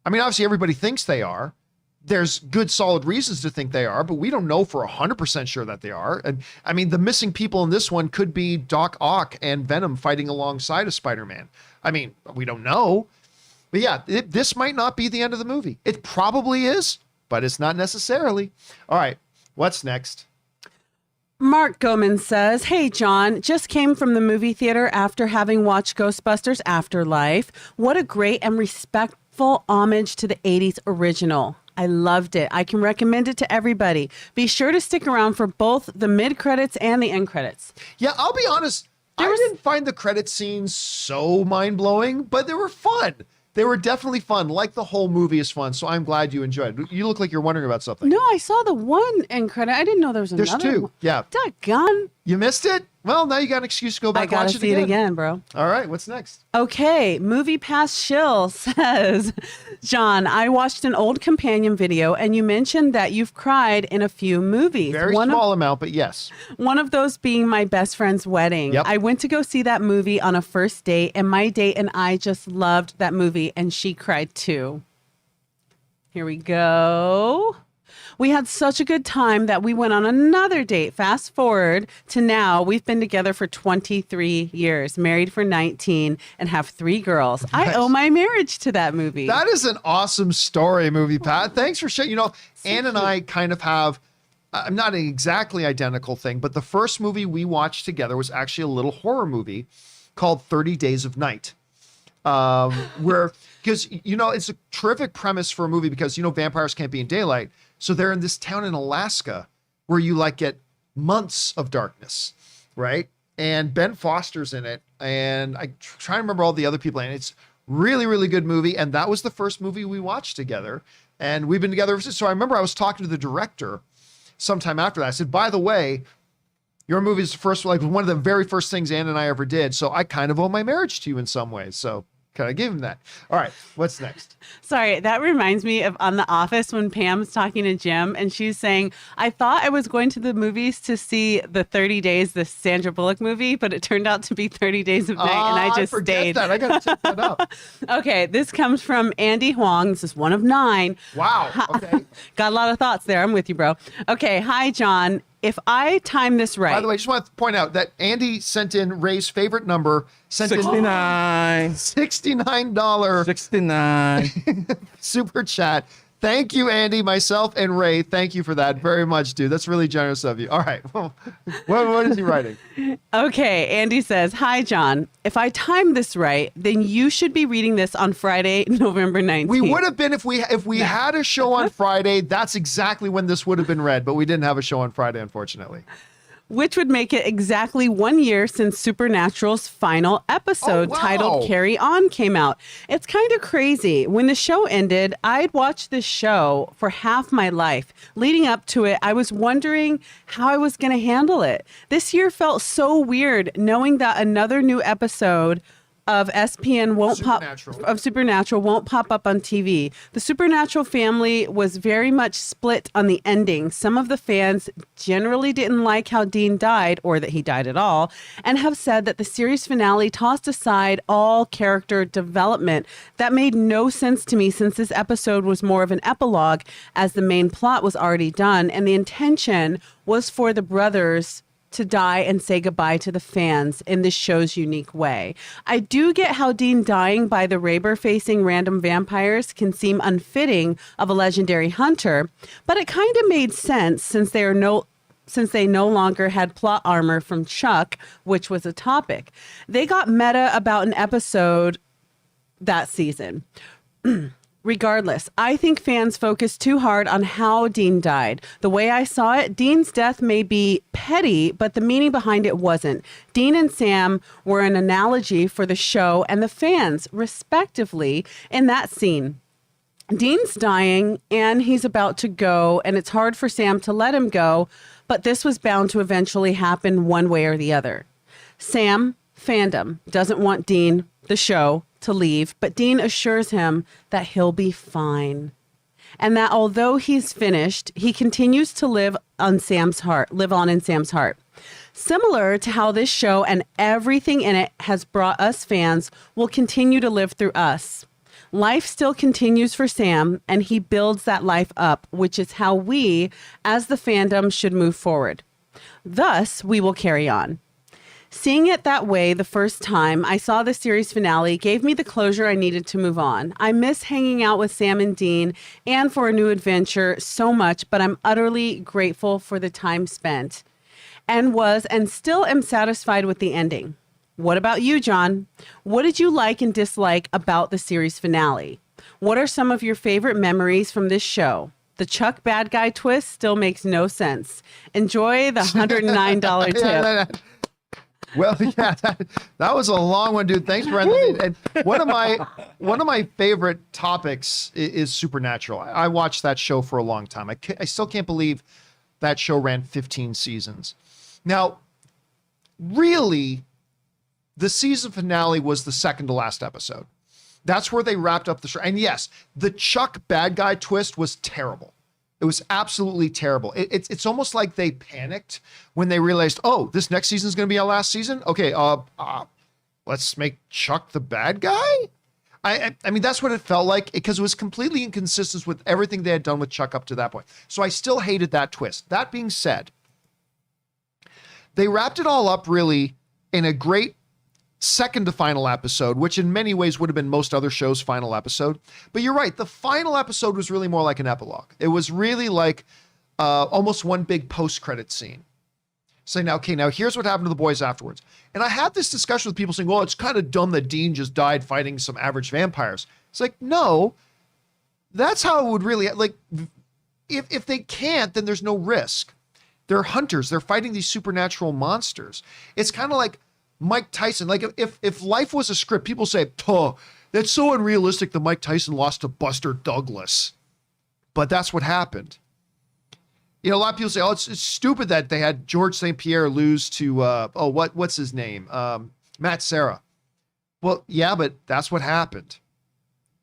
I mean, obviously everybody thinks they are. There's good solid reasons to think they are, but we don't know for 100% sure that they are. And I mean, the missing people in this one could be Doc Ock and Venom fighting alongside of Spider-Man. I mean, we don't know. But yeah, this might not be the end of the movie. It probably is, but it's not necessarily. All right, what's next? Mark Goman says, hey, John, just came from the movie theater after having watched Ghostbusters Afterlife. What a great and respectful homage to the 80s original. I loved it. I can recommend it to everybody. Be sure to stick around for both the mid-credits and the end credits. Yeah, I'll be honest. I didn't find the credit scenes so mind-blowing, but they were fun. They were definitely fun. Like the whole movie is fun, so I'm glad you enjoyed it. You look like you're wondering about something. No, I saw the one end credit. I didn't know there was another. There's 2. One. Yeah. Doggone. You missed it? Well, now you got an excuse to go back and watch it again. I gotta see it again, bro. All right, what's next? Okay, Movie Pass Shill says, John, I watched an old companion video and you mentioned that you've cried in a few movies. Very small amount, but yes. One of those being My Best Friend's Wedding. Yep. I went to go see that movie on a first date and my date and I just loved that movie and she cried too. Here we go. We had such a good time that we went on another date. Fast forward to now, we've been together for 23 years, married for 19, and have 3 girls. Nice. I owe my marriage to that movie. That is an awesome story, Movie Pat. Thanks for sharing. You know, Ann and I kind of have, not an exactly identical thing, but the first movie we watched together was actually a little horror movie called 30 Days of Night. Where, because, you know, it's a terrific premise for a movie because, you know, vampires can't be in daylight. So they're in this town in Alaska where you like get months of darkness, right? And Ben Foster's in it. And I try to remember all the other people in it. It's really, really good movie. And that was the first movie we watched together. And we've been together ever since. So I remember I was talking to the director sometime after that. I said, by the way, your movie is the first, like one of the very first things Ann and I ever did. So I kind of owe my marriage to you in some ways. So can I give him that? All right, what's next? Sorry, that reminds me of On The Office when Pam's talking to Jim and she's saying, I thought I was going to the movies to see the 30 Days, the Sandra Bullock movie, but it turned out to be 30 Days of Night and I just stayed. That. I got to check that up. Okay, this comes from Andy Huang. This is one of 9. Wow, okay. Got a lot of thoughts there. I'm with you, bro. Okay, hi, John. If I time this right. By the way, I just want to point out that Andy sent in Ray's favorite number. Sent $69. In $69. 69. Super chat. Thank you, Andy, myself, and Ray. Thank you for that very much, dude. That's really generous of you. All right. Well, what is he writing? Okay. Andy says, hi, John. If I timed this right, then you should be reading this on Friday, November 19th. We would have been if we had a show on Friday. That's exactly when this would have been read, but we didn't have a show on Friday, unfortunately. Which would make it exactly 1 year since Supernatural's final episode titled Carry On came out. It's kind of crazy. When the show ended, I'd watched this show for half my life. Leading up to it, I was wondering how I was going to handle it. This year felt so weird knowing that another new episode of SPN won't Supernatural. pop of Supernatural won't pop up on TV. The Supernatural family was very much split on the ending. Some of the fans generally didn't like how Dean died, or that he died at all, and have said that the series finale tossed aside all character development. That made no sense to me, since this episode was more of an epilogue, as the main plot was already done, and the intention was for the brothers to die and say goodbye to the fans in this show's unique way. I do get how Dean dying by the Raber-facing random vampires can seem unfitting of a legendary hunter, but it kind of made sense since they no longer had plot armor from Chuck, which was a topic. They got meta about an episode that season. Regardless, I think fans focus too hard on how Dean died. The way I saw it, Dean's death may be petty, but the meaning behind it wasn't. Dean and Sam were an analogy for the show and the fans, respectively, in that scene. Dean's dying and he's about to go, and it's hard for Sam to let him go, but this was bound to eventually happen one way or the other. Sam, fandom, doesn't want Dean, the show, to leave, but Dean assures him that he'll be fine, and that although he's finished, he continues to live on in Sam's heart. Similar to how this show and everything in it has brought us fans will continue to live through us. Life still continues for Sam, and he builds that life up, which is how we, as the fandom, should move forward. Thus, we will carry on. Seeing it that way the first time I saw the series finale gave me the closure I needed to move on. I miss hanging out with Sam and Dean and for a new adventure so much, but I'm utterly grateful for the time spent and still am satisfied with the ending. What about you, John? What did you like and dislike about the series finale? What are some of your favorite memories from this show? The Chuck bad guy twist still makes no sense. Enjoy the $109 tip. Well, yeah, that was a long one, dude. Thanks, Brendan. And one of my favorite topics is Supernatural. I watched that show for a long time. I still can't believe that show ran 15 seasons. Now, really, the season finale was the second to last episode. That's where they wrapped up the show. And yes, the Chuck bad guy twist was terrible. It was absolutely terrible. It's almost like they panicked when they realized, oh, this next season is going to be our last season. Okay, let's make Chuck the bad guy. I mean, that's what it felt like, because it was completely inconsistent with everything they had done with Chuck up to that point. So I still hated that twist. That being said, they wrapped it all up really in a great second to final episode, which in many ways would have been most other shows' final episode. But you're right, the final episode was really more like an epilogue. It was really like almost one big post-credit scene. Saying, now, okay, now here's what happened to the boys afterwards. And I had this discussion with people saying, well, it's kind of dumb that Dean just died fighting some average vampires. It's like, no, that's how it would really, like, if they can't, then there's no risk. They're hunters. They're fighting these supernatural monsters. It's kind of like Mike Tyson. Like if life was a script, people say, oh, that's so unrealistic that Mike Tyson lost to Buster Douglas. But that's what happened. You know, a lot of people say, oh, it's stupid that they had George St. Pierre lose to, what's his name? Matt Serra. Well, yeah, but that's what happened.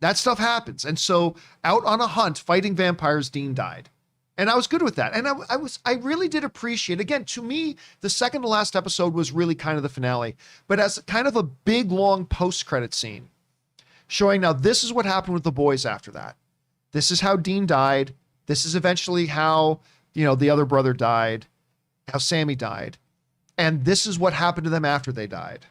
That stuff happens. And so out on a hunt fighting vampires, Dean died. And I was good with that. And I really did appreciate, again, to me, the second to last episode was really kind of the finale, but as kind of a big, long post-credit scene showing, now this is what happened with the boys after that. This is how Dean died. This is eventually how, you know, the other brother died, how Sammy died. And this is what happened to them after they died.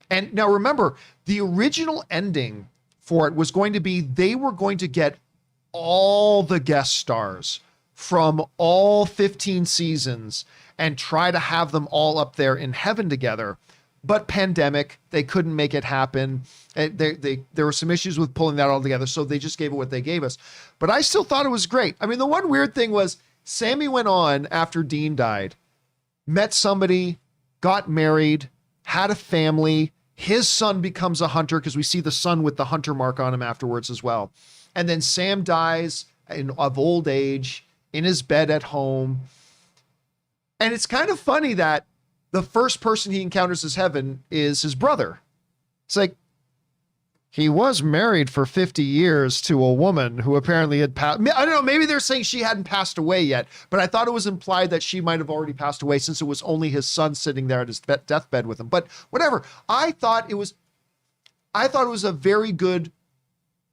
And now remember, the original ending for it was going to be, they were going to get all the guest stars from all 15 seasons and try to have them all up there in heaven together. But pandemic, they couldn't make it happen. There were some issues with pulling that all together, so they just gave it what they gave us. But I still thought it was great. I mean, the one weird thing was Sammy went on after Dean died, met somebody, got married, had a family. His son becomes a hunter, because we see the son with the hunter mark on him afterwards as well. And then Sam dies of old age in his bed at home. And it's kind of funny that the first person he encounters as heaven is his brother. It's like, he was married for 50 years to a woman who apparently had passed. I don't know. Maybe they're saying she hadn't passed away yet, but I thought it was implied that she might have already passed away since it was only his son sitting there at his deathbed with him. But whatever. I thought it was a very good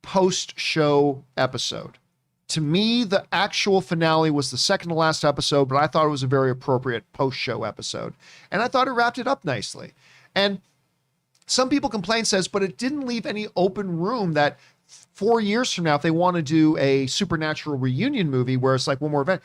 post-show episode. To me, the actual finale was the second to last episode, but I thought it was a very appropriate post-show episode. And I thought it wrapped it up nicely. And some people complain, says, but it didn't leave any open room that 4 years from now, if they want to do a supernatural reunion movie where it's like one more event.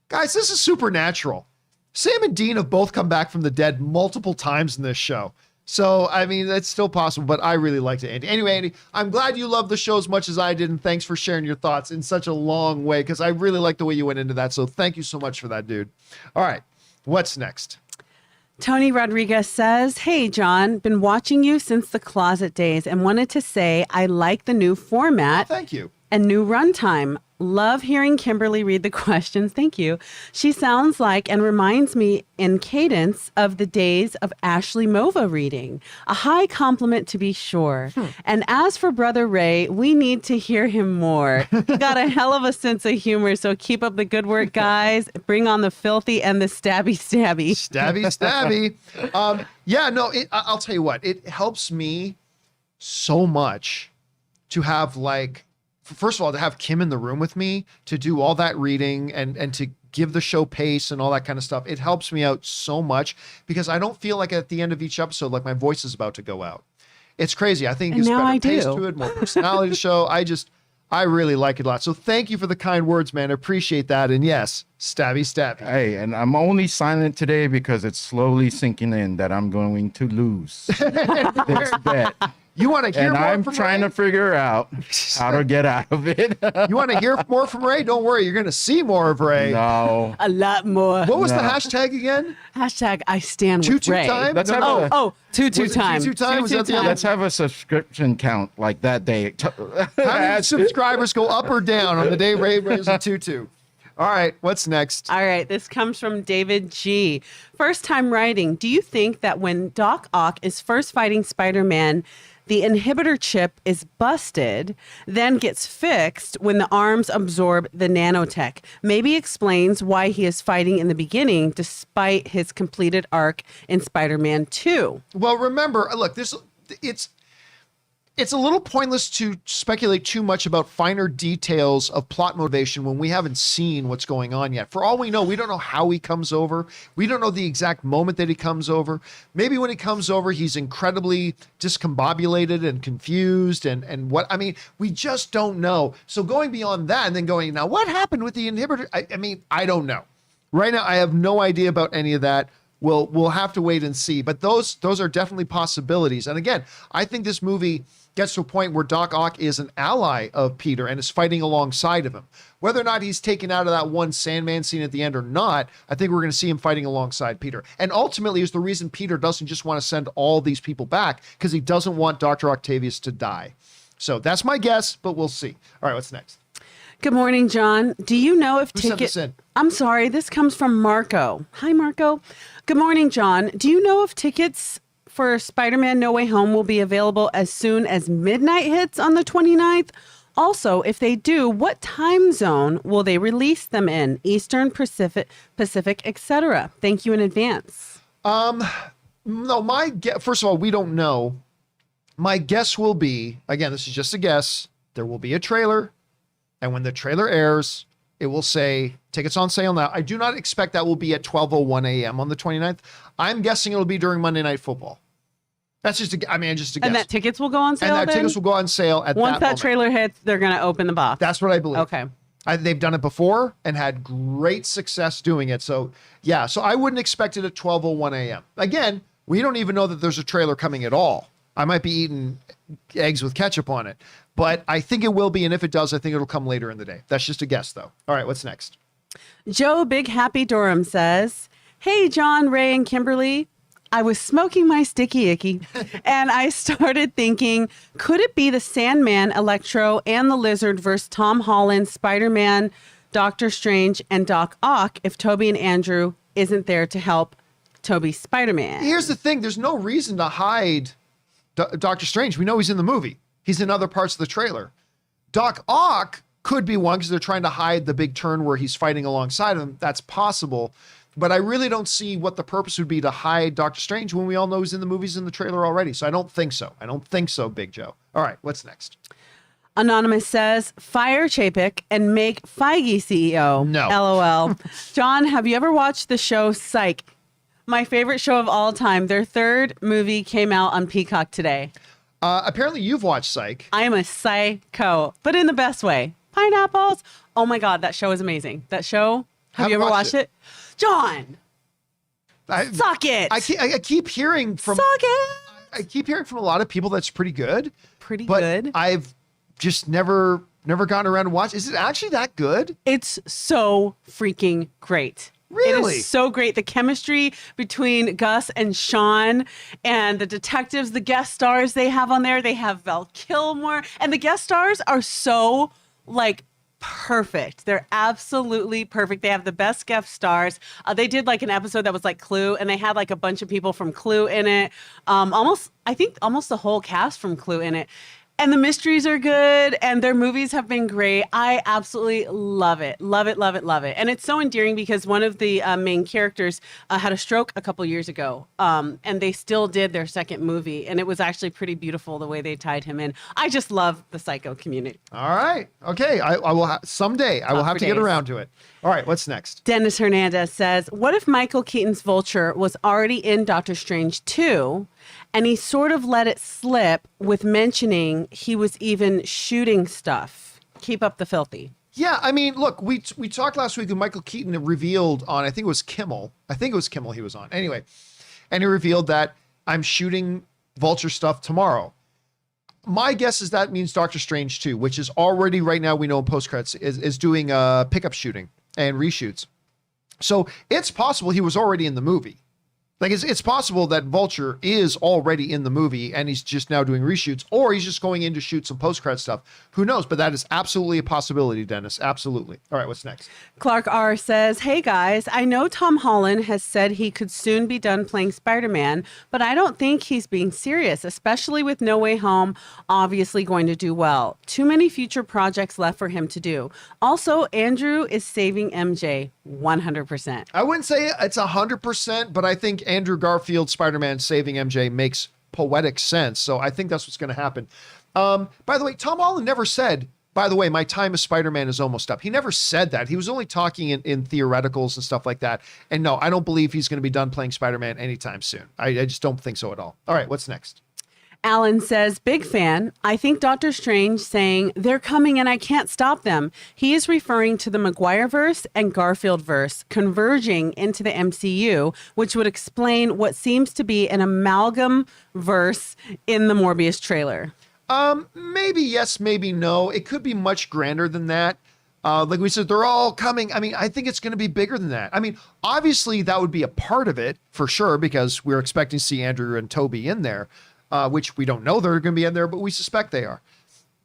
Guys, this is Supernatural. Sam and Dean have both come back from the dead multiple times in this show. So, I mean, that's still possible, but I really liked it, Andy. Anyway, Andy, I'm glad you love the show as much as I did, and thanks for sharing your thoughts in such a long way, because I really like the way you went into that. So thank you so much for that, dude. All right, what's next? Tony Rodriguez says, hey, John, been watching you since the closet days and wanted to say I like the new format. Oh, thank you. And new runtime. Love hearing Kimberly read the questions. Thank you. She sounds like and reminds me in cadence of the days of Ashley Mova reading. A high compliment to be sure. And as for Brother Ray, we need to hear him more. He got a hell of a sense of humor, so keep up the good work, guys. Bring on the filthy and the stabby. Stabby. I'll tell you what, it helps me so much to have, like, first of all, to have Kim in the room with me to do all that reading and to give the show pace and all that kind of stuff. It helps me out so much because I don't feel like at the end of each episode, like my voice is about to go out. It's crazy. I think it's better pace to it, more personality to the show. I really like it a lot. So thank you for the kind words, man. I appreciate that. And yes, stabby. Hey, and I'm only silent today because it's slowly sinking in that I'm going to lose this bet. You want to hear more I'm from trying Ray? to figure out how to get out of it. You want to hear more from Ray? Don't worry. You're going to see more of Ray. No. A lot more. What was the hashtag again? Hashtag I stand with Ray. Time? Let's have a, two time. Two time? Was that the other? let's have a subscription count like that day. How many subscribers go up or down on the day Ray wears a tutu? All right, what's next? All right, this comes from David G. First time writing. Do you think that when Doc Ock is first fighting Spider-Man, the inhibitor chip is busted, then gets fixed when the arms absorb the nanotech? Maybe explains why he is fighting in the beginning despite his completed arc in Spider-Man 2. Well, remember, look, it's a little pointless to speculate too much about finer details of plot motivation when we haven't seen what's going on yet. For all we know, we don't know how he comes over. We don't know the exact moment that he comes over. Maybe when he comes over, he's incredibly discombobulated and confused and what, I mean, we just don't know. So going beyond that and then going, now what happened with the inhibitor? I don't know. Right now, I have no idea about any of that. We'll have to wait and see. But those are definitely possibilities. And again, I think this movie gets to a point where Doc Ock is an ally of Peter and is fighting alongside of him. Whether or not he's taken out of that one Sandman scene at the end or not, I think we're going to see him fighting alongside Peter. And ultimately is the reason Peter doesn't just want to send all these people back, because he doesn't want Dr. Octavius to die. So that's my guess, but we'll see. All right, what's next? Good morning, John. Do you know if Who sent this in? I'm sorry, this comes from Marco. Hi, Marco. Good morning, John. Do you know if tickets for Spider-Man No Way Home will be available as soon as midnight hits on the 29th? Also, if they do, what time zone will they release them in? Eastern, Pacific, etc. Thank you in advance. No, first of all, we don't know. My guess will be, again, this is just a guess, there will be a trailer, and when the trailer airs, it will say tickets on sale now. I do not expect that will be at 12:01 a.m. on the 29th. I'm guessing it'll be during Monday Night Football. That's just a guess. And that tickets will go on sale. And that tickets will go on sale at once that moment. Trailer hits, they're going to open the box. That's what I believe. Okay. They've done it before and had great success doing it. So yeah, so I wouldn't expect it at 12:01 a.m. Again, we don't even know that there's a trailer coming at all. I might be eating eggs with ketchup on it, but I think it will be. And if it does, I think it'll come later in the day. That's just a guess though. All right, what's next? Joe Big Happy Durham says, hey, John, Ray, and Kimberly. I was smoking my sticky icky and I started thinking, could it be the Sandman, Electro, and the Lizard versus Tom Holland, Spider-Man, Doctor Strange, and Doc Ock if Toby and Andrew isn't there to help Toby's Spider-Man? Here's the thing. There's no reason to hide Doctor Strange, we know he's in the movie. He's in other parts of the trailer. Doc Ock could be one because they're trying to hide the big turn where he's fighting alongside him. That's possible. But I really don't see what the purpose would be to hide Doctor Strange when we all know he's in the movies in the trailer already. So I don't think so. I don't think so, Big Joe. All right, what's next? Anonymous says, fire Chapek and make Feige CEO. No. LOL. John, have you ever watched the show Psych? My favorite show of all time. Their third movie came out on Peacock today. Apparently you've watched Psych. I am a psycho, but in the best way. Pineapples. Oh my God, that show is amazing. That show, have you ever watched it? John, suck it. I keep hearing from... Suck it. I keep hearing from a lot of people that's pretty good. Pretty but good. I've just never gotten around to watch. Is it actually that good? It's so freaking great. Really? It is so great. The chemistry between Gus and Sean and the detectives, the guest stars they have on there. They have Val Kilmer, and the guest stars are so like perfect. They're absolutely perfect. They have the best guest stars. They did like an episode that was like Clue, and they had like a bunch of people from Clue in it. I think almost the whole cast from Clue in it. And the mysteries are good, and their movies have been great. I absolutely love it. Love it, love it, love it. And it's so endearing because one of the main characters had a stroke a couple years ago, and they still did their second movie, and it was actually pretty beautiful the way they tied him in. I just love the psycho community. All right. Okay. I will someday I will have to get around to it. All right. What's next? Dennis Hernandez says, what if Michael Keaton's Vulture was already in Doctor Strange 2, and he sort of let it slip with mentioning he was even shooting stuff? Keep up the filthy. Yeah, I mean, look, we talked last week when Michael Keaton revealed on, I think it was Kimmel. I think it was Kimmel he was on. Anyway, and he revealed that I'm shooting Vulture stuff tomorrow. My guess is that means Doctor Strange 2, which is already right now, we know in post-credits, is doing pickup shooting and reshoots. So it's possible he was already in the movie. Like, it's possible that Vulture is already in the movie and he's just now doing reshoots, or he's just going in to shoot some post-credit stuff. Who knows? But that is absolutely a possibility, Dennis. Absolutely. All right, what's next? Clark R. says, hey guys, I know Tom Holland has said he could soon be done playing Spider-Man, but I don't think he's being serious, especially with No Way Home obviously going to do well. Too many future projects left for him to do. Also, Andrew is saving MJ 100%. I wouldn't say it's 100%, but I think Andrew Garfield Spider-Man saving MJ makes poetic sense. So I think that's what's going to happen. By the way, Tom Holland never said, by the way, my time as Spider-Man is almost up. He never said that. He was only talking in theoreticals and stuff like that. And no, I don't believe he's going to be done playing Spider-Man anytime soon. I just don't think so at all. All right, what's next? Alan says, big fan. I think Doctor Strange saying, they're coming and I can't stop them. He is referring to the Maguire-verse and Garfield-verse converging into the MCU, which would explain what seems to be an amalgam verse in the Morbius trailer. Maybe yes, maybe no. It could be much grander than that. Like we said, they're all coming. I mean, I think it's going to be bigger than that. I mean, obviously that would be a part of it for sure, because we're expecting to see Andrew and Toby in there. Which we don't know they're going to be in there, but we suspect they are.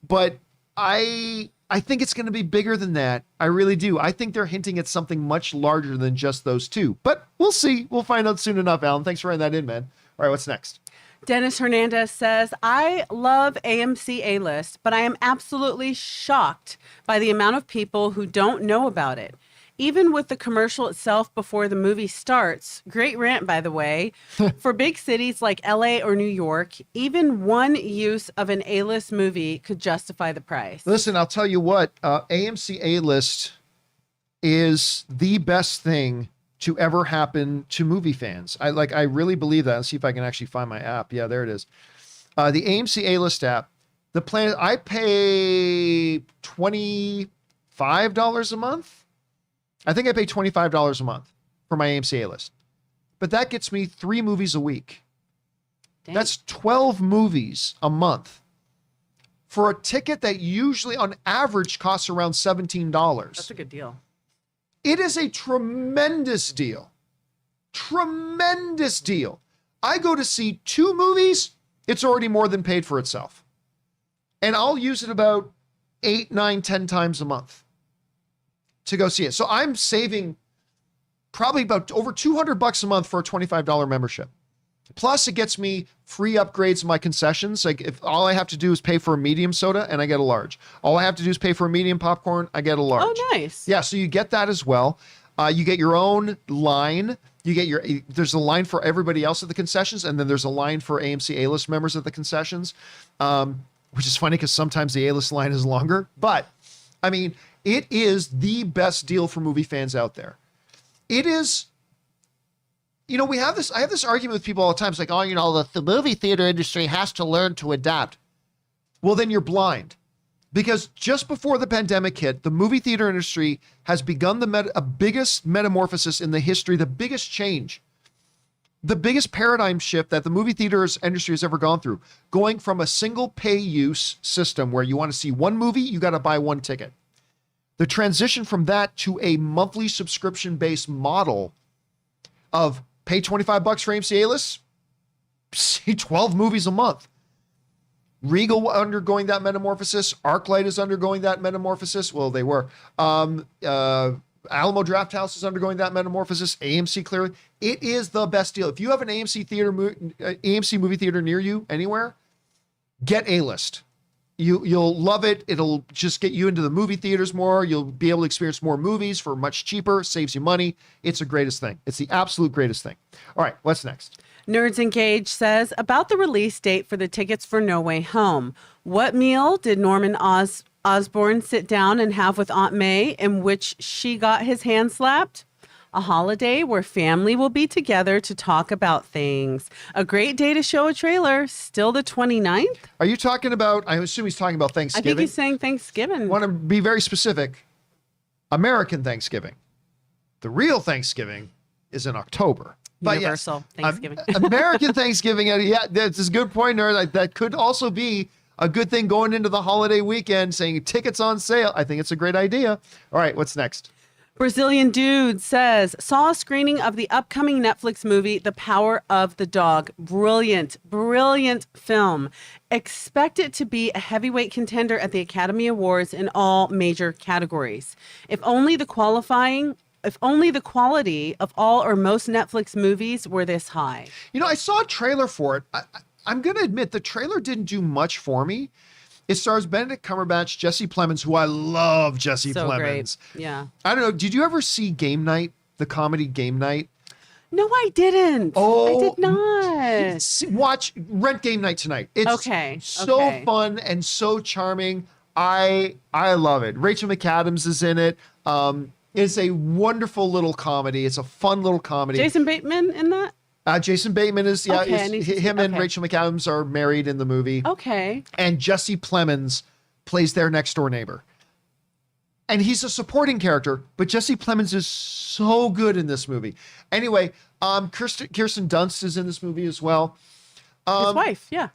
But I think it's going to be bigger than that. I really do. I think they're hinting at something much larger than just those two. But we'll see. We'll find out soon enough, Alan. Thanks for writing that in, man. All right, what's next? Dennis Hernandez says, I love AMC A-List, but I am absolutely shocked by the amount of people who don't know about it. Even with the commercial itself before the movie starts, great rant, by the way, for big cities like LA or New York, even one use of an A-list movie could justify the price. Listen, I'll tell you what, AMC A-List is the best thing to ever happen to movie fans. I really believe that. Let's see if I can actually find my app. Yeah, there it is. The AMC A-List app, the plan, I pay $25 a month. I think I pay $25 a month for my AMC A-List, but that gets me 3 movies a week. Dang. That's 12 movies a month for a ticket that usually on average costs around $17. That's a good deal. It is a tremendous deal. Tremendous deal. I go to see 2 movies, it's already more than paid for itself. And I'll use it about 8, 9, 10 times a month to go see it. So I'm saving probably about over $200 a month for a $25 membership. Plus, it gets me free upgrades in my concessions. Like if all I have to do is pay for a medium soda and I get a large. All I have to do is pay for a medium popcorn, I get a large. Oh, nice. Yeah, so you get that as well. You get your own line. There's a line for everybody else at the concessions, and then there's a line for AMC A-list members at the concessions, which is funny because sometimes the A-list line is longer. But, I mean, it is the best deal for movie fans out there. It is... I have this argument with people all the time. It's like, the movie theater industry has to learn to adapt. Well, then you're blind. Because just before the pandemic hit, the movie theater industry has begun the biggest metamorphosis in the history, the biggest change, the biggest paradigm shift that the movie theaters industry has ever gone through. Going from a single pay-use system where you want to see one movie, you got to buy one ticket. The transition from that to a monthly subscription-based model of pay $25 for AMC A-list, see 12 movies a month. Regal undergoing that metamorphosis. ArcLight is undergoing that metamorphosis. Well, they were. Alamo Drafthouse is undergoing that metamorphosis. AMC clearly. It is the best deal. If you have an AMC movie theater near you anywhere, get A-list. You'll love it. It'll just get you into the movie theaters more. You'll be able to experience more movies for much cheaper, saves you money. It's the greatest thing. It's the absolute greatest thing. All right, what's next? Nerds Engage says, about the release date for the tickets for No Way Home. What meal did Norman Osborn sit down and have with Aunt May in which she got his hand slapped? A holiday where family will be together to talk about things. A great day to show a trailer. Still the 29th? Are you talking about, I assume he's talking about Thanksgiving. I think he's saying Thanksgiving. I want to be very specific. American Thanksgiving. The real Thanksgiving is in October. But Universal Thanksgiving. American Thanksgiving, yeah, that's a good point, Nerd. That could also be a good thing going into the holiday weekend, saying tickets on sale. I think it's a great idea. All right, what's next? Brazilian Dude says, saw a screening of the upcoming Netflix movie, The Power of the Dog. Brilliant, brilliant film. Expect it to be a heavyweight contender at the Academy Awards in all major categories. If only the quality of all or most Netflix movies were this high. I saw a trailer for it. I'm going to admit the trailer didn't do much for me. It stars Benedict Cumberbatch, Jesse Plemons, who I love Jesse Plemons. Great. Yeah. I don't know. Did you ever see Game Night, the comedy Game Night? No, I didn't. Oh, I did not. Rent Game Night tonight. It's so fun and so charming. I love it. Rachel McAdams is in it. It's a wonderful little comedy. It's a fun little comedy. Jason Bateman in that? Jason Bateman is, him and okay. Rachel McAdams are married in the movie. Okay. And Jesse Plemons plays their next door neighbor. And he's a supporting character, but Jesse Plemons is so good in this movie. Anyway, Kirsten Dunst is in this movie as well. His wife, yeah.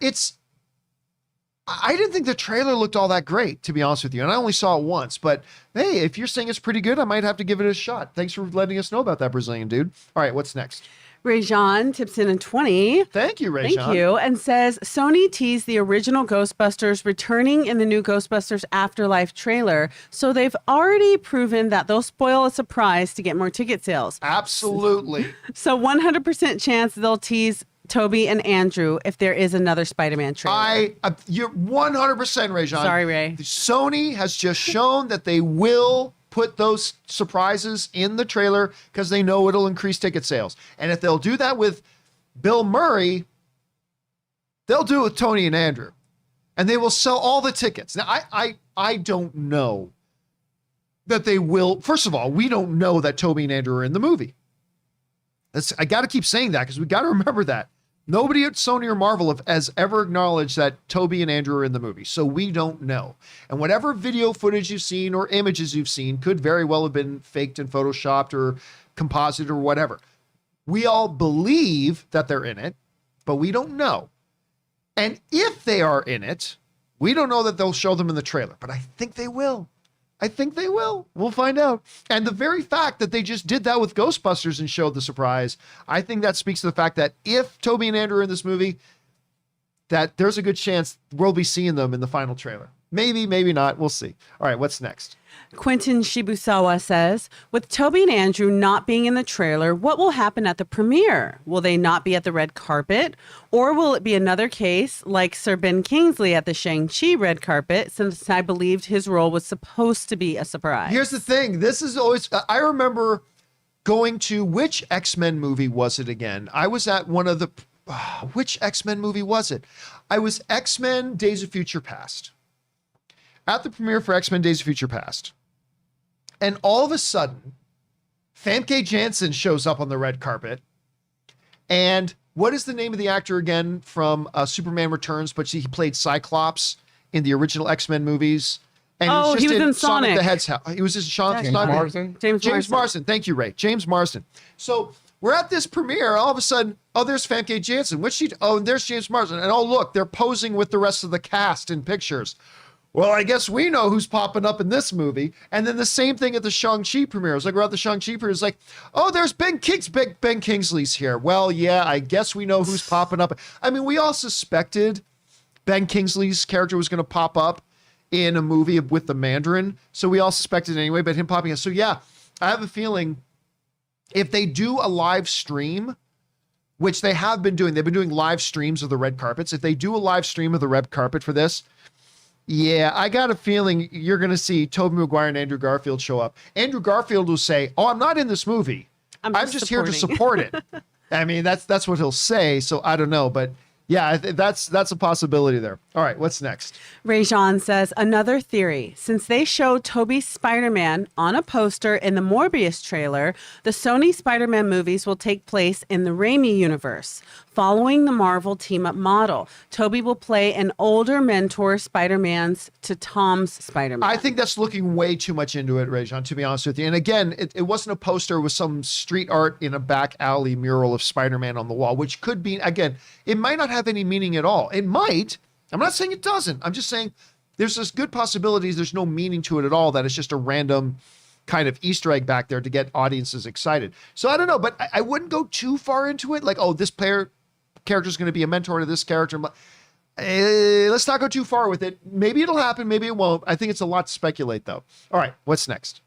I didn't think the trailer looked all that great, to be honest with you. And I only saw it once. But, hey, if you're saying it's pretty good, I might have to give it a shot. Thanks for letting us know about that, Brazilian Dude. All right, what's next? Rajan tips in 20. Thank you, Rajan. Thank you. And says, Sony teased the original Ghostbusters returning in the new Ghostbusters Afterlife trailer. So they've already proven that they'll spoil a surprise to get more ticket sales. Absolutely. So 100% chance they'll tease Toby and Andrew if there is another Spider-Man trailer. You're 100% Rajan. Sorry, Ray. Sony has just shown that they will put those surprises in the trailer because they know it'll increase ticket sales. And if they'll do that with Bill Murray, they'll do it with Tony and Andrew. And they will sell all the tickets. Now, I don't know that they will. First of all, we don't know that Toby and Andrew are in the movie. I got to keep saying that because we got to remember that. Nobody at Sony or Marvel has ever acknowledged that Toby and Andrew are in the movie, so we don't know. And whatever video footage you've seen or images you've seen could very well have been faked and photoshopped or composited or whatever. We all believe that they're in it, but we don't know. And if they are in it, we don't know that they'll show them in the trailer, but I think they will. We'll find out. And the very fact that they just did that with Ghostbusters and showed the surprise, I think that speaks to the fact that if Toby and Andrew are in this movie, that there's a good chance we'll be seeing them in the final trailer. Maybe, maybe not. We'll see. All right, what's next? Quentin Shibusawa says, with Toby and Andrew not being in the trailer, what will happen at the premiere? Will they not be at the red carpet? Or will it be another case like Sir Ben Kingsley at the Shang-Chi red carpet, since I believed his role was supposed to be a surprise? Here's the thing. This is always, I remember going to, which X-Men movie was it again? I was at one of the, which X-Men movie was it? I was X-Men Days of Future Past. At the premiere for X-Men Days of Future Past. And all of a sudden, Famke Janssen shows up on the red carpet. And what is the name of the actor again from Superman Returns? But he played Cyclops in the original X-Men movies. And he was in Sonic. the Hedgehog. He was in James Marsden. James Marsden. Thank you, Ray. James Marsden. So we're at this premiere. All of a sudden, oh, there's Famke Janssen. And there's James Marsden. And oh, look, they're posing with the rest of the cast in pictures. Well, I guess we know who's popping up in this movie. And then the same thing at the Shang-Chi premiere. It was like, we're at the Shang-Chi premiere. It's like, oh, there's Ben Kingsley's here. Well, yeah, I guess we know who's popping up. I mean, we all suspected Ben Kingsley's character was going to pop up in a movie with the Mandarin. So we all suspected anyway, but him popping up. So yeah, I have a feeling if they do a live stream, which they have been doing, they've been doing live streams of the red carpets. If they do a live stream of the red carpet for this, yeah, I got a feeling you're going to see Tobey Maguire and Andrew Garfield show up. Andrew Garfield will say, oh, I'm not in this movie. I'm just here to support it. I mean, that's what he'll say. So I don't know. But yeah, that's a possibility there. All right, what's next? Rajan says, another theory. Since they showed Tobey's Spider-Man on a poster in the Morbius trailer, the Sony Spider-Man movies will take place in the Raimi universe. Following the Marvel team-up model, Tobey will play an older mentor Spider-Man's to Tom's Spider-Man. I think that's looking way too much into it, Rajan, to be honest with you. And again, it wasn't a poster. It was some street art in a back alley mural of Spider-Man on the wall, which could be, again, it might not have any meaning at all. It might. I'm not saying it doesn't. I'm just saying there's this good possibilities. There's no meaning to it at all. That it's just a random kind of Easter egg back there to get audiences excited. So I don't know, but I wouldn't go too far into it. Like, oh, this character is going to be a mentor to this character. Let's not go too far with it. Maybe it'll happen. Maybe it won't. I think it's a lot to speculate, though. All right, what's next?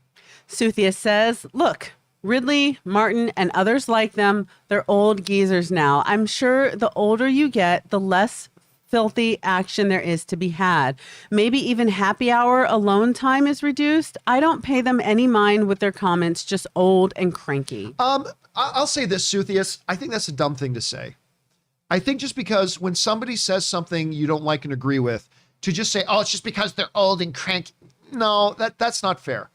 Suthia says, look, Ridley, Martin, and others like them, they're old geezers now. I'm sure the older you get, the less filthy action there is to be had. Maybe even happy hour alone time is reduced. I don't pay them any mind with their comments, just old and cranky. I'll say this, Suthius. I think that's a dumb thing to say. I think just because when somebody says something you don't like and agree with, to just say, oh, it's just because they're old and cranky. No, that's not fair.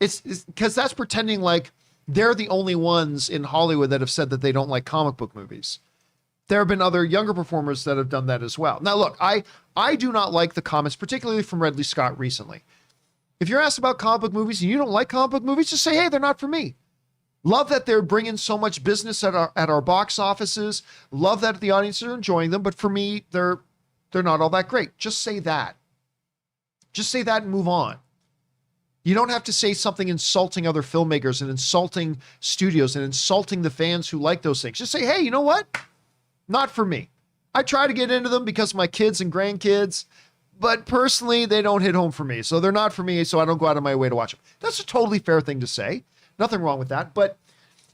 It's because that's pretending like they're the only ones in Hollywood that have said that they don't like comic book movies. There have been other younger performers that have done that as well. Now, look, I do not like the comments, particularly from Ridley Scott recently. If you're asked about comic book movies and you don't like comic book movies, just say, hey, they're not for me. Love that they're bringing so much business at our box offices. Love that the audiences are enjoying them. But for me, they're not all that great. Just say that. Just say that and move on. You don't have to say something insulting other filmmakers and insulting studios and insulting the fans who like those things. Just say, hey, you know what? Not for me. I try to get into them because of my kids and grandkids, but personally, they don't hit home for me. So they're not for me, so I don't go out of my way to watch them. That's a totally fair thing to say. Nothing wrong with that. But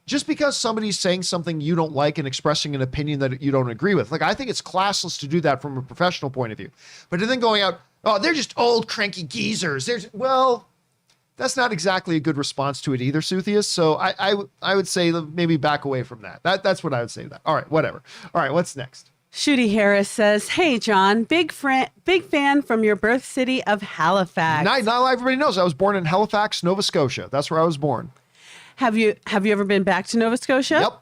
just because somebody's saying something you don't like and expressing an opinion that you don't agree with, like, I think it's classless to do that from a professional point of view. But then going out, oh, they're just old cranky geezers. Well, that's not exactly a good response to it either, Suthius. So I would say maybe back away from that. That's what I would say to that. All right, whatever. All right, what's next? Shooty Harris says, hey, John, big fan from your birth city of Halifax. Not everybody knows. I was born in Halifax, Nova Scotia. That's where I was born. Have you ever been back to Nova Scotia? Yep.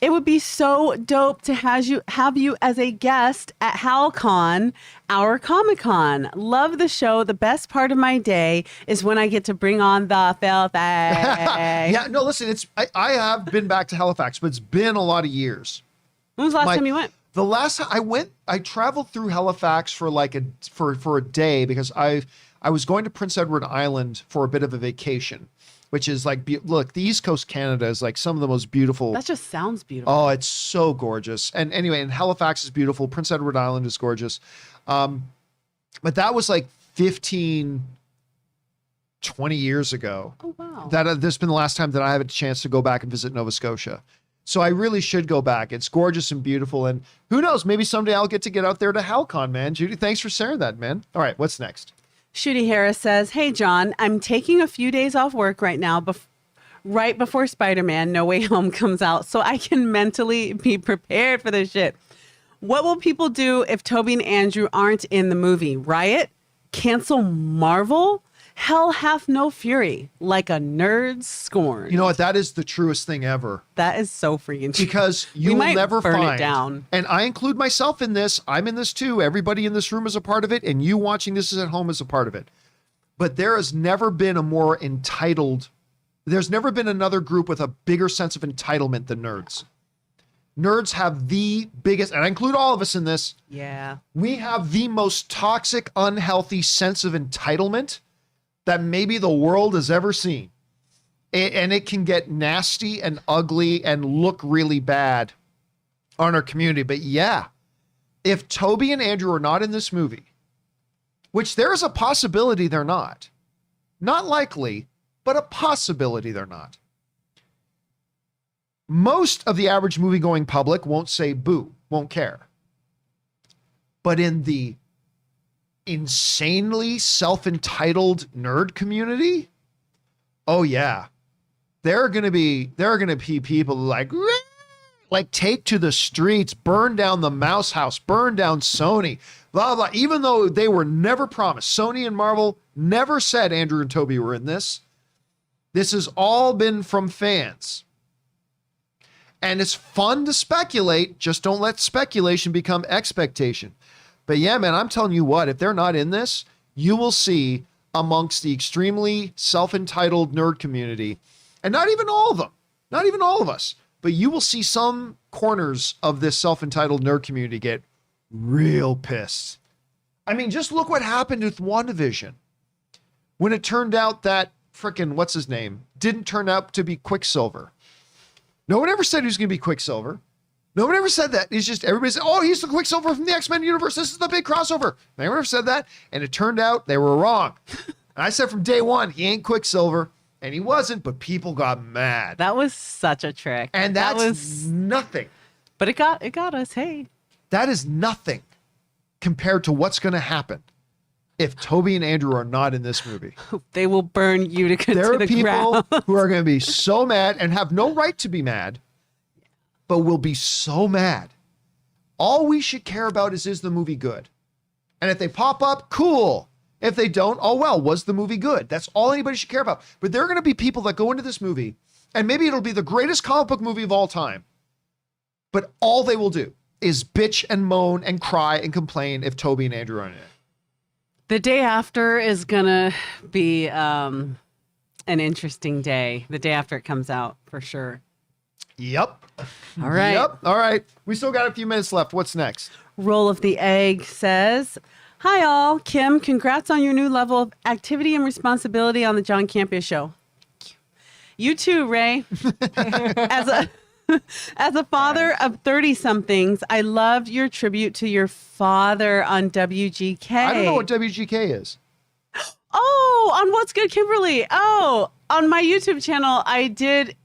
It would be so dope to have you as a guest at HalCon, our Comic-Con. Love the show. The best part of my day is when I get to bring on the filthy. Yeah, no, listen, I have been back to Halifax, but it's been a lot of years. When was the last time you went? The last time I went, I traveled through Halifax for like for a day because I I was going to Prince Edward Island for a bit of a vacation, which is like, look, the East Coast Canada is like some of the most beautiful. That just sounds beautiful. Oh, it's so gorgeous. And anyway, and Halifax is beautiful. Prince Edward Island is gorgeous. But that was like 15, 20 years ago. Oh, wow. This has been the last time that I have a chance to go back and visit Nova Scotia. So I really should go back. It's gorgeous and beautiful. And who knows, maybe someday I'll get out there to HalCon, man. Judy, thanks for sharing that, man. All right, what's next? Shooty Harris says, hey, John, I'm taking a few days off work right now, right before Spider-Man No Way Home comes out, so I can mentally be prepared for this shit. What will people do if Toby and Andrew aren't in the movie? Riot? Cancel Marvel? Hell hath no fury, like a nerd scorn. You know what? That is the truest thing ever. That is so freaking true. Because you will never burn find it down. And I include myself in this. I'm in this too. Everybody in this room is a part of it, and you watching this at home is a part of it. But there has never been a more entitled. There's never been another group with a bigger sense of entitlement than nerds. Nerds have the biggest, and I include all of us in this. Yeah. We have the most toxic, unhealthy sense of entitlement that maybe the world has ever seen. And it can get nasty and ugly and look really bad on our community. But yeah, if Toby and Andrew are not in this movie, which there is a possibility they're not likely, but a possibility they're not. Most of the average movie-going public won't say boo, won't care. But in the insanely self-entitled nerd community, oh yeah, there are gonna be people like take to the streets, burn down the Mouse House, burn down Sony, blah blah. Even though they were never promised, Sony and Marvel never said Andrew and Toby were in this. This has all been from fans. And it's fun to speculate, just don't let speculation become expectation. But yeah, man, I'm telling you what, if they're not in this, you will see amongst the extremely self-entitled nerd community, and not even all of them, not even all of us, but you will see some corners of this self-entitled nerd community get real pissed. I mean, just look what happened with WandaVision. When it turned out that frickin' what's his name didn't turn out to be Quicksilver. No one ever said he was going to be Quicksilver. No one ever said that. It's just everybody said, oh, he's the Quicksilver from the X-Men universe. This is the big crossover. No one ever said that. And it turned out they were wrong. And I said from day one, he ain't Quicksilver. And he wasn't, but people got mad. That was such a trick. And that was nothing. But it got us, hey. That is nothing compared to what's going to happen if Toby and Andrew are not in this movie. They will burn you to the ground. There are people who are going to be so mad and have no right to be mad, but will be so mad. All we should care about is the movie good? And if they pop up, cool. If they don't, oh well, was the movie good? That's all anybody should care about. But there are going to be people that go into this movie, and maybe it'll be the greatest comic book movie of all time, but all they will do is bitch and moan and cry and complain if Toby and Andrew are in it. The day after is going to be an interesting day. The day after it comes out, for sure. Yep. All right. Yep. All right. We still got a few minutes left. What's next? Roll of the Egg says, hi all. Kim, congrats on your new level of activity and responsibility on the John Campea Show. You too, Ray. As a father of 30-somethings, I loved your tribute to your father on WGK. I don't know what WGK is. Oh, on What's Good, Kimberly. Oh, on my YouTube channel, I did,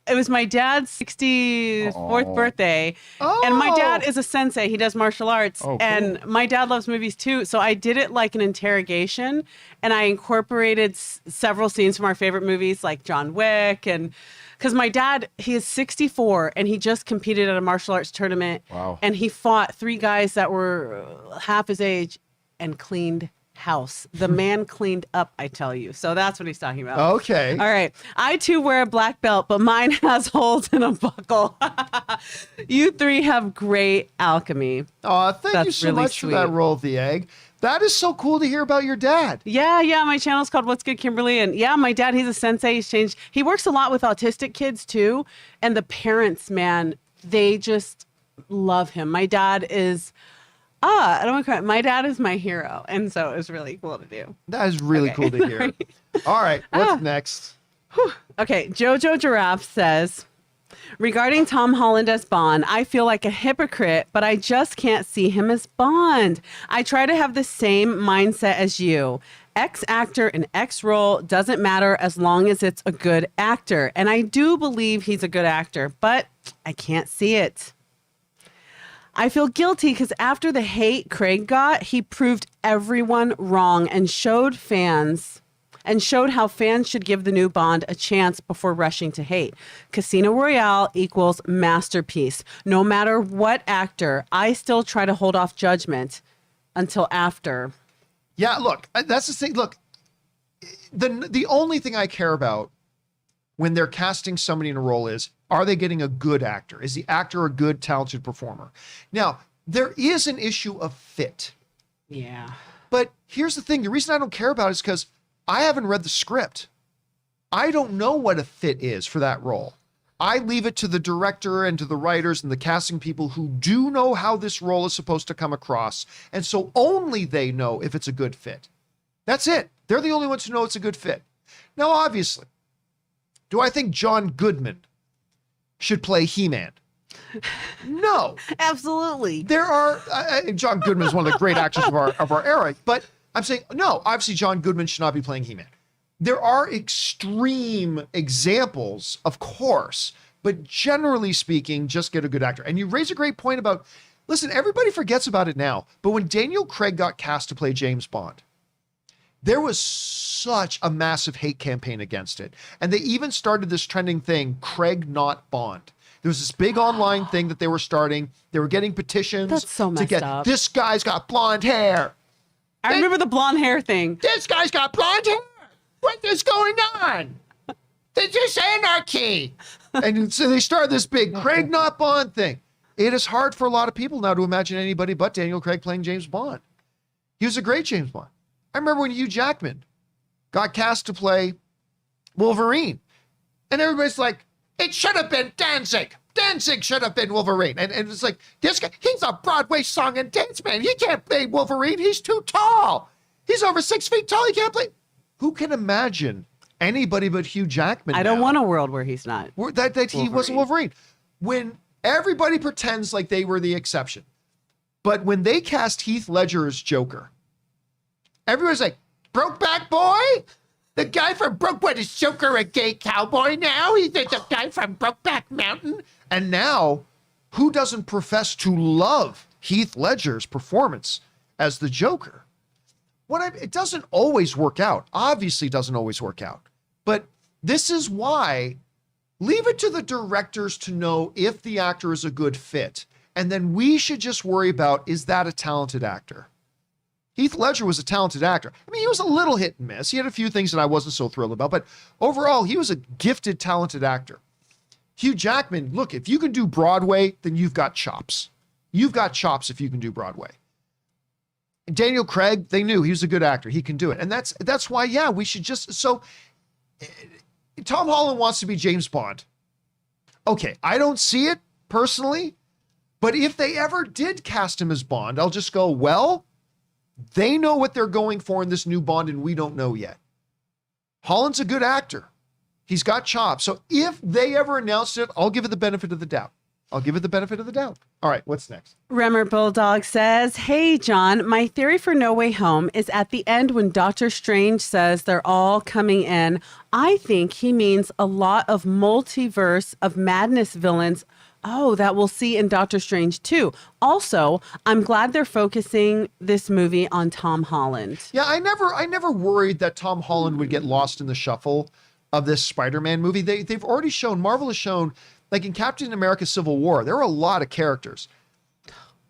it was my dad's 64th birthday. Oh. And my dad is a sensei. He does martial arts. Oh, cool. And my dad loves movies too. So I did it like an interrogation. And I incorporated several scenes from our favorite movies like John Wick. And because my dad, he is 64 and he just competed at a martial arts tournament. Wow. And he fought 3 guys that were half his age and cleaned house. The man cleaned up, I tell you. So that's what he's talking about. Okay. All right. I too wear a black belt, but mine has holes and a buckle. You 3 have great alchemy. Oh, thank you That's so really much for that sweet. roll of the egg. That is so cool to hear about your dad. Yeah. My channel's called What's Good, Kimberly. And yeah, my dad, he's a sensei. He's changed. He works a lot with autistic kids too. And the parents, man, they just love him. My dad is, I don't want to cry. My dad is my hero. And so it was really cool to do. That is really cool to hear. All right, what's next? Okay, Jojo Giraffe says, regarding Tom Holland as Bond, I feel like a hypocrite, but I just can't see him as Bond. I try to have the same mindset as you. X actor and X role doesn't matter as long as it's a good actor. And I do believe he's a good actor, but I can't see it. I feel guilty because after the hate Craig got, he proved everyone wrong and showed how fans should give the new Bond a chance before rushing to hate. Casino Royale equals masterpiece. No matter what actor, I still try to hold off judgment until after. Yeah, look, that's the thing. Look, the only thing I care about when they're casting somebody in a role is, are they getting a good actor? Is the actor a good, talented performer? Now, there is an issue of fit. Yeah. But here's the thing. The reason I don't care about it is because I haven't read the script. I don't know what a fit is for that role. I leave it to the director and to the writers and the casting people who do know how this role is supposed to come across. And so only they know if it's a good fit. That's it. They're the only ones who know it's a good fit. Now, obviously, do I think John Goodman should play He-Man? No. Absolutely. There are, John Goodman is one of the great actors of our era, but I'm saying, no, obviously John Goodman should not be playing He-Man. There are extreme examples, of course, but generally speaking, just get a good actor. And you raise a great point about, listen, everybody forgets about it now, but when Daniel Craig got cast to play James Bond, there was such a massive hate campaign against it. And they even started this trending thing, Craig not Bond. There was this big online thing that they were starting. They were getting petitions. That's so messed up. This guy's got blonde hair. I remember the blonde hair thing. This guy's got blonde hair. What is going on? This is anarchy. And so they started this big Craig not Bond thing. It is hard for a lot of people now to imagine anybody but Daniel Craig playing James Bond. He was a great James Bond. I remember when Hugh Jackman got cast to play Wolverine. And everybody's like, it should have been Danzig. Danzig should have been Wolverine. And it's like, this guy, he's a Broadway song and dance man. He can't play Wolverine. He's too tall. He's over 6 feet tall. He can't play. Who can imagine anybody but Hugh Jackman? I don't want a world where he's not. That he wasn't Wolverine. When everybody pretends like they were the exception. But when they cast Heath Ledger as Joker, everybody's like, Brokeback Boy? The guy from Brokeback, is Joker a gay cowboy now? He's the guy from Brokeback Mountain? And now, who doesn't profess to love Heath Ledger's performance as the Joker? It doesn't always work out. Obviously doesn't always work out. But this is why leave it to the directors to know if the actor is a good fit. And then we should just worry about, is that a talented actor? Heath Ledger was a talented actor. I mean, he was a little hit and miss. He had a few things that I wasn't so thrilled about, but overall, he was a gifted, talented actor. Hugh Jackman, look, if you can do Broadway, then you've got chops. You've got chops if you can do Broadway. And Daniel Craig, they knew he was a good actor. He can do it. And that's why, yeah, we should just, so Tom Holland wants to be James Bond. Okay, I don't see it personally, but if they ever did cast him as Bond, I'll just go, well, they know what they're going for in this new Bond, and we don't know yet. Holland's a good actor. He's got chops. So if they ever announced it, I'll give it the benefit of the doubt. I'll give it the benefit of the doubt. All right, what's next? Remmer Bulldog says, hey, John, my theory for No Way Home is at the end when Doctor Strange says they're all coming in, I think he means a lot of multiverse of madness villains. Oh, that we'll see in Doctor Strange too. Also, I'm glad they're focusing this movie on Tom Holland. Yeah, I never worried that Tom Holland would get lost in the shuffle of this Spider-Man movie. They've already shown, Marvel has shown, like in Captain America Civil War, there were a lot of characters.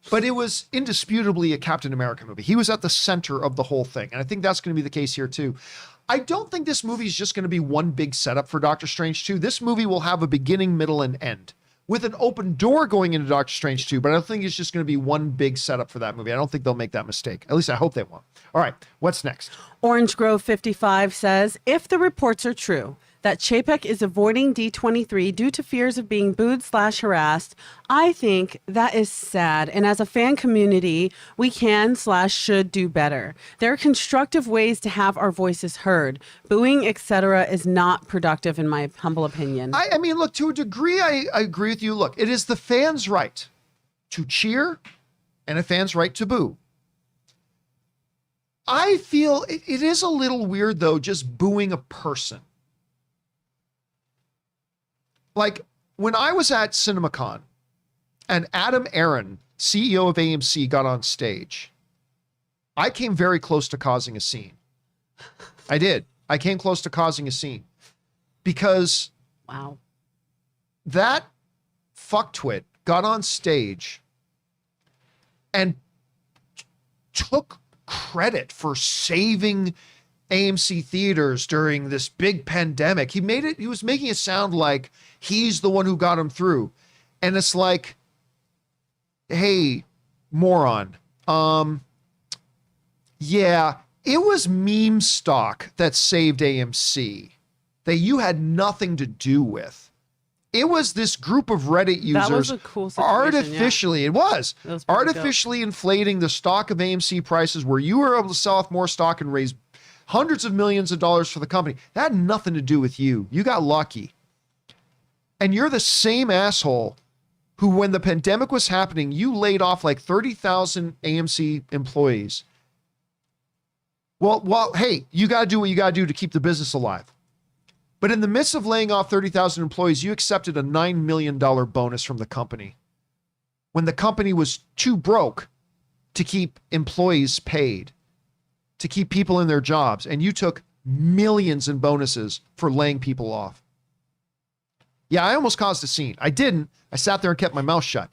But it was indisputably a Captain America movie. He was at the center of the whole thing. And I think that's going to be the case here too. I don't think this movie is just going to be one big setup for Doctor Strange 2. This movie will have a beginning, middle, and end, with an open door going into Doctor Strange 2, but I don't think it's just going to be one big setup for that movie. I don't think they'll make that mistake. At least I hope they won't. All right, what's next? Orange Grove 55 says, if the reports are true that Chapek is avoiding D23 due to fears of being booed/harassed. I think that is sad. And as a fan community, we can/should do better. There are constructive ways to have our voices heard. Booing, etc., is not productive in my humble opinion. I mean, look, to a degree, I agree with you. Look, it is the fan's right to cheer and a fan's right to boo. I feel it is a little weird, though, just booing a person. Like, when I was at CinemaCon and Adam Aron, CEO of AMC, got on stage, I came very close to causing a scene. I did. I came close to causing a scene because wow, that fucktwit got on stage and took credit for saving AMC theaters during this big pandemic. He was making it sound like he's the one who got him through. And it's like, hey, moron. Yeah, it was meme stock that saved AMC that you had nothing to do with. It was this group of Reddit users that was a cool situation, artificially, artificially inflating the stock of AMC prices where you were able to sell off more stock and raise hundreds of millions of dollars for the company. That had nothing to do with you. You got lucky. And you're the same asshole who, when the pandemic was happening, you laid off like 30,000 AMC employees. Well, hey, you got to do what you got to do to keep the business alive. But in the midst of laying off 30,000 employees, you accepted a $9 million bonus from the company when the company was too broke to keep employees paid, to keep people in their jobs. And you took millions in bonuses for laying people off. Yeah, I almost caused a scene. I didn't. I sat there and kept my mouth shut.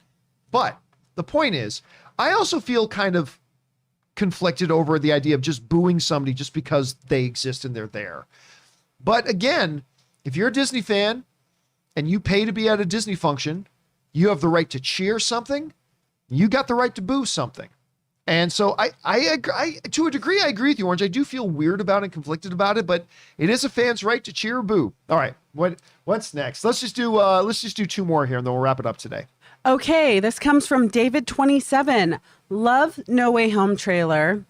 But the point is, I also feel kind of conflicted over the idea of just booing somebody just because they exist and they're there. But again, if you're a Disney fan and you pay to be at a Disney function, you have the right to cheer something. You got the right to boo something. And so I to a degree, I agree with you, Orange. I do feel weird about it and conflicted about it, but it is a fan's right to cheer or boo. All right, what's next? Let's just do two more here, and then we'll wrap it up today. Okay, this comes from David27. Love No Way Home trailer.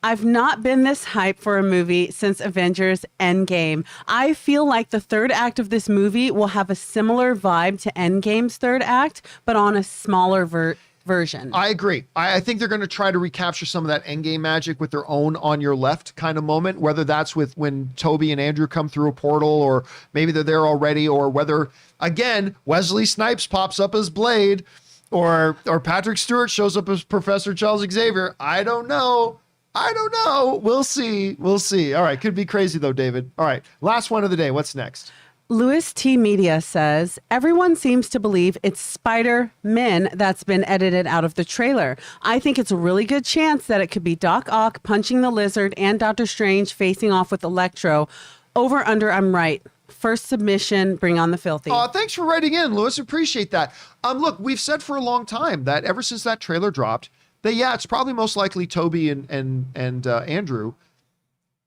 I've not been this hyped for a movie since Avengers Endgame. I feel like the third act of this movie will have a similar vibe to Endgame's third act, but on a smaller version. I agree. I think they're going to try to recapture some of that Endgame magic with their own on your left kind of moment, whether that's with when Toby and Andrew come through a portal, or maybe they're there already, or whether, again, Wesley Snipes pops up as Blade, or Patrick Stewart shows up as Professor Charles Xavier. I don't know. We'll see. All right. Could be crazy though, David. All right. Last one of the day. What's next? Louis T. Media says, everyone seems to believe it's Spider-Man that's been edited out of the trailer. I think it's a really good chance that it could be Doc Ock punching the Lizard and Doctor Strange facing off with Electro. Over, under, I'm right. First submission, bring on the filthy. Thanks for writing in, Louis. Appreciate that. Look, we've said for a long time that ever since that trailer dropped, that, yeah, it's probably most likely Toby and Andrew.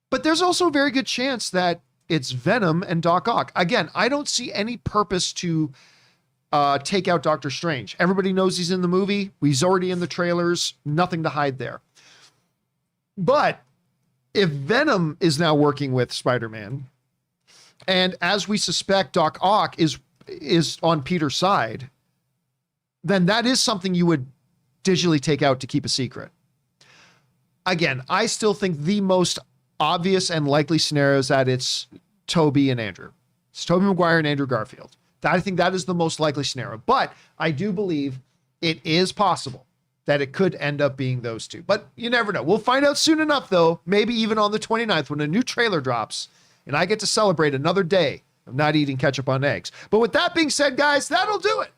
But there's also a very good chance that it's Venom and Doc Ock. Again, I don't see any purpose to take out Doctor Strange. Everybody knows he's in the movie. He's already in the trailers. Nothing to hide there. But if Venom is now working with Spider-Man, and as we suspect Doc Ock is on Peter's side, then that is something you would digitally take out to keep a secret. Again, I still think the most obvious and likely scenario is that it's Toby and Andrew. It's Tobey Maguire and Andrew Garfield. I think that is the most likely scenario. But I do believe it is possible that it could end up being those two. But you never know. We'll find out soon enough, though, maybe even on the 29th when a new trailer drops and I get to celebrate another day of not eating ketchup on eggs. But with that being said, guys, that'll do it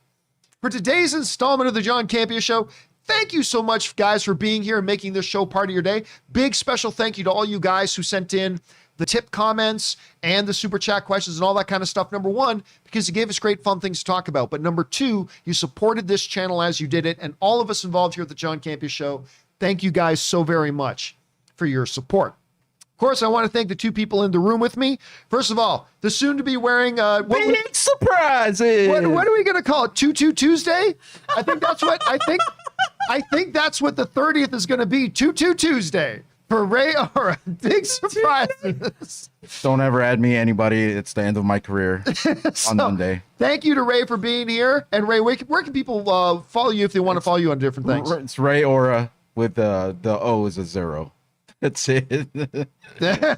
for today's installment of the John Campea Show. Thank you so much, guys, for being here and making this show part of your day. Big special thank you to all you guys who sent in the tip comments and the super chat questions and all that kind of stuff. Number one, because you gave us great fun things to talk about. But number two, you supported this channel as you did it. And all of us involved here at the John Campea Show, thank you guys so very much for your support. course, I want to thank the two people in the room with me. First of all, the soon-to-be wearing Big surprises. what are we gonna call it? Tutu Tuesday? I think that's what I think that's what the 30th is gonna be. Tutu Tuesday for Ray Aura. Big surprises. Don't ever add me anybody. It's the end of my career on Monday. Thank you to Ray for being here. And Ray, where can people follow you if they want to follow you on different things? It's Ray Aura with the O is a 0. That's it.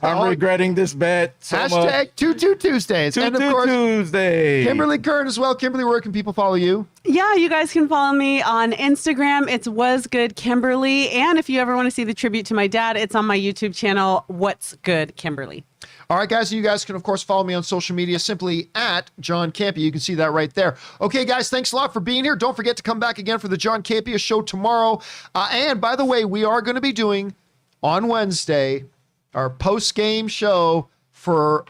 I'm regretting this bet so much. Hashtag Tutu Tuesdays. And of course, Tuesday. Kimberly Kern as well. Kimberly, where can people follow you? Yeah, you guys can follow me on Instagram. It's Was Good Kimberly. And if you ever want to see the tribute to my dad, it's on my YouTube channel, What's Good Kimberly. All right, guys, you guys can, of course, follow me on social media simply at John Campea. You can see that right there. Okay, guys, thanks a lot for being here. Don't forget to come back again for the John Campea Show tomorrow. And by the way, we are going to be doing on Wednesday our post-game show for,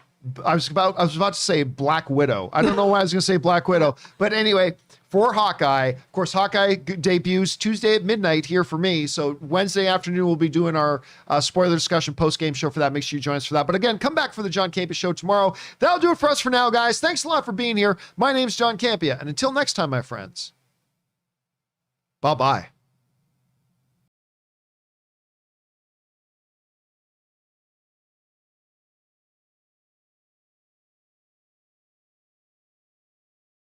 I was about to say Black Widow. I don't know why I was going to say Black Widow. But anyway, for Hawkeye. Of course, Hawkeye debuts Tuesday at midnight here for me. So Wednesday afternoon, we'll be doing our spoiler discussion post-game show for that. Make sure you join us for that. But again, come back for the John Campea Show tomorrow. That'll do it for us for now, guys. Thanks a lot for being here. My name's John Campea. And until next time, my friends, bye-bye.